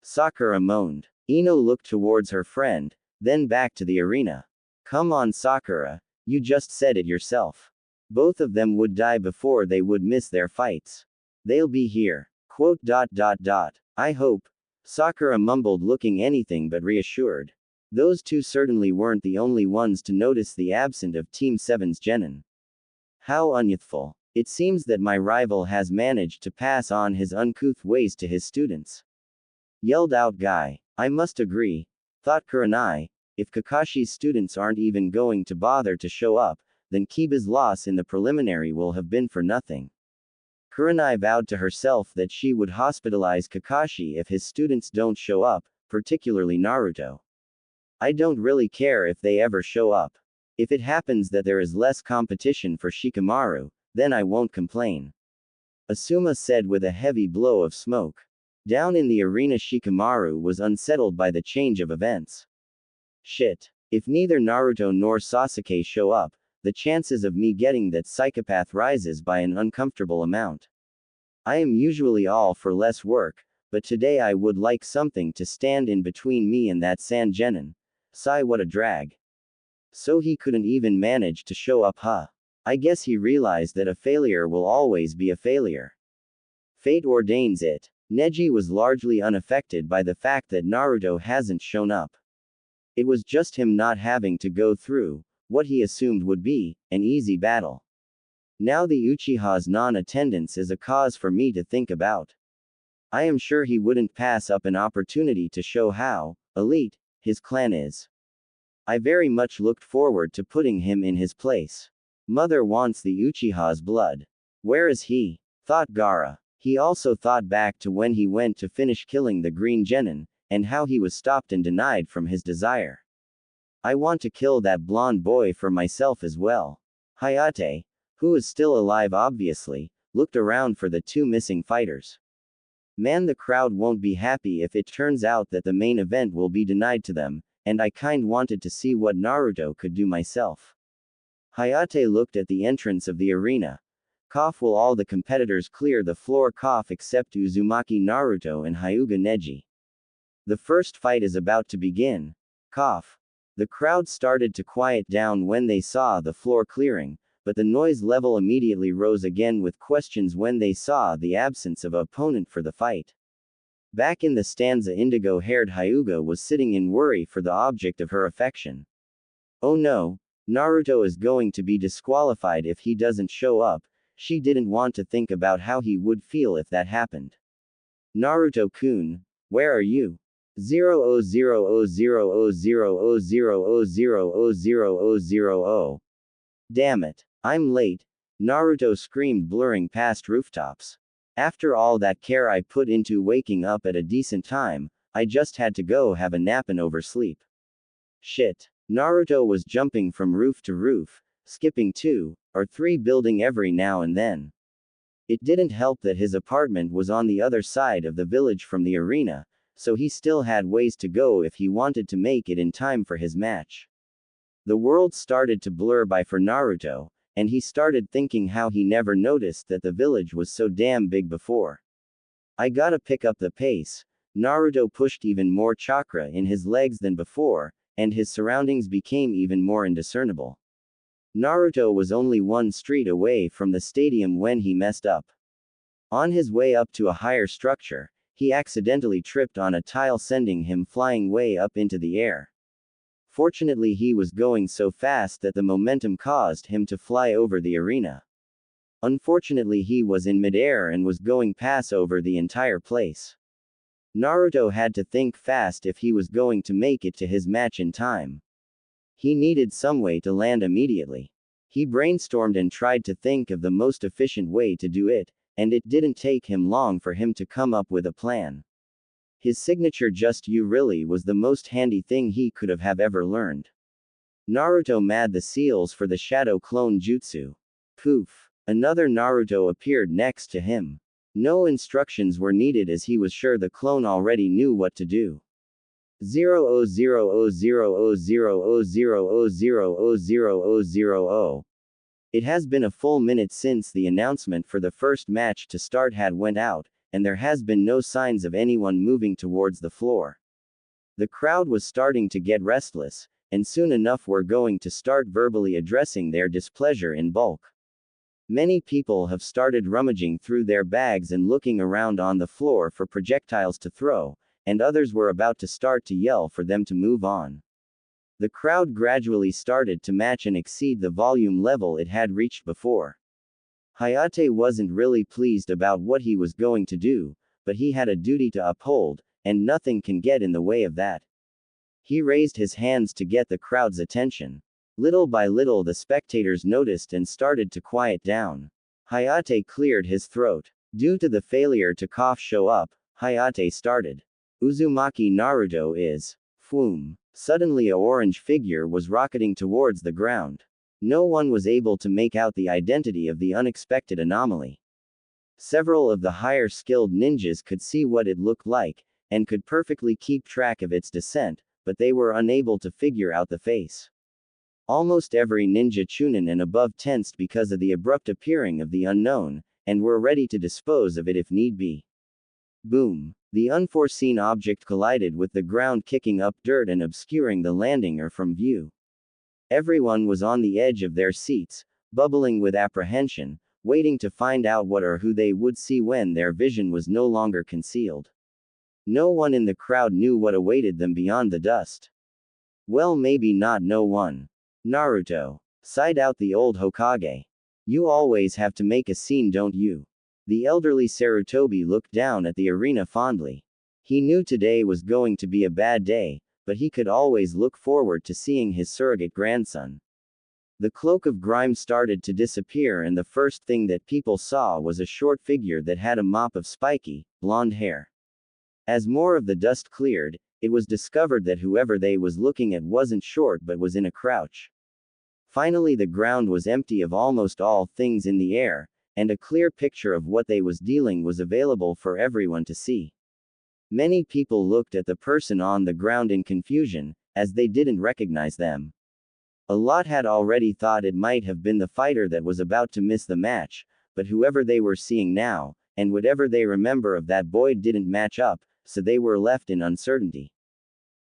Sakura moaned. Ino looked towards her friend, then back to the arena. Come on, Sakura, you just said it yourself. Both of them would die before they would miss their fights. They'll be here. I hope. Sakura mumbled, looking anything but reassured. Those two certainly weren't the only ones to notice the absence of Team 7's genin. How unyouthful. It seems that my rival has managed to pass on his uncouth ways to his students. Yelled out Guy. I must agree, thought Kurenai. If Kakashi's students aren't even going to bother to show up, then Kiba's loss in the preliminary will have been for nothing. Kurenai vowed to herself that she would hospitalize Kakashi if his students don't show up, particularly Naruto. I don't really care if they ever show up. If it happens that there is less competition for Shikamaru, then I won't complain. Asuma said with a heavy blow of smoke. Down in the arena, Shikamaru was unsettled by the change of events. Shit. If neither Naruto nor Sasuke show up, the chances of me getting that psychopath rises by an uncomfortable amount. I am usually all for less work, but today I would like something to stand in between me and that San Genin. Sigh, what a drag. So he couldn't even manage to show up, huh? I guess he realized that a failure will always be a failure. Fate ordains it. Neji was largely unaffected by the fact that Naruto hasn't shown up. It was just him not having to go through what he assumed would be an easy battle. Now the Uchiha's non-attendance is a cause for me to think about. I am sure he wouldn't pass up an opportunity to show how elite his clan is. I very much looked forward to putting him in his place. Mother wants the Uchiha's blood. Where is he? Thought Gaara. He also thought back to when he went to finish killing the Green Genin, and how he was stopped and denied from his desire. I want to kill that blonde boy for myself as well. Hayate, who is still alive obviously, looked around for the two missing fighters. Man, the crowd won't be happy if it turns out that the main event will be denied to them, and I wanted to see what Naruto could do myself. Hayate looked at the entrance of the arena. Cough, will all the competitors clear the floor? Cough, except Uzumaki, Naruto and Hyuga Neji. The first fight is about to begin. Cough. The crowd started to quiet down when they saw the floor clearing, but the noise level immediately rose again with questions when they saw the absence of an opponent for the fight. Back in the stanza, indigo-haired Hyuga was sitting in worry for the object of her affection. Oh no, Naruto is going to be disqualified if he doesn't show up. She didn't want to think about how he would feel if that happened. Naruto-kun, where are you? 000000000000000. Damn it, I'm late, Naruto screamed, blurring past rooftops. After all that care I put into waking up at a decent time, I just had to go have a nap and oversleep. Shit. Naruto was jumping from roof to roof, skipping 2 or 3 buildings every now and then. It didn't help that his apartment was on the other side of the village from the arena, so he still had ways to go if he wanted to make it in time for his match. The world started to blur by for Naruto, and he started thinking how he never noticed that the village was so damn big before. I gotta pick up the pace. Naruto pushed even more chakra in his legs than before, and his surroundings became even more indiscernible. Naruto was only 1 street away from the stadium when he messed up. On his way up to a higher structure, he accidentally tripped on a tile, sending him flying way up into the air. Fortunately, he was going so fast that the momentum caused him to fly over the arena. Unfortunately, he was in midair and was going pass over the entire place. Naruto had to think fast if he was going to make it to his match in time. He needed some way to land immediately. He brainstormed and tried to think of the most efficient way to do it, and it didn't take him long for him to come up with a plan. His signature "just you" really was the most handy thing he could have ever learned. Naruto mad the seals for the shadow clone jutsu. Poof. Another Naruto appeared next to him. No instructions were needed as he was sure the clone already knew what to do. 000000000000000. It has been a full minute since the announcement for the first match to start had went out, and there has been no signs of anyone moving towards the floor. The crowd was starting to get restless, and soon enough were going to start verbally addressing their displeasure in bulk. Many people have started rummaging through their bags and looking around on the floor for projectiles to throw, and others were about to start to yell for them to move on. The crowd gradually started to match and exceed the volume level it had reached before. Hayate wasn't really pleased about what he was going to do, but he had a duty to uphold, and nothing can get in the way of that. He raised his hands to get the crowd's attention. Little by little the spectators noticed and started to quiet down. Hayate cleared his throat. Due to the failure to cough show up, Hayate started. Uzumaki Naruto is. Phoom. Suddenly a orange figure was rocketing towards the ground. No one was able to make out the identity of the unexpected anomaly. Several of the higher skilled ninjas could see what it looked like, and could perfectly keep track of its descent, but they were unable to figure out the face. Almost every ninja chunin and above tensed because of the abrupt appearing of the unknown, and were ready to dispose of it if need be. Boom. The unforeseen object collided with the ground, kicking up dirt and obscuring the landing from view. Everyone was on the edge of their seats, bubbling with apprehension, waiting to find out what or who they would see when their vision was no longer concealed. No one in the crowd knew what awaited them beyond the dust. Well, maybe not no one. Naruto sighed out the old Hokage. You always have to make a scene, don't you? The elderly Sarutobi looked down at the arena fondly. He knew today was going to be a bad day, but he could always look forward to seeing his surrogate grandson. The cloak of grime started to disappear, and the first thing that people saw was a short figure that had a mop of spiky, blonde hair. As more of the dust cleared, it was discovered that whoever they was looking at wasn't short but was in a crouch. Finally, the ground was empty of almost all things in the air, and a clear picture of what they was dealing was available for everyone to see. Many people looked at the person on the ground in confusion, as they didn't recognize them. A lot had already thought it might have been the fighter that was about to miss the match, but whoever they were seeing now, and whatever they remember of that boy, didn't match up, so they were left in uncertainty.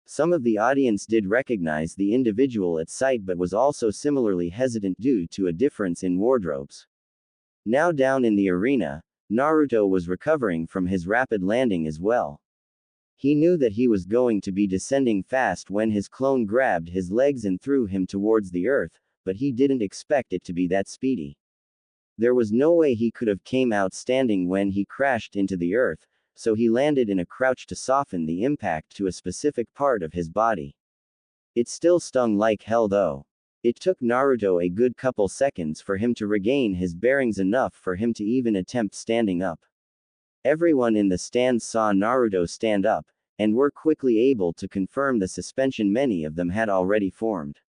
Some of the audience did recognize the individual at sight, but was also similarly hesitant due to a difference in wardrobes. Now down in the arena, Naruto was recovering from his rapid landing as well. He knew that he was going to be descending fast when his clone grabbed his legs and threw him towards the earth, but he didn't expect it to be that speedy. There was no way he could have came out standing when he crashed into the earth, so he landed in a crouch to soften the impact to a specific part of his body. It still stung like hell though. It took Naruto a good couple seconds for him to regain his bearings, enough for him to even attempt standing up. Everyone in the stands saw Naruto stand up, and were quickly able to confirm the suspension many of them had already formed.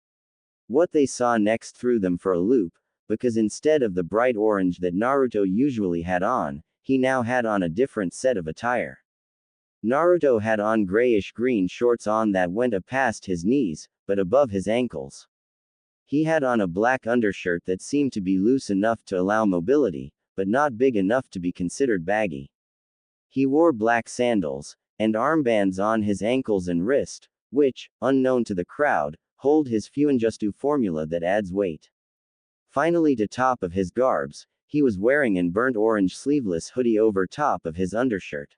What they saw next threw them for a loop, because instead of the bright orange that Naruto usually had on, he now had on a different set of attire. Naruto had on grayish-green shorts on that went up past his knees, but above his ankles. He had on a black undershirt that seemed to be loose enough to allow mobility, but not big enough to be considered baggy. He wore black sandals, and armbands on his ankles and wrist, which, unknown to the crowd, hold his Fuinjustu formula that adds weight. Finally, to top of his garbs, he was wearing an burnt orange sleeveless hoodie over top of his undershirt.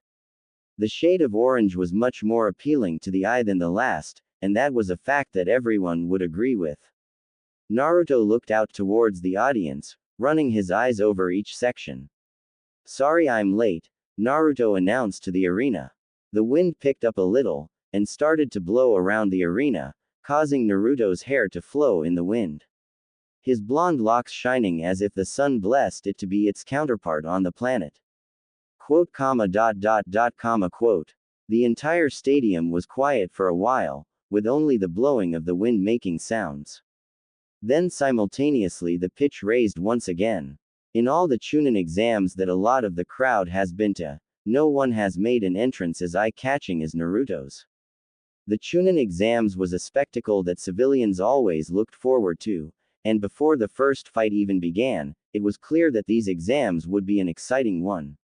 The shade of orange was much more appealing to the eye than the last, and that was a fact that everyone would agree with. Naruto looked out towards the audience, running his eyes over each section. Sorry I'm late, Naruto announced to the arena. The wind picked up a little, and started to blow around the arena, causing Naruto's hair to flow in the wind. His blonde locks shining as if the sun blessed it to be its counterpart on the planet. Quote, comma, dot, dot, dot, comma, quote. The entire stadium was quiet for a while, with only the blowing of the wind making sounds. Then simultaneously the pitch raised once again. In all the Chunin exams that a lot of the crowd has been to, no one has made an entrance as eye-catching as Naruto's. The Chunin exams was a spectacle that civilians always looked forward to, and before the first fight even began, it was clear that these exams would be an exciting one.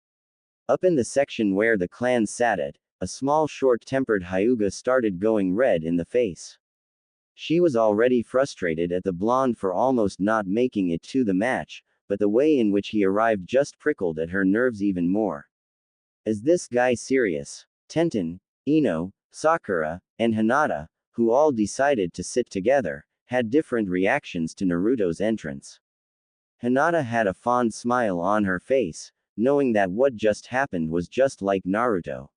Up in the section where the clans sat at, a small short-tempered Hyuga started going red in the face. She was already frustrated at the blonde for almost not making it to the match, but the way in which he arrived just prickled at her nerves even more. Is this guy serious? Tenten, Ino, Sakura, and Hinata, who all decided to sit together, had different reactions to Naruto's entrance. Hinata had a fond smile on her face, knowing that what just happened was just like Naruto.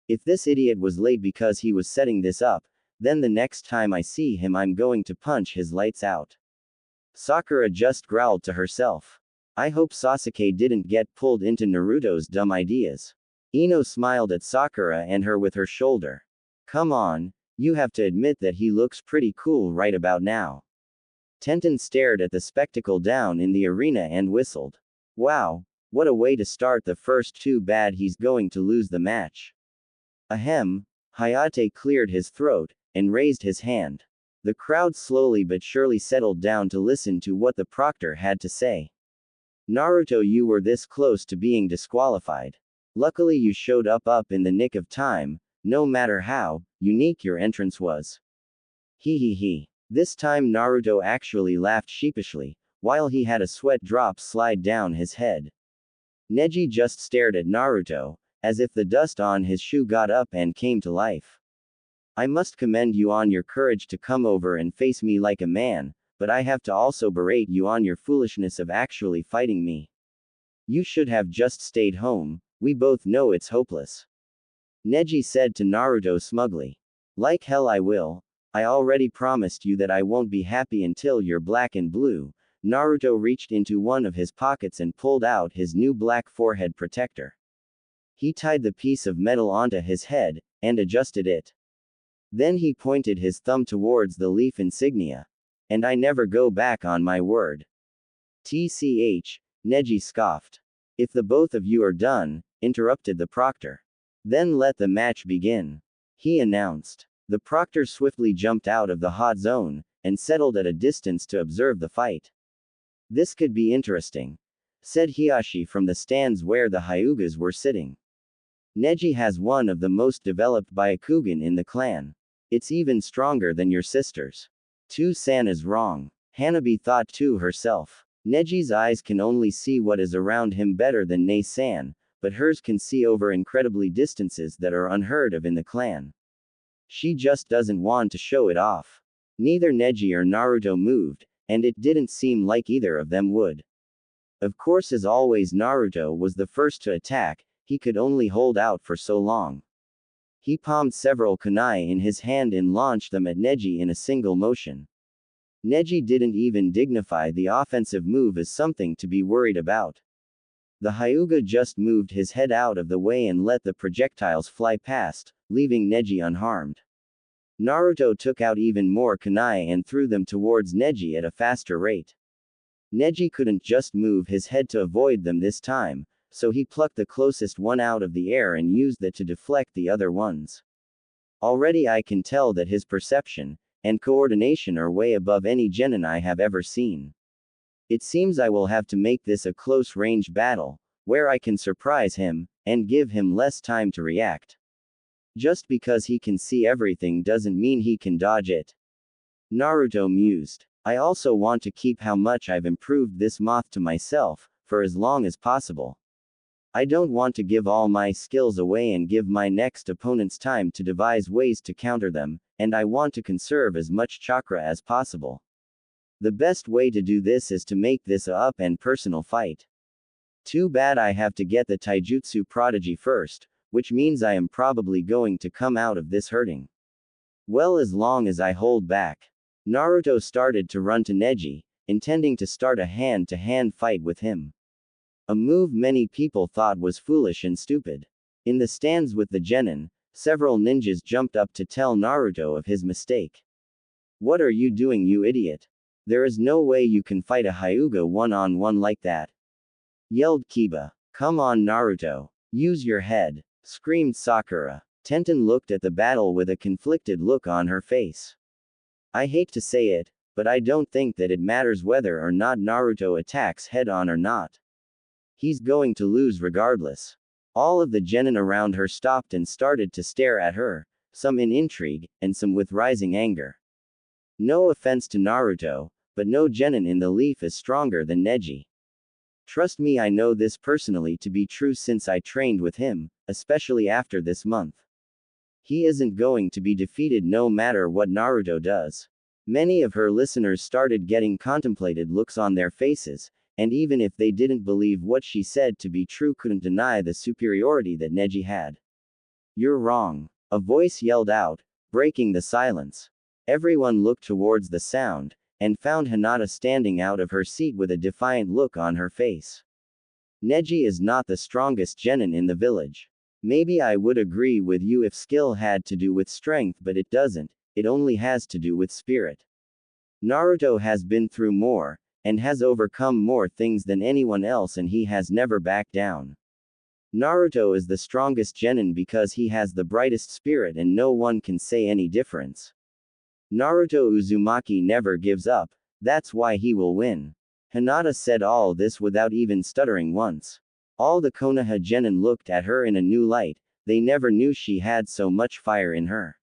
If this idiot was late because he was setting this up, then the next time I see him I'm going to punch his lights out. Sakura just growled to herself. I hope Sasuke didn't get pulled into Naruto's dumb ideas. Ino smiled at Sakura and her with her shoulder. Come on, you have to admit that he looks pretty cool right about now. Tenten stared at the spectacle down in the arena and whistled. Wow, what a way to start the first. Too bad he's going to lose the match. Ahem. Hayate cleared his throat, and raised his hand. The crowd slowly but surely settled down to listen to what the proctor had to say. Naruto, you were this close to being disqualified. Luckily you showed up in the nick of time, no matter how unique your entrance was. He. This time Naruto actually laughed sheepishly, while he had a sweat drop slide down his head. Neji just stared at Naruto, as if the dust on his shoe got up and came to life. I must commend you on your courage to come over and face me like a man, but I have to also berate you on your foolishness of actually fighting me. You should have just stayed home, we both know it's hopeless. Neji said to Naruto smugly. Like hell I will. I already promised you that I won't be happy until you're black and blue. Naruto reached into one of his pockets and pulled out his new black forehead protector. He tied the piece of metal onto his head, and adjusted it. Then he pointed his thumb towards the leaf insignia. And I never go back on my word. TCH, Neji scoffed. If the both of you are done, interrupted the proctor. Then let the match begin. He announced. The proctor swiftly jumped out of the hot zone, and settled at a distance to observe the fight. This could be interesting, said Hiyashi from the stands where the Hyugas were sitting. Neji has one of the most developed Byakugan in the clan. It's even stronger than your sister's. San is wrong. Hanabi thought to herself. Neji's eyes can only see what is around him better than Nei-san, but hers can see over incredibly distances that are unheard of in the clan. She just doesn't want to show it off. Neither Neji or Naruto moved, and it didn't seem like either of them would. Of course, as always, Naruto was the first to attack. He could only hold out for so long. He palmed several kunai in his hand and launched them at Neji in a single motion. Neji didn't even dignify the offensive move as something to be worried about. The Hyuga just moved his head out of the way and let the projectiles fly past, leaving Neji unharmed. Naruto took out even more kunai and threw them towards Neji at a faster rate. Neji couldn't just move his head to avoid them this time, so he plucked the closest one out of the air and used that to deflect the other ones. Already I can tell that his perception and coordination are way above any genin I have ever seen. It seems I will have to make this a close-range battle, where I can surprise him, and give him less time to react. Just because he can see everything doesn't mean he can dodge it. Naruto mused. I also want to keep how much I've improved this moth to myself, for as long as possible. I don't want to give all my skills away and give my next opponents time to devise ways to counter them, and I want to conserve as much chakra as possible. The best way to do this is to make this a up and personal fight. Too bad I have to get the taijutsu prodigy first, which means I am probably going to come out of this hurting. Well, as long as I hold back. Naruto started to run to Neji, intending to start a hand-to-hand fight with him. A move many people thought was foolish and stupid. In the stands with the genin, several ninjas jumped up to tell Naruto of his mistake. What are you doing, you idiot? There is no way you can fight a Hyuga one-on-one like that. Yelled Kiba. Come on, Naruto. Use your head. Screamed Sakura. Tenten looked at the battle with a conflicted look on her face. I hate to say it, but I don't think that it matters whether or not Naruto attacks head-on or not. He's going to lose regardless. All of the genin around her stopped and started to stare at her, some in intrigue, and some with rising anger. No offense to Naruto, but no genin in the leaf is stronger than Neji. Trust me, I know this personally to be true since I trained with him, especially after this month. He isn't going to be defeated no matter what Naruto does. Many of her listeners started getting contemplated looks on their faces, and even if they didn't believe what she said to be true, couldn't deny the superiority that Neji had. You're wrong. A voice yelled out, breaking the silence. Everyone looked towards the sound, and found Hinata standing out of her seat with a defiant look on her face. Neji is not the strongest genin in the village. Maybe I would agree with you if skill had to do with strength, but it doesn't, it only has to do with spirit. Naruto has been through more, and has overcome more things than anyone else, and he has never backed down. Naruto is the strongest genin because he has the brightest spirit and no one can say any difference. Naruto Uzumaki never gives up, that's why he will win. Hinata said all this without even stuttering once. All the Konoha genin looked at her in a new light, they never knew she had so much fire in her.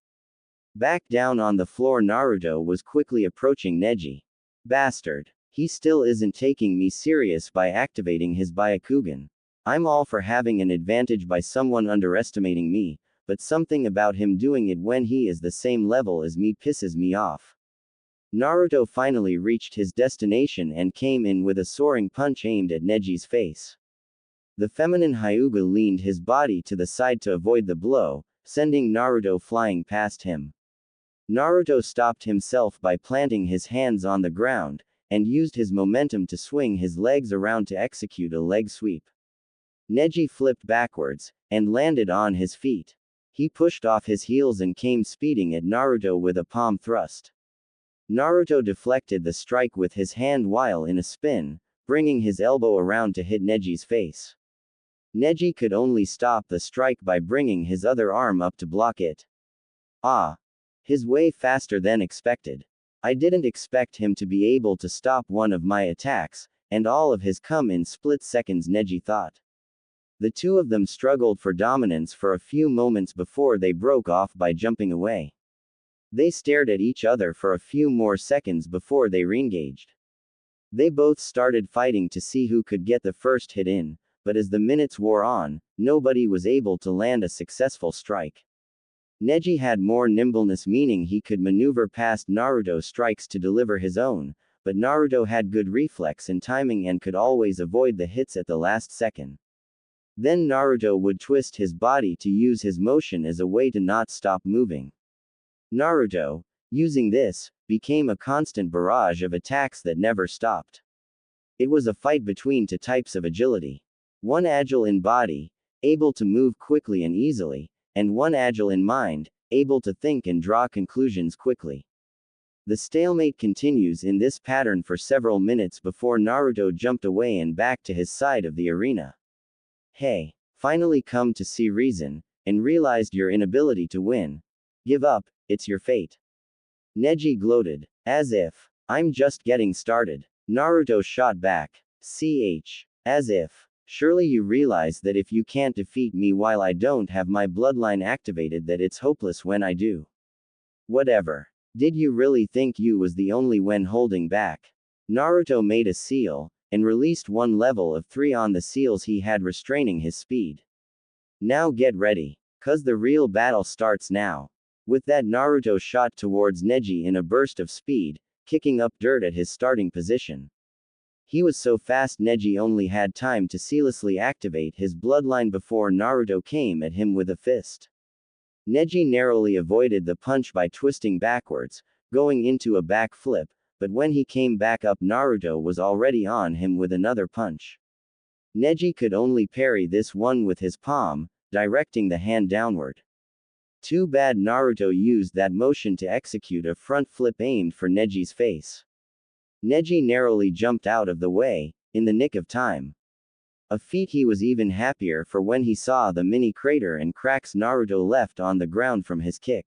Back down on the floor, Naruto was quickly approaching Neji. Bastard. He still isn't taking me serious by activating his Byakugan. I'm all for having an advantage by someone underestimating me, but something about him doing it when he is the same level as me pisses me off. Naruto finally reached his destination and came in with a soaring punch aimed at Neji's face. The feminine Hyuga leaned his body to the side to avoid the blow, sending Naruto flying past him. Naruto stopped himself by planting his hands on the ground, and used his momentum to swing his legs around to execute a leg sweep. Neji flipped backwards, and landed on his feet. He pushed off his heels and came speeding at Naruto with a palm thrust. Naruto deflected the strike with his hand while in a spin, bringing his elbow around to hit Neji's face. Neji could only stop the strike by bringing his other arm up to block it. Ah! His way faster than expected. I didn't expect him to be able to stop one of my attacks, and all of his come in split seconds, Neji thought. The two of them struggled for dominance for a few moments before they broke off by jumping away. They stared at each other for a few more seconds before they reengaged. They both started fighting to see who could get the first hit in, but as the minutes wore on, nobody was able to land a successful strike. Neji had more nimbleness, meaning he could maneuver past Naruto's strikes to deliver his own, but Naruto had good reflex and timing and could always avoid the hits at the last second. Then Naruto would twist his body to use his motion as a way to not stop moving. Naruto, using this, became a constant barrage of attacks that never stopped. It was a fight between two types of agility. One agile in body, able to move quickly and easily, and one agile in mind, able to think and draw conclusions quickly. The stalemate continues in this pattern for several minutes before Naruto jumped away and back to his side of the arena. Hey, finally come to see reason, and realized your inability to win. Give up, it's your fate. Neji gloated. As if. I'm just getting started. Naruto shot back. As if. Surely you realize that if you can't defeat me while I don't have my bloodline activated, that it's hopeless when I do. Whatever. Did you really think you was the only one holding back? Naruto made a seal, and released one level of 3 on the seals he had restraining his speed. Now get ready, 'cause the real battle starts now. With that, Naruto shot towards Neji in a burst of speed, kicking up dirt at his starting position. He was so fast Neji only had time to seamlessly activate his bloodline before Naruto came at him with a fist. Neji narrowly avoided the punch by twisting backwards, going into a back flip, but when he came back up, Naruto was already on him with another punch. Neji could only parry this one with his palm, directing the hand downward. Too bad Naruto used that motion to execute a front flip aimed for Neji's face. Neji narrowly jumped out of the way, in the nick of time. A feat he was even happier for when he saw the mini crater and cracks Naruto left on the ground from his kick.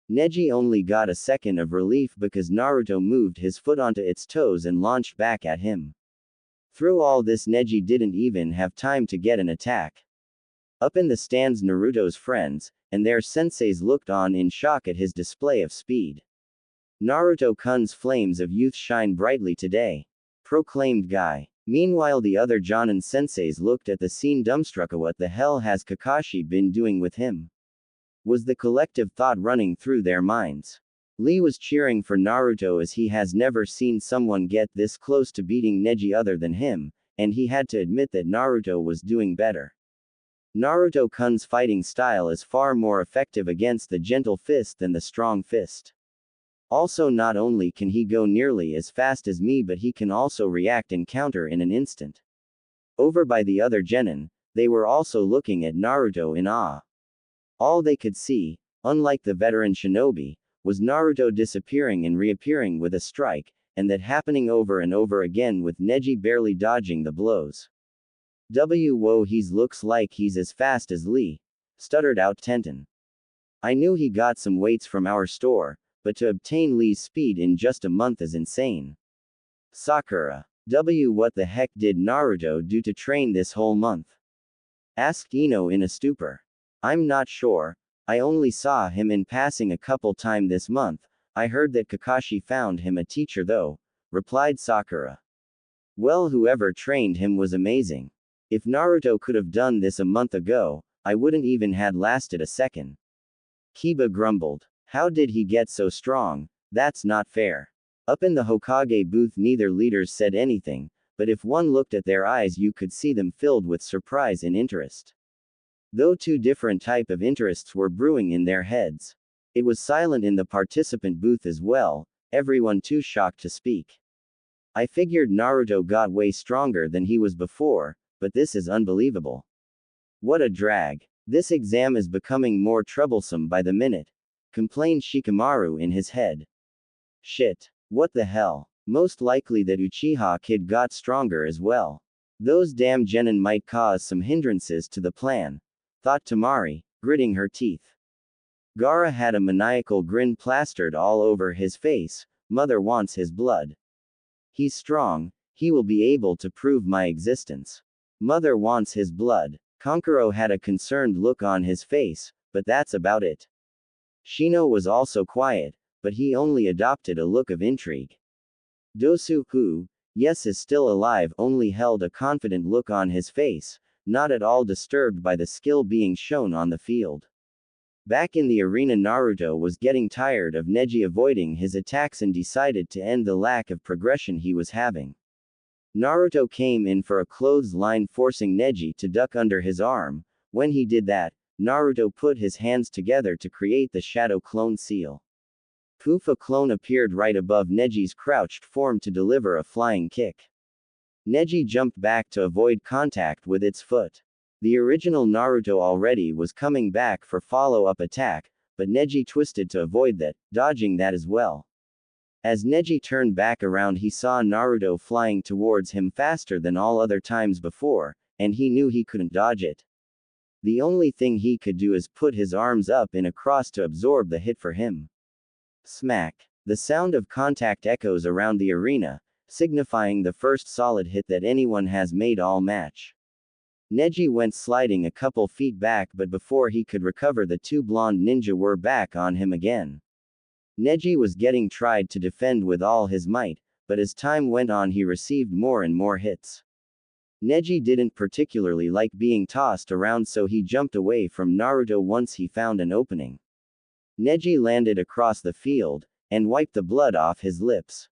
Neji only got a second of relief because Naruto moved his foot onto its toes and launched back at him. Through all this, Neji didn't even have time to get an attack. Up in the stands, Naruto's friends, and their senseis looked on in shock at his display of speed. Naruto-kun's flames of youth shine brightly today, proclaimed Guy. Meanwhile, the other Jonin senseis looked at the scene dumbstruck. What the hell has Kakashi been doing with him? Was the collective thought running through their minds. Lee was cheering for Naruto as he has never seen someone get this close to beating Neji other than him, and he had to admit that Naruto was doing better. Naruto-kun's fighting style is far more effective against the gentle fist than the strong fist. Also, not only can he go nearly as fast as me, but he can also react and counter in an instant. Over by the other genin, they were also looking at Naruto in awe. All they could see, unlike the veteran shinobi, was Naruto disappearing and reappearing with a strike, and that happening over and over again with Neji barely dodging the blows. Whoa, he's looks like he's as fast as Lee, stuttered out Tenten. I knew he got some weights from our store, but to obtain Lee's speed in just a month is insane. Sakura. What the heck did Naruto do to train this whole month? Asked Ino in a stupor. I'm not sure. I only saw him in passing a couple time this month. I heard that Kakashi found him a teacher though, replied Sakura. Well, whoever trained him was amazing. If Naruto could have done this a month ago, I wouldn't even had lasted a second. Kiba grumbled. How did he get so strong? That's not fair. Up in the Hokage booth neither leaders said anything, but if one looked at their eyes you could see them filled with surprise and interest. Though two different type of interests were brewing in their heads. It was silent in the participant booth as well, everyone too shocked to speak. I figured Naruto got way stronger than he was before, but this is unbelievable. What a drag. This exam is becoming more troublesome by the minute, complained Shikamaru in his head. Shit. What the hell? Most likely that Uchiha kid got stronger as well. Those damn genin might cause some hindrances to the plan, thought Tamari, gritting her teeth. Gaara had a maniacal grin plastered all over his face. Mother wants his blood. He's strong, he will be able to prove my existence. Mother wants his blood. Kankuro had a concerned look on his face, but that's about it. Shino was also quiet, but he only adopted a look of intrigue. Dosu, who, yes, is still alive, only held a confident look on his face, not at all disturbed by the skill being shown on the field. Back in the arena, Naruto was getting tired of Neji avoiding his attacks and decided to end the lack of progression he was having. Naruto came in for a clothesline, forcing Neji to duck under his arm. When he did that, Naruto put his hands together to create the shadow clone seal. Poof, a clone appeared right above Neji's crouched form to deliver a flying kick. Neji jumped back to avoid contact with its foot. The original Naruto already was coming back for follow-up attack, but Neji twisted to avoid that, dodging that as well. As Neji turned back around, he saw Naruto flying towards him faster than all other times before, and he knew he couldn't dodge it. The only thing he could do is put his arms up in a cross to absorb the hit for him. Smack. The sound of contact echoes around the arena, signifying the first solid hit that anyone has made all match. Neji went sliding a couple feet back, but before he could recover, the two blonde ninja were back on him again. Neji was getting tried to defend with all his might, but as time went on he received more and more hits. Neji didn't particularly like being tossed around, so he jumped away from Naruto once he found an opening. Neji landed across the field, and wiped the blood off his lips.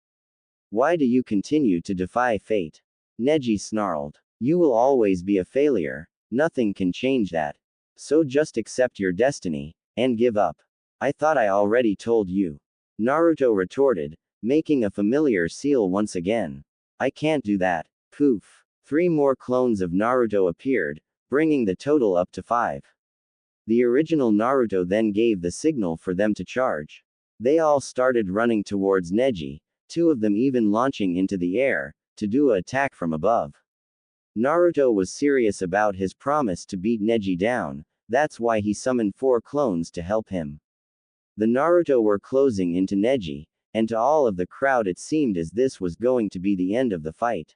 Why do you continue to defy fate? Neji snarled. You will always be a failure, nothing can change that. So just accept your destiny, and give up. I thought I already told you. Naruto retorted, making a familiar seal once again. I can't do that. Poof. 3 more clones of Naruto appeared, bringing the total up to 5. The original Naruto then gave the signal for them to charge. They all started running towards Neji, 2 of them even launching into the air, to do an attack from above. Naruto was serious about his promise to beat Neji down, that's why he summoned 4 clones to help him. The Naruto were closing into Neji, and to all of the crowd it seemed as this was going to be the end of the fight.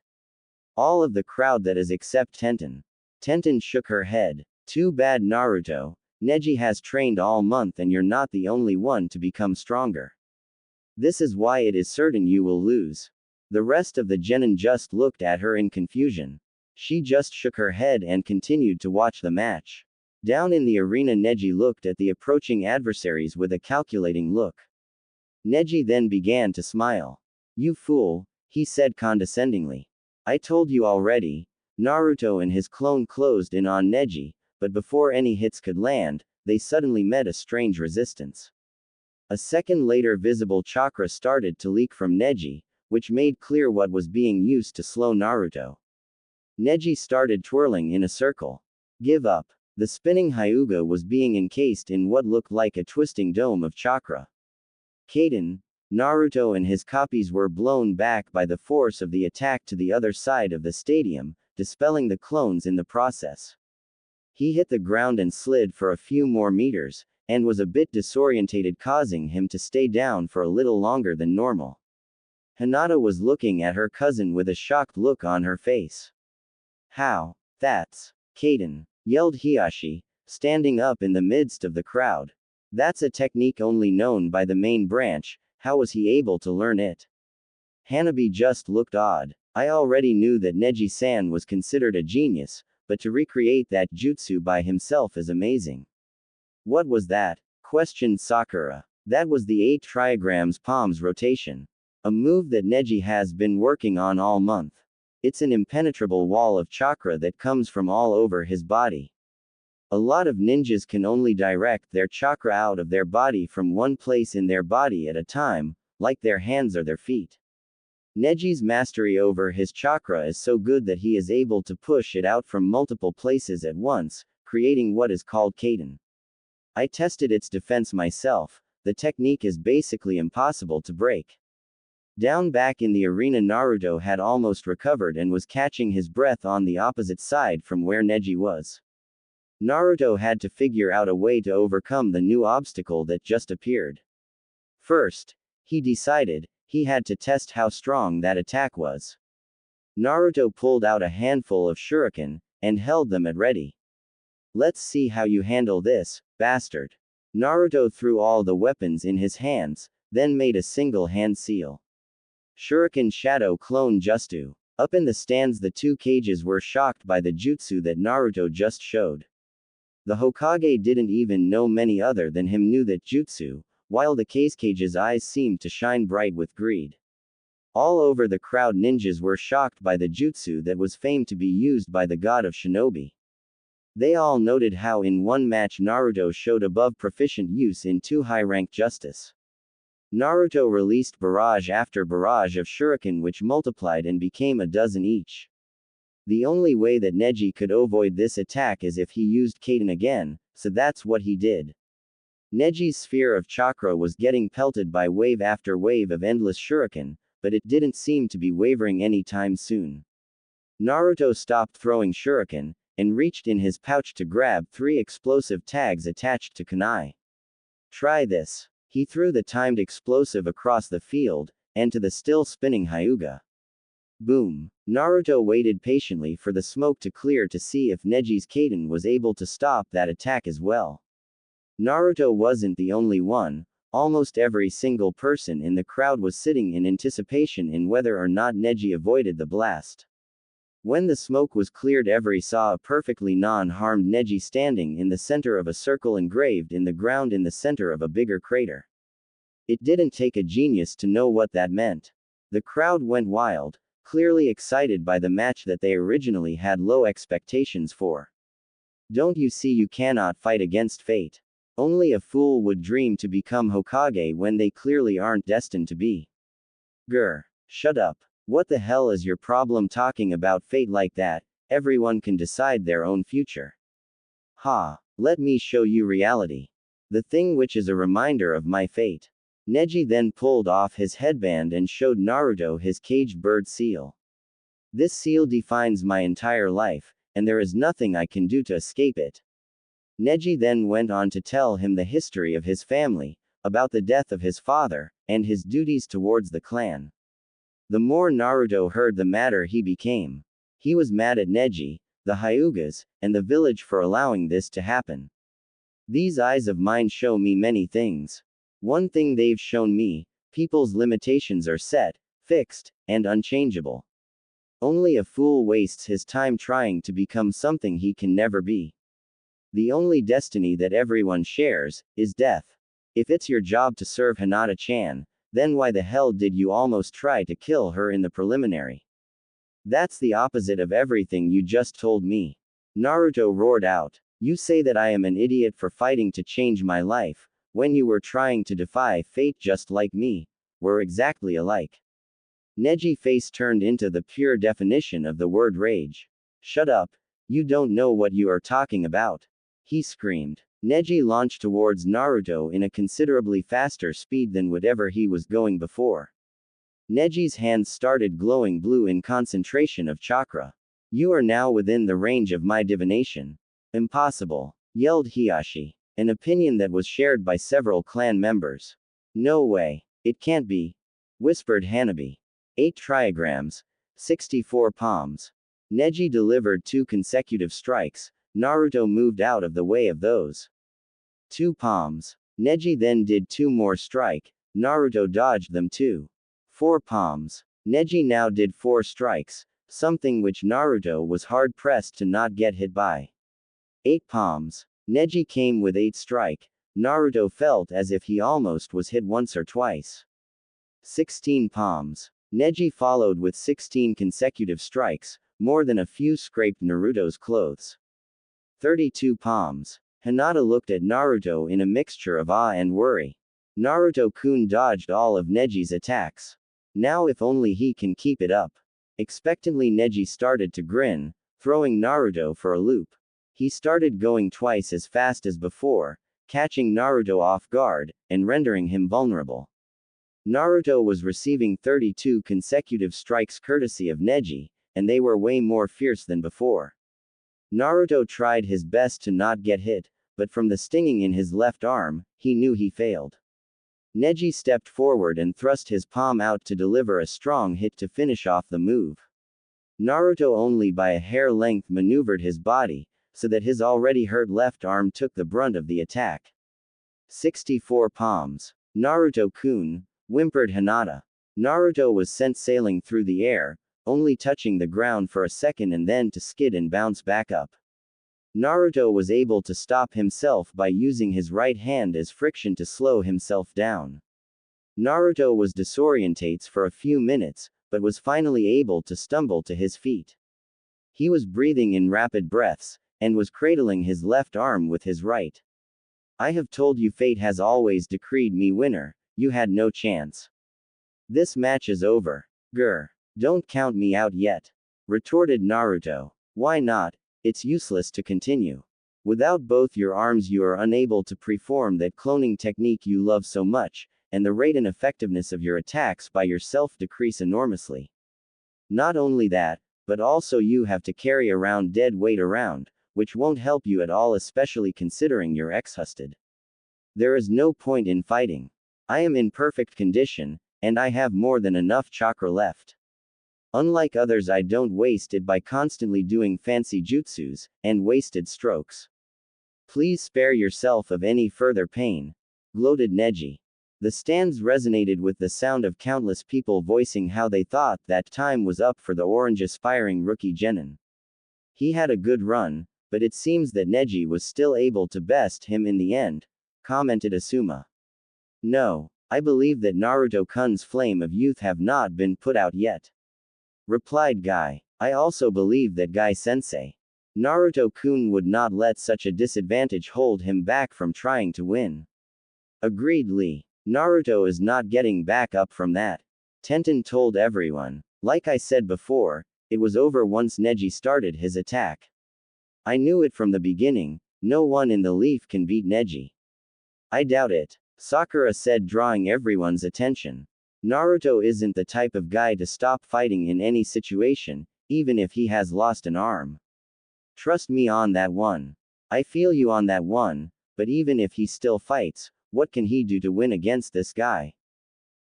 All of the crowd, that is, except Tenten. Tenten shook her head. Too bad, Naruto. Neji has trained all month and you're not the only one to become stronger. This is why it is certain you will lose. The rest of the genin just looked at her in confusion. She just shook her head and continued to watch the match. Down in the arena, Neji looked at the approaching adversaries with a calculating look. Neji then began to smile. You fool, he said condescendingly. I told you already. Naruto and his clone closed in on Neji, but before any hits could land, they suddenly met a strange resistance. A second later, visible chakra started to leak from Neji, which made clear what was being used to slow Naruto. Neji started twirling in a circle. Give up. The spinning Hyuga was being encased in what looked like a twisting dome of chakra. Kaden, Naruto and his copies were blown back by the force of the attack to the other side of the stadium, dispelling the clones in the process. He hit the ground and slid for a few more meters, and was a bit disorientated, causing him to stay down for a little longer than normal. Hinata was looking at her cousin with a shocked look on her face. How? That's Kaden, yelled Hiashi, standing up in the midst of the crowd. That's a technique only known by the main branch. How was he able to learn it? Hanabi just looked odd. I already knew that Neji-san was considered a genius, but to recreate that jutsu by himself is amazing. What was that? Questioned Sakura. That was the 8 trigrams palms rotation. A move that Neji has been working on all month. It's an impenetrable wall of chakra that comes from all over his body. A lot of ninjas can only direct their chakra out of their body from one place in their body at a time, like their hands or their feet. Neji's mastery over his chakra is so good that he is able to push it out from multiple places at once, creating what is called kaden. I tested its defense myself. The technique is basically impossible to break. Down back in the arena, Naruto had almost recovered and was catching his breath on the opposite side from where Neji was. Naruto had to figure out a way to overcome the new obstacle that just appeared. First, he decided, he had to test how strong that attack was. Naruto pulled out a handful of shuriken, and held them at ready. Let's see how you handle this, bastard. Naruto threw all the weapons in his hands, then made a single hand seal. Shuriken Shadow Clone Justu. Up in the stands, the two cages were shocked by the jutsu that Naruto just showed. The Hokage didn't even know many other than him knew that jutsu, while the cage's eyes seemed to shine bright with greed. All over the crowd, ninjas were shocked by the jutsu that was famed to be used by the god of shinobi. They all noted how in one match Naruto showed above proficient use in 2 high-ranked justice. Naruto released barrage after barrage of shuriken which multiplied and became a dozen each. The only way that Neji could avoid this attack is if he used kaden again, so that's what he did. Neji's sphere of chakra was getting pelted by wave after wave of endless shuriken, but it didn't seem to be wavering anytime soon. Naruto stopped throwing shuriken, and reached in his pouch to grab 3 explosive tags attached to kunai. Try this. He threw the timed explosive across the field, and to the still spinning Hyuga. Boom. Naruto waited patiently for the smoke to clear to see if Neji's kaden was able to stop that attack as well. Naruto wasn't the only one. Almost every single person in the crowd was sitting in anticipation in whether or not Neji avoided the blast. When the smoke was cleared, everyone saw a perfectly non-harmed Neji standing in the center of a circle engraved in the ground in the center of a bigger crater. It didn't take a genius to know what that meant. The crowd went wild, clearly excited by the match that they originally had low expectations for. Don't you see, you cannot fight against fate. Only a fool would dream to become Hokage when they clearly aren't destined to be. Grr. Shut up. What the hell is your problem talking about fate like that? Everyone can decide their own future. Ha. Let me show you reality. The thing which is a reminder of my fate. Neji then pulled off his headband and showed Naruto his caged bird seal. This seal defines my entire life, and there is nothing I can do to escape it. Neji then went on to tell him the history of his family, about the death of his father, and his duties towards the clan. The more Naruto heard, the madder he became. He was mad at Neji, the Hyugas, and the village for allowing this to happen. These eyes of mine show me many things. One thing they've shown me, people's limitations are set, fixed, and unchangeable. Only a fool wastes his time trying to become something he can never be. The only destiny that everyone shares, is death. If it's your job to serve Hinata-chan, then why the hell did you almost try to kill her in the preliminary? That's the opposite of everything you just told me. Naruto roared out. You say that I am an idiot for fighting to change my life, when you were trying to defy fate just like me. We're exactly alike. Neji's face turned into the pure definition of the word rage. Shut up. You don't know what you are talking about. He screamed. Neji launched towards Naruto in a considerably faster speed than whatever he was going before. Neji's hands started glowing blue in concentration of chakra. You are now within the range of my divination. Impossible, yelled Hiashi, an opinion that was shared by several clan members. No way. It can't be, whispered Hanabi. 8 trigrams, 64 palms. Neji delivered 2 consecutive strikes, Naruto moved out of the way of those 2 palms. Neji then did 2 more strike. Naruto dodged them too. 4 palms. Neji now did 4 strikes, something which Naruto was hard pressed to not get hit by. 8 palms. Neji came with 8 strike. Naruto felt as if he almost was hit once or twice. 16 palms. Neji followed with 16 consecutive strikes, more than a few scraped Naruto's clothes. 32 palms. Hinata looked at Naruto in a mixture of awe and worry. Naruto-kun dodged all of Neji's attacks. Now if only he can keep it up. Expectantly Neji started to grin, throwing Naruto for a loop. He started going twice as fast as before, catching Naruto off guard, and rendering him vulnerable. Naruto was receiving 32 consecutive strikes courtesy of Neji, and they were way more fierce than before. Naruto tried his best to not get hit, but from the stinging in his left arm, he knew he failed. Neji stepped forward and thrust his palm out to deliver a strong hit to finish off the move. Naruto only by a hair length maneuvered his body, so that his already hurt left arm took the brunt of the attack. 64 palms. Naruto-kun, whimpered Hinata. Naruto was sent sailing through the air, only touching the ground for a second and then to skid and bounce back up. Naruto was able to stop himself by using his right hand as friction to slow himself down. Naruto was disorientates for a few minutes, but was finally able to stumble to his feet. He was breathing in rapid breaths, and was cradling his left arm with his right. I have told you fate has always decreed me winner, you had no chance. This match is over. Grr. Don't count me out yet. Retorted Naruto. Why not? It's useless to continue. Without both your arms you are unable to perform that cloning technique you love so much, and the rate and effectiveness of your attacks by yourself decrease enormously. Not only that, but also you have to carry around dead weight around, which won't help you at all, especially considering you're exhausted. There is no point in fighting. I am in perfect condition, and I have more than enough chakra left. Unlike others, I don't waste it by constantly doing fancy jutsus, and wasted strokes. Please spare yourself of any further pain. Gloated Neji. The stands resonated with the sound of countless people voicing how they thought that time was up for the orange aspiring rookie Genin. He had a good run, but it seems that Neji was still able to best him in the end, commented Asuma. No, I believe that Naruto-kun's flame of youth have not been put out yet. Replied Guy. I also believe that Guy-sensei. Naruto-kun would not let such a disadvantage hold him back from trying to win. Agreed Lee. Naruto is not getting back up from that. Tenten told everyone. Like I said before, it was over once Neji started his attack. I knew it from the beginning, no one in the leaf can beat Neji. I doubt it. Sakura said, drawing everyone's attention. Naruto isn't the type of guy to stop fighting in any situation, even if he has lost an arm. Trust me on that one. I feel you on that one, but even if he still fights, what can he do to win against this guy?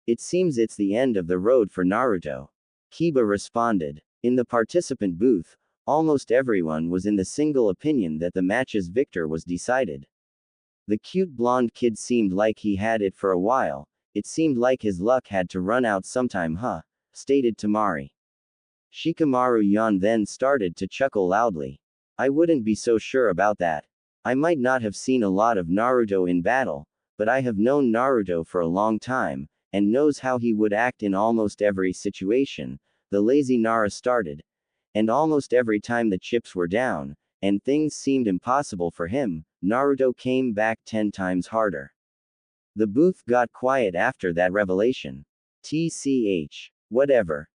It seems it's the end of the road for Naruto. Kiba responded. In the participant booth, almost everyone was in the single opinion that the match's victor was decided. The cute blonde kid seemed like he had it for a while. It seemed like his luck had to run out sometime, stated Tamari. Shikamaru Yan then started to chuckle loudly. I wouldn't be so sure about that. I might not have seen a lot of Naruto in battle, but I have known Naruto for a long time, and knows how he would act in almost every situation, the lazy Nara started. And almost every time the chips were down, and things seemed impossible for him, Naruto came back 10 times harder. The booth got quiet after that revelation. TCH. Whatever.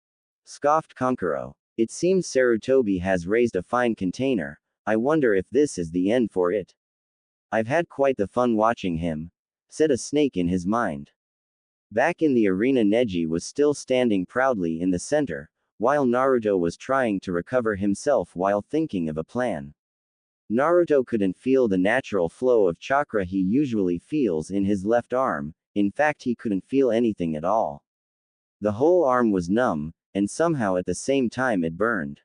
Scoffed Kankuro. It seems Sarutobi has raised a fine container. I wonder if this is the end for it. I've had quite the fun watching him, said a snake in his mind. Back in the arena, Neji was still standing proudly in the center, while Naruto was trying to recover himself while thinking of a plan. Naruto couldn't feel the natural flow of chakra he usually feels in his left arm, in fact he couldn't feel anything at all. The whole arm was numb, and somehow at the same time it burned.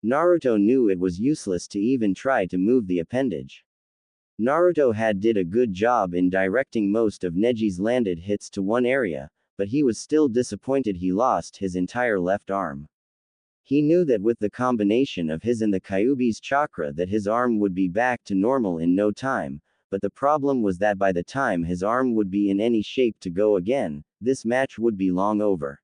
Naruto knew it was useless to even try to move the appendage. Naruto had did a good job in directing most of Neji's landed hits to one area, but he was still disappointed he lost his entire left arm. He knew that with the combination of his and the Kyuubi's chakra that his arm would be back to normal in no time, but the problem was that by the time his arm would be in any shape to go again, this match would be long over.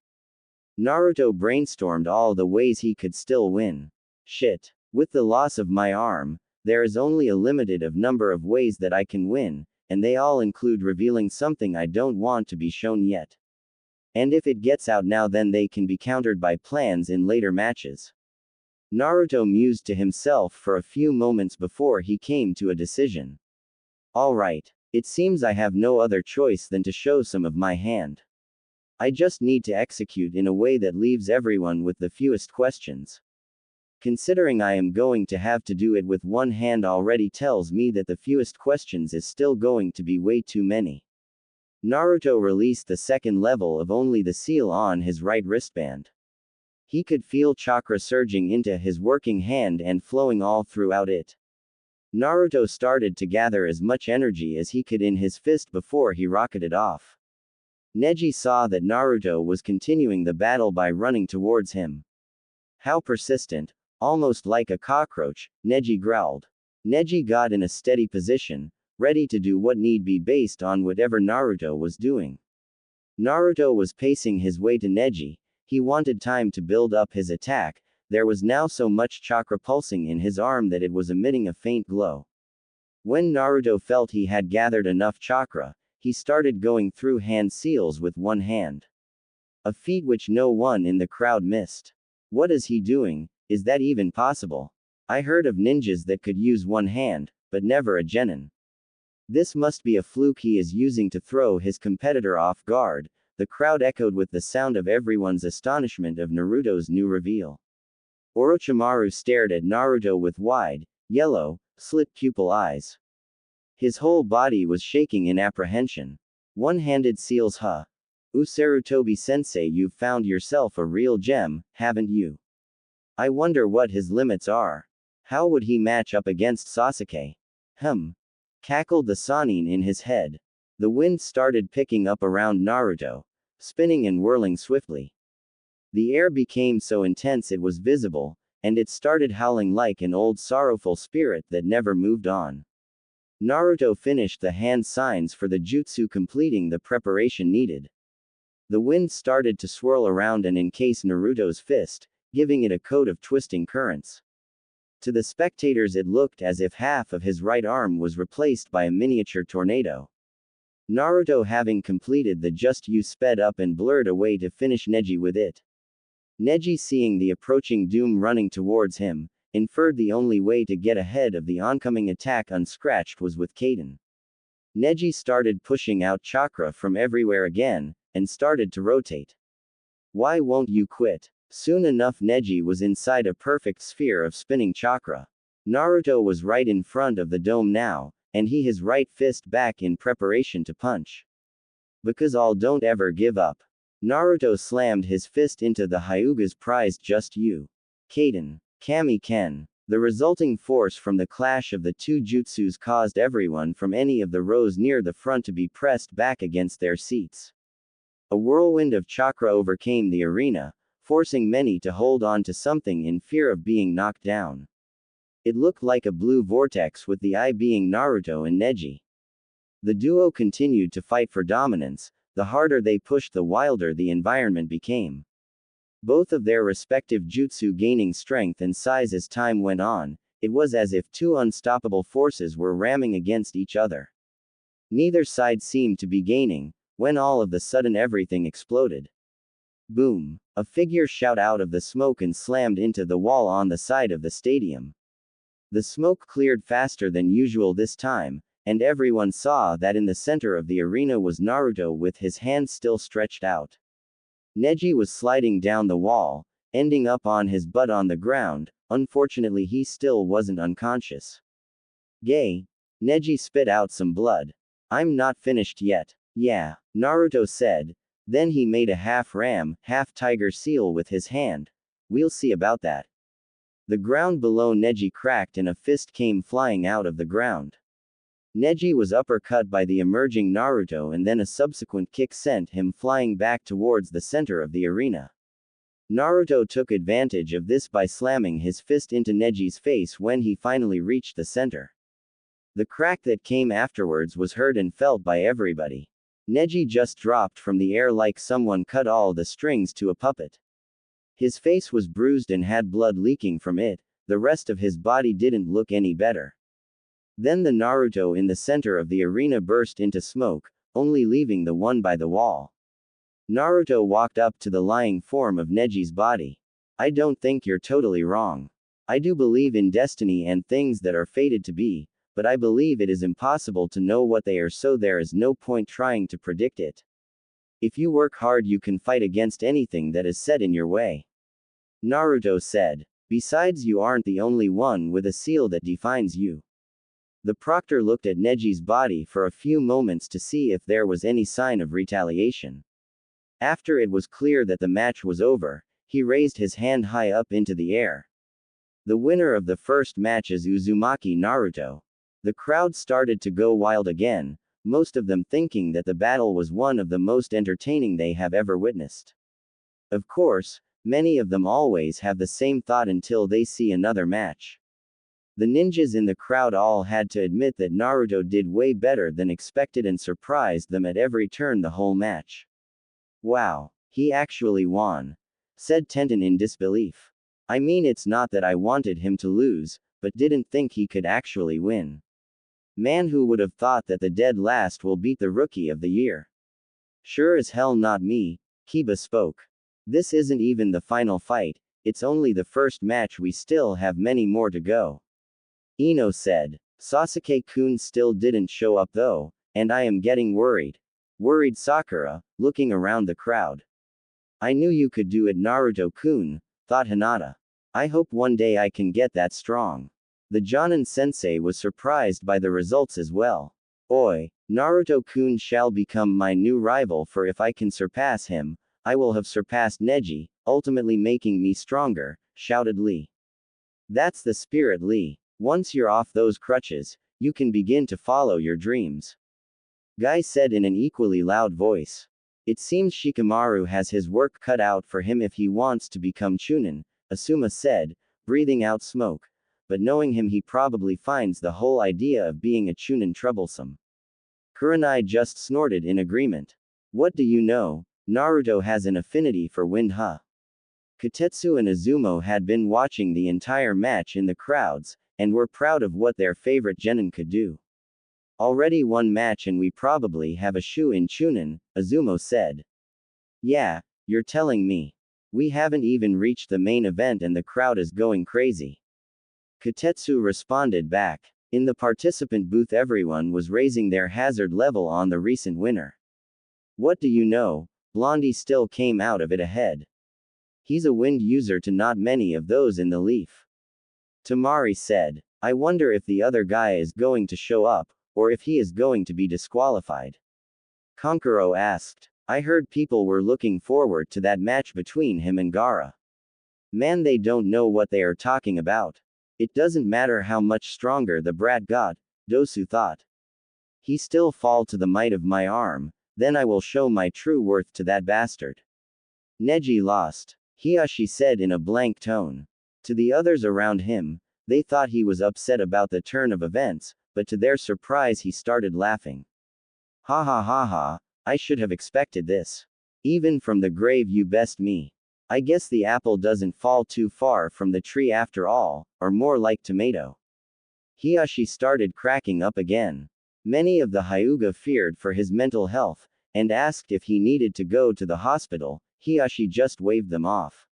Naruto brainstormed all the ways he could still win. Shit. With the loss of my arm, there is only a limited number of ways that I can win, and they all include revealing something I don't want to be shown yet. And if it gets out now, then they can be countered by plans in later matches. Naruto mused to himself for a few moments before he came to a decision. Alright. It seems I have no other choice than to show some of my hand. I just need to execute in a way that leaves everyone with the fewest questions. Considering I am going to have to do it with one hand already tells me that the fewest questions is still going to be way too many. Naruto released the second level of only the seal on his right wristband. He could feel chakra surging into his working hand and flowing all throughout it. Naruto started to gather as much energy as he could in his fist before he rocketed off. Neji saw that Naruto was continuing the battle by running towards him. How persistent, almost like a cockroach, Neji growled. Neji got in a steady position, ready to do what need be based on whatever Naruto was doing. Naruto was pacing his way to Neji. He wanted time to build up his attack. There was now so much chakra pulsing in his arm that it was emitting a faint glow. When Naruto felt he had gathered enough chakra, he started going through hand seals with one hand. A feat which no one in the crowd missed. What is he doing? Is that even possible? I heard of ninjas that could use one hand, but never a genin. This must be a fluke he is using to throw his competitor off guard. The crowd echoed with the sound of everyone's astonishment of Naruto's new reveal. Orochimaru stared at Naruto with wide, yellow, slit pupil eyes. His whole body was shaking in apprehension. One-handed seals, huh? Usarutobi-sensei, you've found yourself a real gem, haven't you? I wonder what his limits are. How would he match up against Sasuke? Cackled the Sannin in his head. The wind started picking up around Naruto, spinning and whirling swiftly. The air became so intense it was visible, and it started howling like an old sorrowful spirit that never moved on. Naruto finished the hand signs for the jutsu, completing the preparation needed. The wind started to swirl around and encase Naruto's fist, giving it a coat of twisting currents. To the spectators it looked as if half of his right arm was replaced by a miniature tornado. Naruto, having completed the just use, sped up and blurred away to finish Neji with it. Neji, seeing the approaching doom running towards him, inferred the only way to get ahead of the oncoming attack unscratched was with Kaden. Neji started pushing out chakra from everywhere again, and started to rotate. Why won't you quit? Soon enough Neji was inside a perfect sphere of spinning chakra. Naruto was right in front of the dome now, and he his right fist back in preparation to punch. Because all don't ever give up. Naruto slammed his fist into the Hyuga's prized just you. Kaden. Kami Ken. The resulting force from the clash of the two jutsus caused everyone from any of the rows near the front to be pressed back against their seats. A whirlwind of chakra overcame the arena, forcing many to hold on to something in fear of being knocked down. It looked like a blue vortex, with the eye being Naruto and Neji. The duo continued to fight for dominance. The harder they pushed, the wilder the environment became. Both of their respective jutsu gaining strength and size as time went on. It was as if two unstoppable forces were ramming against each other. Neither side seemed to be gaining, when all of the sudden everything exploded. Boom! A figure shot out of the smoke and slammed into the wall on the side of the stadium. The smoke cleared faster than usual this time, and everyone saw that in the center of the arena was Naruto with his hands still stretched out. Neji was sliding down the wall, ending up on his butt on the ground. Unfortunately, he still wasn't unconscious. Gay. Neji spit out some blood. I'm not finished yet. Yeah, Naruto said. Then he made a half ram, half tiger seal with his hand. We'll see about that. The ground below Neji cracked and a fist came flying out of the ground. Neji was uppercut by the emerging Naruto and then a subsequent kick sent him flying back towards the center of the arena. Naruto took advantage of this by slamming his fist into Neji's face when he finally reached the center. The crack that came afterwards was heard and felt by everybody. Neji just dropped from the air like someone cut all the strings to a puppet. His face was bruised and had blood leaking from it, the rest of his body didn't look any better. Then the Naruto in the center of the arena burst into smoke, only leaving the one by the wall. Naruto walked up to the lying form of Neji's body. I don't think you're totally wrong. I do believe in destiny and things that are fated to be, but I believe it is impossible to know what they are, so there is no point trying to predict it. If you work hard, you can fight against anything that is set in your way. Naruto said. Besides, you aren't the only one with a seal that defines you. The proctor looked at Neji's body for a few moments to see if there was any sign of retaliation. After it was clear that the match was over, he raised his hand high up into the air. The winner of the first match is Uzumaki Naruto. The crowd started to go wild again, most of them thinking that the battle was one of the most entertaining they have ever witnessed. Of course, many of them always have the same thought until they see another match. The ninjas in the crowd all had to admit that Naruto did way better than expected and surprised them at every turn the whole match. Wow, he actually won, said Tenten in disbelief. I mean, it's not that I wanted him to lose, but didn't think he could actually win. Man, who would have thought that the dead last will beat the rookie of the year? Sure as hell not me, Kiba spoke. This isn't even the final fight, it's only the first match, we still have many more to go. Ino said. Sasuke-kun still didn't show up though, and I am getting worried. Worried Sakura, looking around the crowd. I knew you could do it, Naruto-kun, thought Hinata. I hope one day I can get that strong. The Jonin sensei was surprised by the results as well. Oi, Naruto-kun shall become my new rival, for if I can surpass him, I will have surpassed Neji, ultimately making me stronger, shouted Lee. That's the spirit, Lee. Once you're off those crutches, you can begin to follow your dreams. Guy said in an equally loud voice. It seems Shikamaru has his work cut out for him if he wants to become Chunin, Asuma said, breathing out smoke. But knowing him, he probably finds the whole idea of being a Chunin troublesome. Kurenai just snorted in agreement. What do you know, Naruto has an affinity for wind, huh? Kotetsu and Izumo had been watching the entire match in the crowds, and were proud of what their favorite genin could do. Already one match and we probably have a shoe in Chunin, Izumo said. Yeah, you're telling me. We haven't even reached the main event and the crowd is going crazy. Kotetsu responded back. In the participant booth, everyone was raising their hazard level on the recent winner. What do you know, Blondie still came out of it ahead. He's a wind user to not many of those in the leaf. Tamari said. I wonder if the other guy is going to show up, or if he is going to be disqualified. Konkuro asked. I heard people were looking forward to that match between him and Gaara. Man, they don't know what they are talking about. It doesn't matter how much stronger the brat got, Dosu thought. He still fall to the might of my arm, then I will show my true worth to that bastard. Neji lost, Hiyashi said in a blank tone. To the others around him, they thought he was upset about the turn of events, but to their surprise he started laughing. Ha ha ha ha, I should have expected this. Even from the grave you best me. I guess the apple doesn't fall too far from the tree after all, or more like tomato. Hiyashi started cracking up again. Many of the Hyuga feared for his mental health, and asked if he needed to go to the hospital. Hiyashi just waved them off.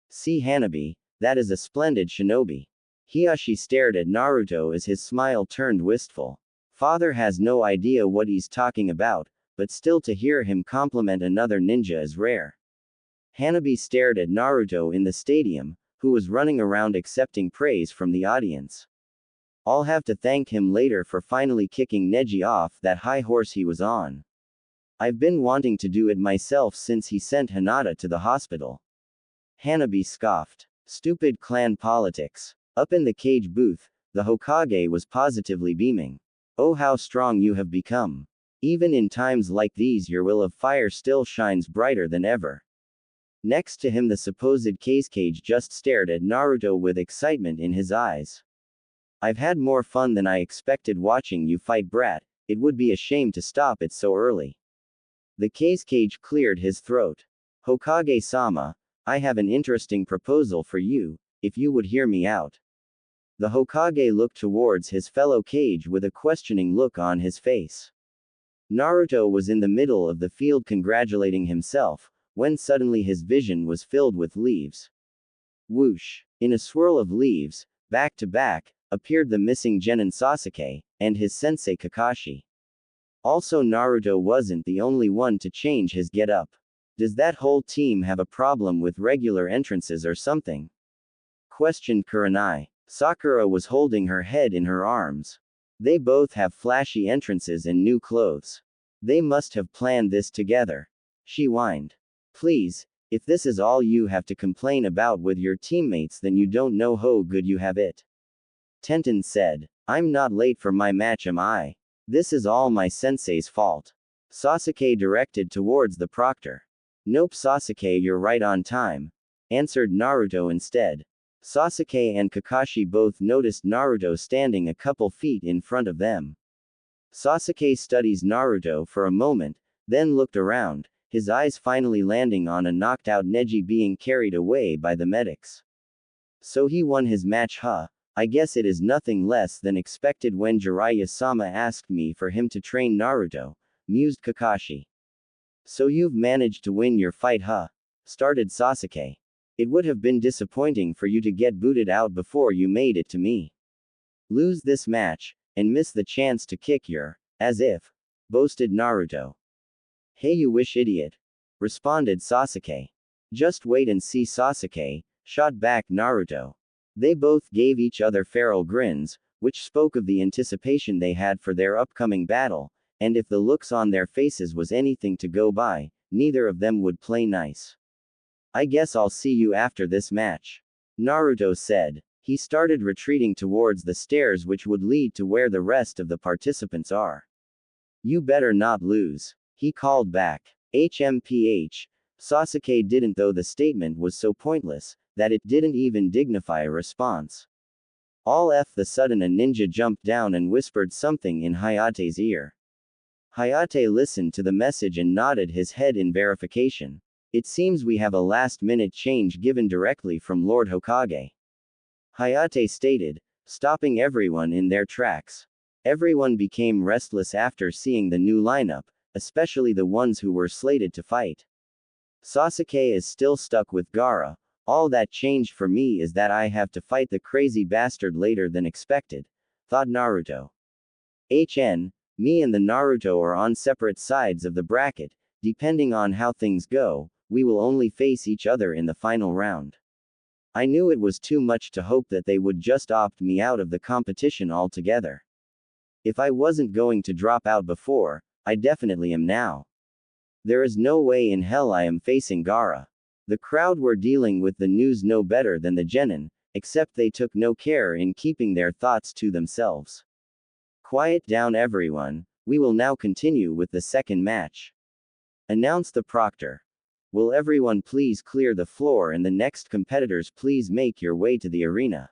See Hanabi, that is a splendid shinobi. Hiyashi stared at Naruto as his smile turned wistful. Father has no idea what he's talking about, but still to hear him compliment another ninja is rare. Hanabi stared at Naruto in the stadium, who was running around accepting praise from the audience. I'll have to thank him later for finally kicking Neji off that high horse he was on. I've been wanting to do it myself since he sent Hinata to the hospital. Hanabi scoffed. Stupid clan politics. Up in the cage booth, the Hokage was positively beaming. Oh, how strong you have become. Even in times like these, your will of fire still shines brighter than ever. Next to him, the supposed Kazekage just stared at Naruto with excitement in his eyes. I've had more fun than I expected watching you fight, brat. It would be a shame to stop it so early. The Kazekage cleared his throat. Hokage-sama, I have an interesting proposal for you, if you would hear me out. The Hokage looked towards his fellow Kage with a questioning look on his face. Naruto was in the middle of the field congratulating himself, when suddenly his vision was filled with leaves. Whoosh! In a swirl of leaves, back to back, appeared the missing genin Sasuke, and his sensei Kakashi. Also, Naruto wasn't the only one to change his get-up. Does that whole team have a problem with regular entrances or something? Questioned Kurenai. Sakura was holding her head in her arms. They both have flashy entrances and new clothes. They must have planned this together. She whined. Please, if this is all you have to complain about with your teammates, then you don't know how good you have it. Tenten said. I'm not late for my match, am I? This is all my sensei's fault. Sasuke directed towards the proctor. Nope, Sasuke, you're right on time, answered Naruto instead. Sasuke and Kakashi both noticed Naruto standing a couple feet in front of them. Sasuke studies Naruto for a moment, then looked around, his eyes finally landing on a knocked-out Neji being carried away by the medics. So he won his match, huh? I guess it is nothing less than expected when Jiraiya-sama asked me for him to train Naruto, mused Kakashi. So you've managed to win your fight, huh? Started Sasuke. It would have been disappointing for you to get booted out before you made it to me. Lose this match, and miss the chance to kick your, as if, boasted Naruto. Hey, you wish, idiot, responded Sasuke. Just wait and see, Sasuke, shot back Naruto. They both gave each other feral grins, which spoke of the anticipation they had for their upcoming battle, and if the looks on their faces was anything to go by, neither of them would play nice. I guess I'll see you after this match, Naruto said. He started retreating towards the stairs which would lead to where the rest of the participants are. You better not lose, he called back. HMPH. Sasuke didn't, though the statement was so pointless that it didn't even dignify a response. All of the sudden a ninja jumped down and whispered something in Hayate's ear. Hayate listened to the message and nodded his head in verification. It seems we have a last-minute change given directly from Lord Hokage, Hayate stated, stopping everyone in their tracks. Everyone became restless after seeing the new lineup, especially the ones who were slated to fight. Sasuke is still stuck with Gaara. All that changed for me is that I have to fight the crazy bastard later than expected, thought Naruto. Me and the Naruto are on separate sides of the bracket. Depending on how things go, we will only face each other in the final round. I knew it was too much to hope that they would just opt me out of the competition altogether. If I wasn't going to drop out before, I definitely am now. There is no way in hell I am facing Gaara. The crowd were dealing with the news no better than the genin, except they took no care in keeping their thoughts to themselves. Quiet down, everyone, we will now continue with the second match, announced the proctor. Will everyone please clear the floor and the next competitors please make your way to the arena.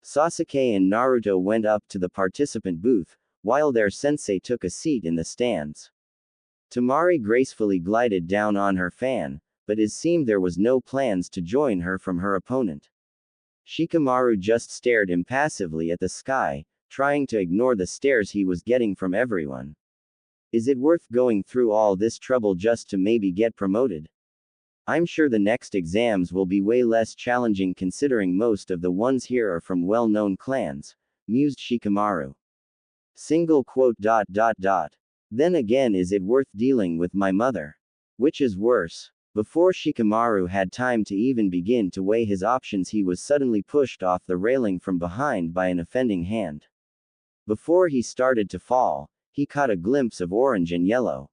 Sasuke and Naruto went up to the participant booth, while their sensei took a seat in the stands. Tamari gracefully glided down on her fan, but it seemed there was no plans to join her from her opponent. Shikamaru just stared impassively at the sky, trying to ignore the stares he was getting from everyone. Is it worth going through all this trouble just to maybe get promoted? I'm sure the next exams will be way less challenging considering most of the ones here are from well-known clans, mused Shikamaru. Single quote. Then again, is it worth dealing with my mother? Which is worse? Before Shikamaru had time to even begin to weigh his options, he was suddenly pushed off the railing from behind by an offending hand. Before he started to fall, he caught a glimpse of orange and yellow.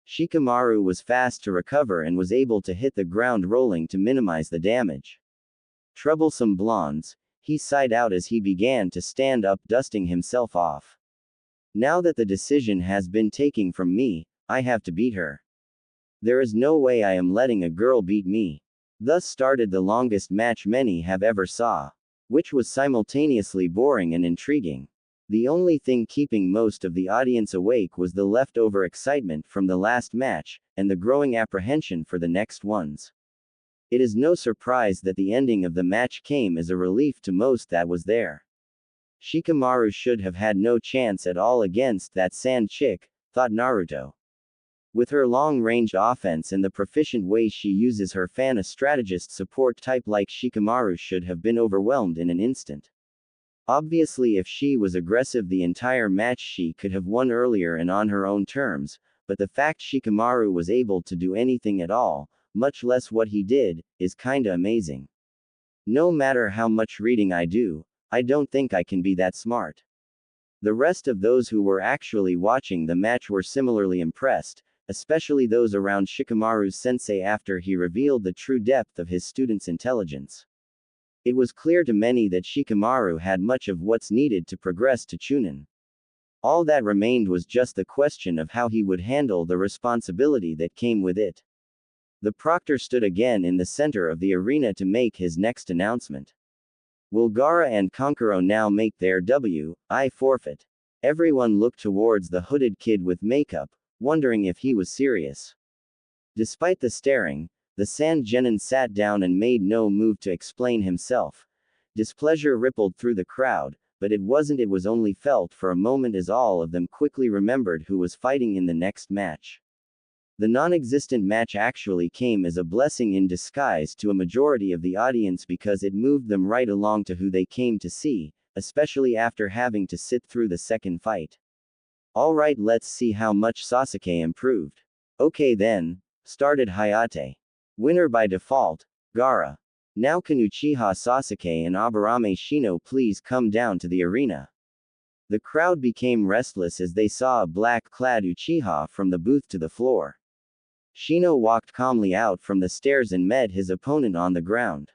Shikamaru was fast to recover and was able to hit the ground rolling to minimize the damage. Troublesome blondes, he sighed out as he began to stand up, dusting himself off. Now that the decision has been taken from me, I have to beat her. There is no way I am letting a girl beat me. Thus started the longest match many have ever saw, which was simultaneously boring and intriguing. The only thing keeping most of the audience awake was the leftover excitement from the last match, and the growing apprehension for the next ones. It is no surprise that the ending of the match came as a relief to most that was there. Shikamaru should have had no chance at all against that sand chick, thought Naruto. With her long-range offense and the proficient way she uses her fan, a strategist support type like Shikamaru should have been overwhelmed in an instant. Obviously, if she was aggressive the entire match she could have won earlier and on her own terms, but the fact Shikamaru was able to do anything at all, much less what he did, is kinda amazing. No matter how much reading I do, I don't think I can be that smart. The rest of those who were actually watching the match were similarly impressed, especially those around Shikamaru's sensei after he revealed the true depth of his student's intelligence. It was clear to many that Shikamaru had much of what's needed to progress to Chunin. All that remained was just the question of how he would handle the responsibility that came with it. The proctor stood again in the center of the arena to make his next announcement. Will Gaara and Kankuro now make their W.I. forfeit? Everyone looked towards the hooded kid with makeup, wondering if he was serious. Despite the staring, the Sand Genin sat down and made no move to explain himself. Displeasure rippled through the crowd, but it was only felt for a moment as all of them quickly remembered who was fighting in the next match. The non-existent match actually came as a blessing in disguise to a majority of the audience because it moved them right along to who they came to see, especially after having to sit through the second fight. Alright, let's see how much Sasuke improved. Okay then, started Hayate. Winner by default, Gaara. Now can Uchiha Sasuke and Aburame Shino please come down to the arena? The crowd became restless as they saw a black-clad Uchiha from the booth to the floor. Shino walked calmly out from the stairs and met his opponent on the ground.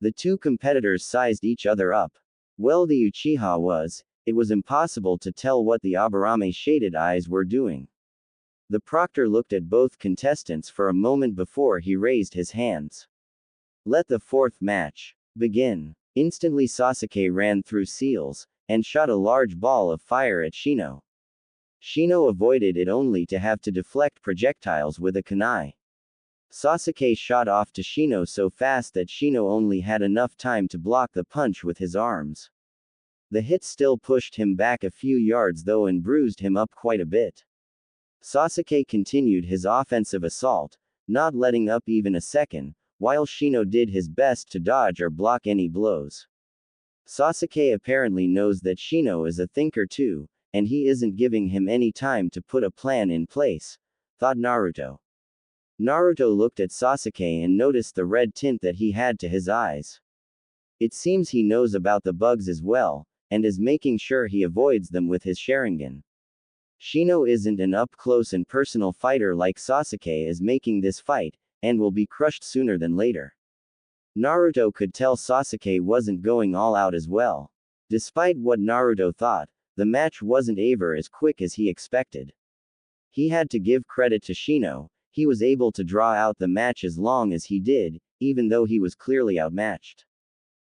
The two competitors sized each other up. Well, the Uchiha it was impossible to tell what the Aburame shaded eyes were doing. The proctor looked at both contestants for a moment before he raised his hands. Let the fourth match begin. Instantly Sasuke ran through seals, and shot a large ball of fire at Shino. Shino avoided it only to have to deflect projectiles with a kunai. Sasuke shot off to Shino so fast that Shino only had enough time to block the punch with his arms. The hit still pushed him back a few yards though and bruised him up quite a bit. Sasuke continued his offensive assault, not letting up even a second, while Shino did his best to dodge or block any blows. Sasuke apparently knows that Shino is a thinker too, and he isn't giving him any time to put a plan in place, thought Naruto. Naruto looked at Sasuke and noticed the red tint that he had to his eyes. It seems he knows about the bugs as well, and is making sure he avoids them with his Sharingan. Shino isn't an up-close and personal fighter like Sasuke is making this fight, and will be crushed sooner than later. Naruto could tell Sasuke wasn't going all out as well. Despite what Naruto thought, the match wasn't ever as quick as he expected. He had to give credit to Shino, he was able to draw out the match as long as he did, even though he was clearly outmatched.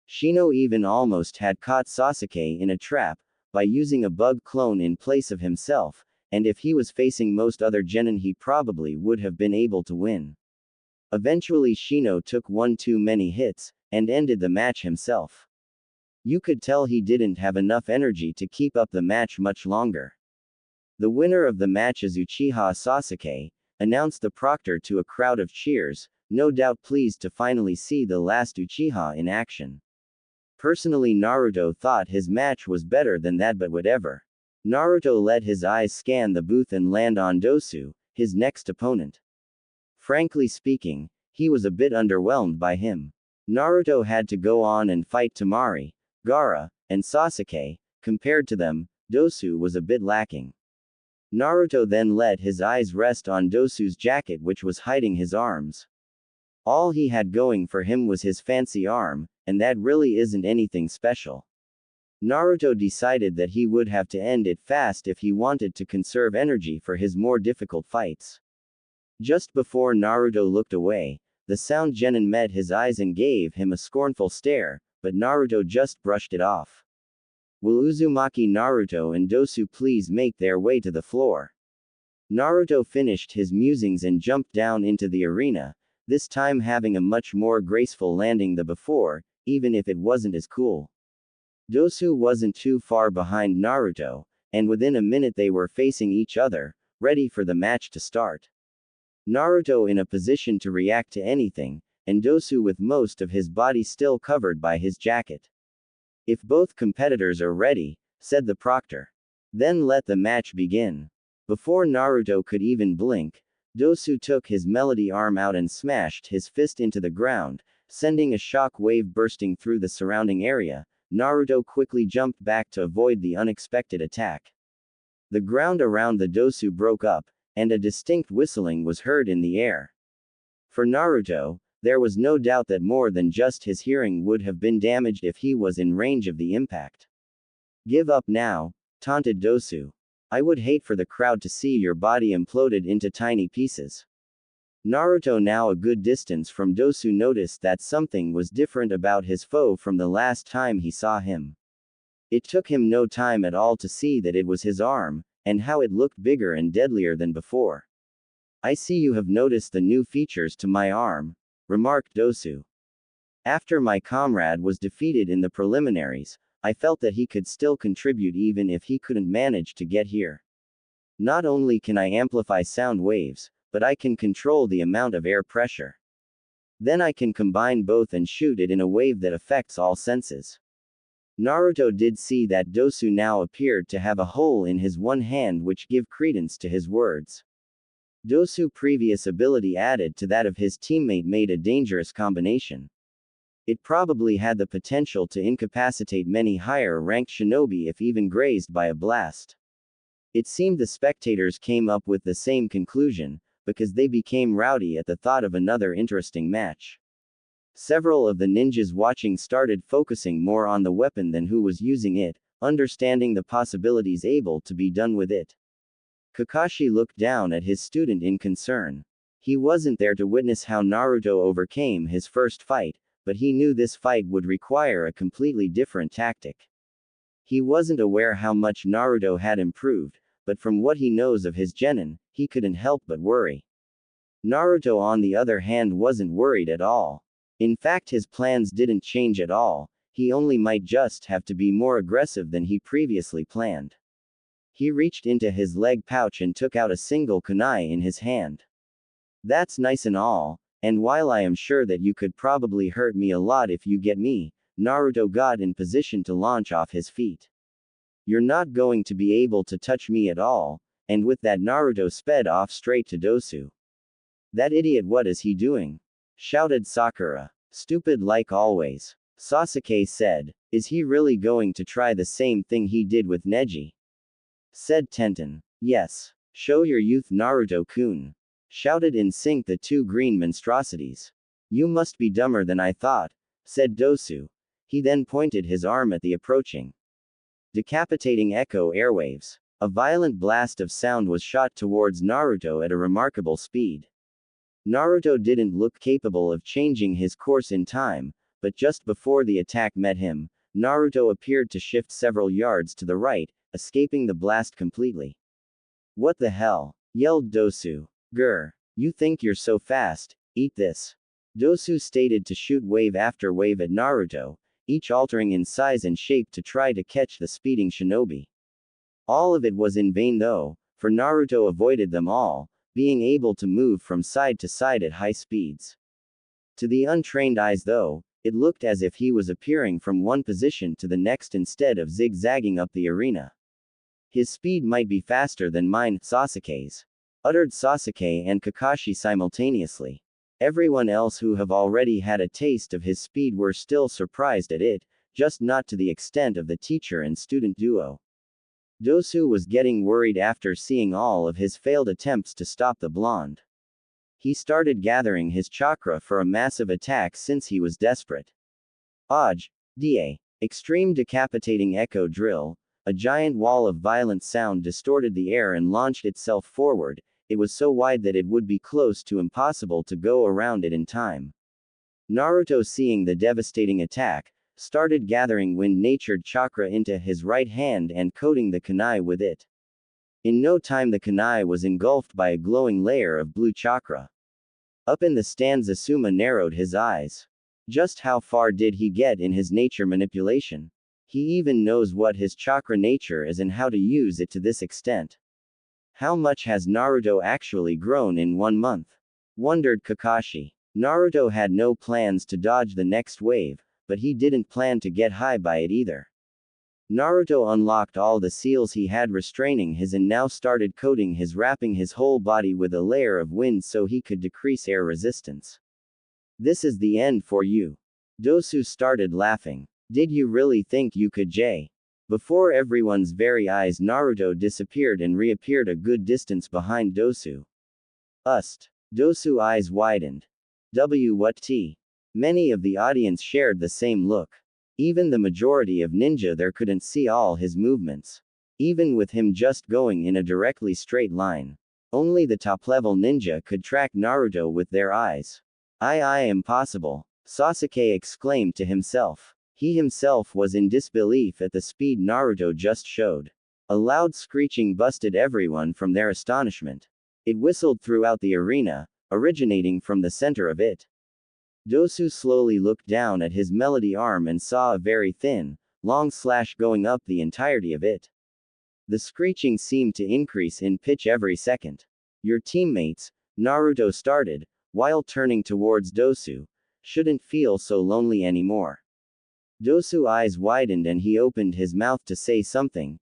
Shino even almost had caught Sasuke in a trap, by using a bug clone in place of himself, and if he was facing most other genin he probably would have been able to win. Eventually Shino took one too many hits, and ended the match himself. You could tell he didn't have enough energy to keep up the match much longer. The winner of the match is Uchiha Sasuke, announced the proctor to a crowd of cheers, no doubt pleased to finally see the last Uchiha in action. Personally, Naruto thought his match was better than that, but whatever. Naruto let his eyes scan the booth and land on Dosu, his next opponent. Frankly speaking, he was a bit underwhelmed by him. Naruto had to go on and fight Temari, Gaara, and Sasuke. Compared to them, Dosu was a bit lacking. Naruto then let his eyes rest on Dosu's jacket which was hiding his arms. All he had going for him was his fancy arm, and that really isn't anything special. Naruto decided that he would have to end it fast if he wanted to conserve energy for his more difficult fights. Just before Naruto looked away, the sound genin met his eyes and gave him a scornful stare, but Naruto just brushed it off. Will Uzumaki, Naruto and Dosu please make their way to the floor? Naruto finished his musings and jumped down into the arena, this time having a much more graceful landing than before, even if it wasn't as cool. Dosu wasn't too far behind Naruto, and within a minute they were facing each other, ready for the match to start. Naruto in a position to react to anything, and Dosu with most of his body still covered by his jacket. If both competitors are ready, said the proctor. Then let the match begin. Before Naruto could even blink, Dosu took his melody arm out and smashed his fist into the ground, sending a shock wave bursting through the surrounding area. Naruto quickly jumped back to avoid the unexpected attack. The ground around the Dosu broke up, and a distinct whistling was heard in the air. For Naruto, there was no doubt that more than just his hearing would have been damaged if he was in range of the impact. Give up now, taunted Dosu. I would hate for the crowd to see your body imploded into tiny pieces. Naruto, now a good distance from Dosu, noticed that something was different about his foe from the last time he saw him. It took him no time at all to see that it was his arm, and how it looked bigger and deadlier than before. I see you have noticed the new features to my arm, remarked Dosu. After my comrade was defeated in the preliminaries, I felt that he could still contribute even if he couldn't manage to get here. Not only can I amplify sound waves, but I can control the amount of air pressure. Then I can combine both and shoot it in a wave that affects all senses. Naruto did see that Dosu now appeared to have a hole in his one hand, which gave credence to his words. Dosu's previous ability added to that of his teammate made a dangerous combination. It probably had the potential to incapacitate many higher-ranked shinobi if even grazed by a blast. It seemed the spectators came up with the same conclusion, because they became rowdy at the thought of another interesting match. Several of the ninjas watching started focusing more on the weapon than who was using it, understanding the possibilities able to be done with it. Kakashi looked down at his student in concern. He wasn't there to witness how Naruto overcame his first fight, but he knew this fight would require a completely different tactic. He wasn't aware how much Naruto had improved, but from what he knows of his genin, he couldn't help but worry. Naruto, on the other hand, wasn't worried at all. In fact, his plans didn't change at all, he only might just have to be more aggressive than he previously planned. He reached into his leg pouch and took out a single kunai in his hand. That's nice and all, and while I am sure that you could probably hurt me a lot if you get me, Naruto got in position to launch off his feet. You're not going to be able to touch me at all, and with that Naruto sped off straight to Dosu. That idiot, what is he doing? Shouted Sakura. Stupid like always. Sasuke said. Is he really going to try the same thing he did with Neji? Said Tenten. Yes. Show your youth, Naruto-kun. Shouted in sync the two green monstrosities. You must be dumber than I thought, said Dosu. He then pointed his arm at the approaching decapitating echo airwaves. A violent blast of sound was shot towards Naruto at a remarkable speed. Naruto didn't look capable of changing his course in time, but just before the attack met him, Naruto appeared to shift several yards to the right, escaping the blast completely. What the hell? Yelled Dosu. Grr. You think you're so fast? Eat this. Dosu stated to shoot wave after wave at Naruto, each altering in size and shape to try to catch the speeding shinobi. All of it was in vain though, for Naruto avoided them all, being able to move from side to side at high speeds. To the untrained eyes though, it looked as if he was appearing from one position to the next instead of zigzagging up the arena. His speed might be faster than mine, Sasuke's, uttered Sasuke and Kakashi simultaneously. Everyone else who have already had a taste of his speed were still surprised at it, just not to the extent of the teacher and student duo. Dosu was getting worried after seeing all of his failed attempts to stop the blonde. He started gathering his chakra for a massive attack since he was desperate. Oj. Da. Extreme decapitating echo drill. A giant wall of violent sound distorted the air and launched itself forward. It was so wide that it would be close to impossible to go around it in time. Naruto, seeing the devastating attack, started gathering wind-natured chakra into his right hand and coating the kunai with it. In no time the kunai was engulfed by a glowing layer of blue chakra. Up in the stands, Asuma narrowed his eyes. Just how far did he get in his nature manipulation? He even knows what his chakra nature is and how to use it to this extent. How much has Naruto actually grown in 1 month? Wondered Kakashi. Naruto had no plans to dodge the next wave, but he didn't plan to get high by it either. Naruto unlocked all the seals he had restraining his and now started coating his, wrapping his whole body with a layer of wind so he could decrease air resistance. This is the end for you. Dosu started laughing. Did you really think you could, Jay? Before everyone's very eyes, Naruto disappeared and reappeared a good distance behind Dosu. Dosu eyes widened. What t? Many of the audience shared the same look. Even the majority of ninja there couldn't see all his movements. Even with him just going in a directly straight line. Only the top-level ninja could track Naruto with their eyes. Impossible. Sasuke exclaimed to himself. He himself was in disbelief at the speed Naruto just showed. A loud screeching busted everyone from their astonishment. It whistled throughout the arena, originating from the center of it. Dosu slowly looked down at his melody arm and saw a very thin, long slash going up the entirety of it. The screeching seemed to increase in pitch every second. Your teammates, Naruto started, while turning towards Dosu, shouldn't feel so lonely anymore. Dosu's eyes widened and he opened his mouth to say something.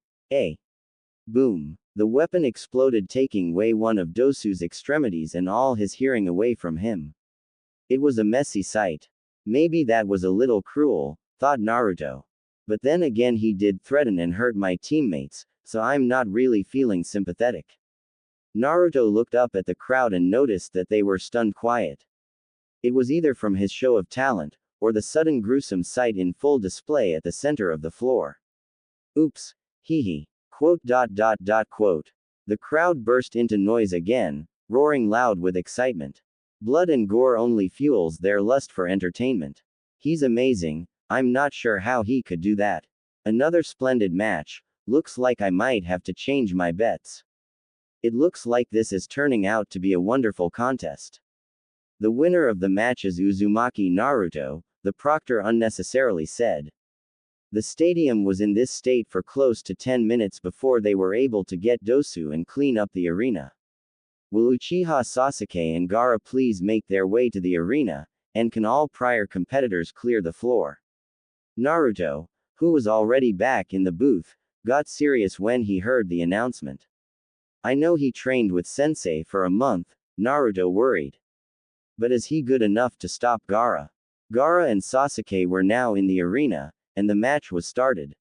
Boom. The weapon exploded, taking away one of Dosu's extremities and all his hearing away from him. It was a messy sight. Maybe that was a little cruel, thought Naruto. But then again, he did threaten and hurt my teammates, so I'm not really feeling sympathetic. Naruto looked up at the crowd and noticed that they were stunned quiet. It was either from his show of talent, or the sudden gruesome sight in full display at the center of the floor. Oops. Hee. Quote. The crowd burst into noise again, roaring loud with excitement. Blood and gore only fuels their lust for entertainment. He's amazing, I'm not sure how he could do that. Another splendid match, looks like I might have to change my bets. It looks like this is turning out to be a wonderful contest. The winner of the match is Uzumaki Naruto, the proctor unnecessarily said. The stadium was in this state for close to 10 minutes before they were able to get Dosu and clean up the arena. Will Uchiha Sasuke and Gaara please make their way to the arena, and can all prior competitors clear the floor? Naruto, who was already back in the booth, got serious when he heard the announcement. I know he trained with Sensei for a month, Naruto worried. But is he good enough to stop Gaara? Gaara and Sasuke were now in the arena, and the match was started.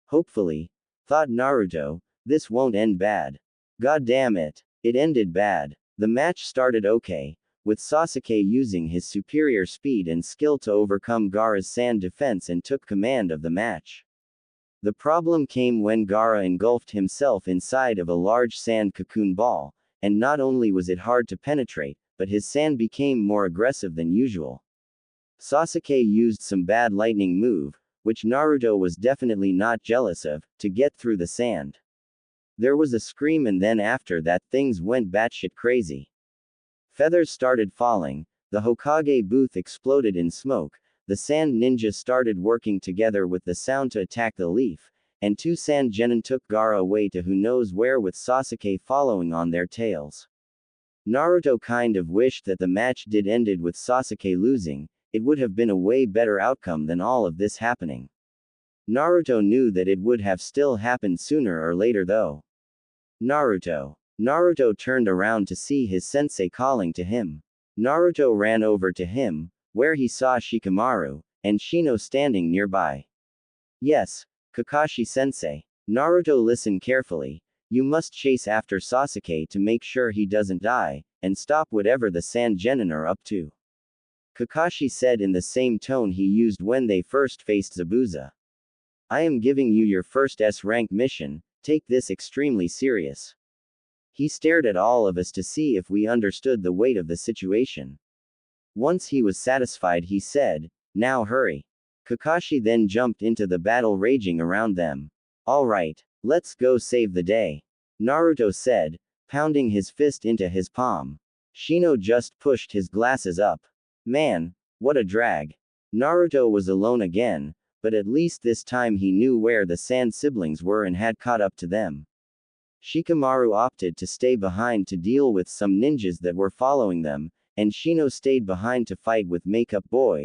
Hopefully, thought Naruto, this won't end bad. God damn it. It ended bad. The match started okay, with Sasuke using his superior speed and skill to overcome Gaara's sand defense and took command of the match. The problem came when Gaara engulfed himself inside of a large sand cocoon ball, and not only was it hard to penetrate, but his sand became more aggressive than usual. Sasuke used some bad lightning move, which Naruto was definitely not jealous of, to get through the sand. There was a scream and then after that things went batshit crazy. Feathers started falling, the Hokage booth exploded in smoke, the sand ninjas started working together with the sound to attack the leaf, and 2 sand genin took Gaara away to who knows where with Sasuke following on their tails. Naruto kind of wished that the match did ended with Sasuke losing. It would have been a way better outcome than all of this happening. Naruto knew that it would have still happened sooner or later though. Naruto. Naruto turned around to see his sensei calling to him. Naruto ran over to him, where he saw Shikamaru, and Shino standing nearby. Yes, Kakashi sensei. Naruto, listen carefully. You must chase after Sasuke to make sure he doesn't die, and stop whatever the sand genin are up to. Kakashi said in the same tone he used when they first faced Zabuza. I am giving you your first S-rank mission, take this extremely serious. He stared at all of us to see if we understood the weight of the situation. Once he was satisfied he said, now hurry. Kakashi then jumped into the battle raging around them. Alright, let's go save the day. Naruto said, pounding his fist into his palm. Shino just pushed his glasses up. Man, what a drag. Naruto was alone again, but at least this time he knew where the Sand siblings were and had caught up to them. Shikamaru opted to stay behind to deal with some ninjas that were following them, and Shino stayed behind to fight with Makeup Boy,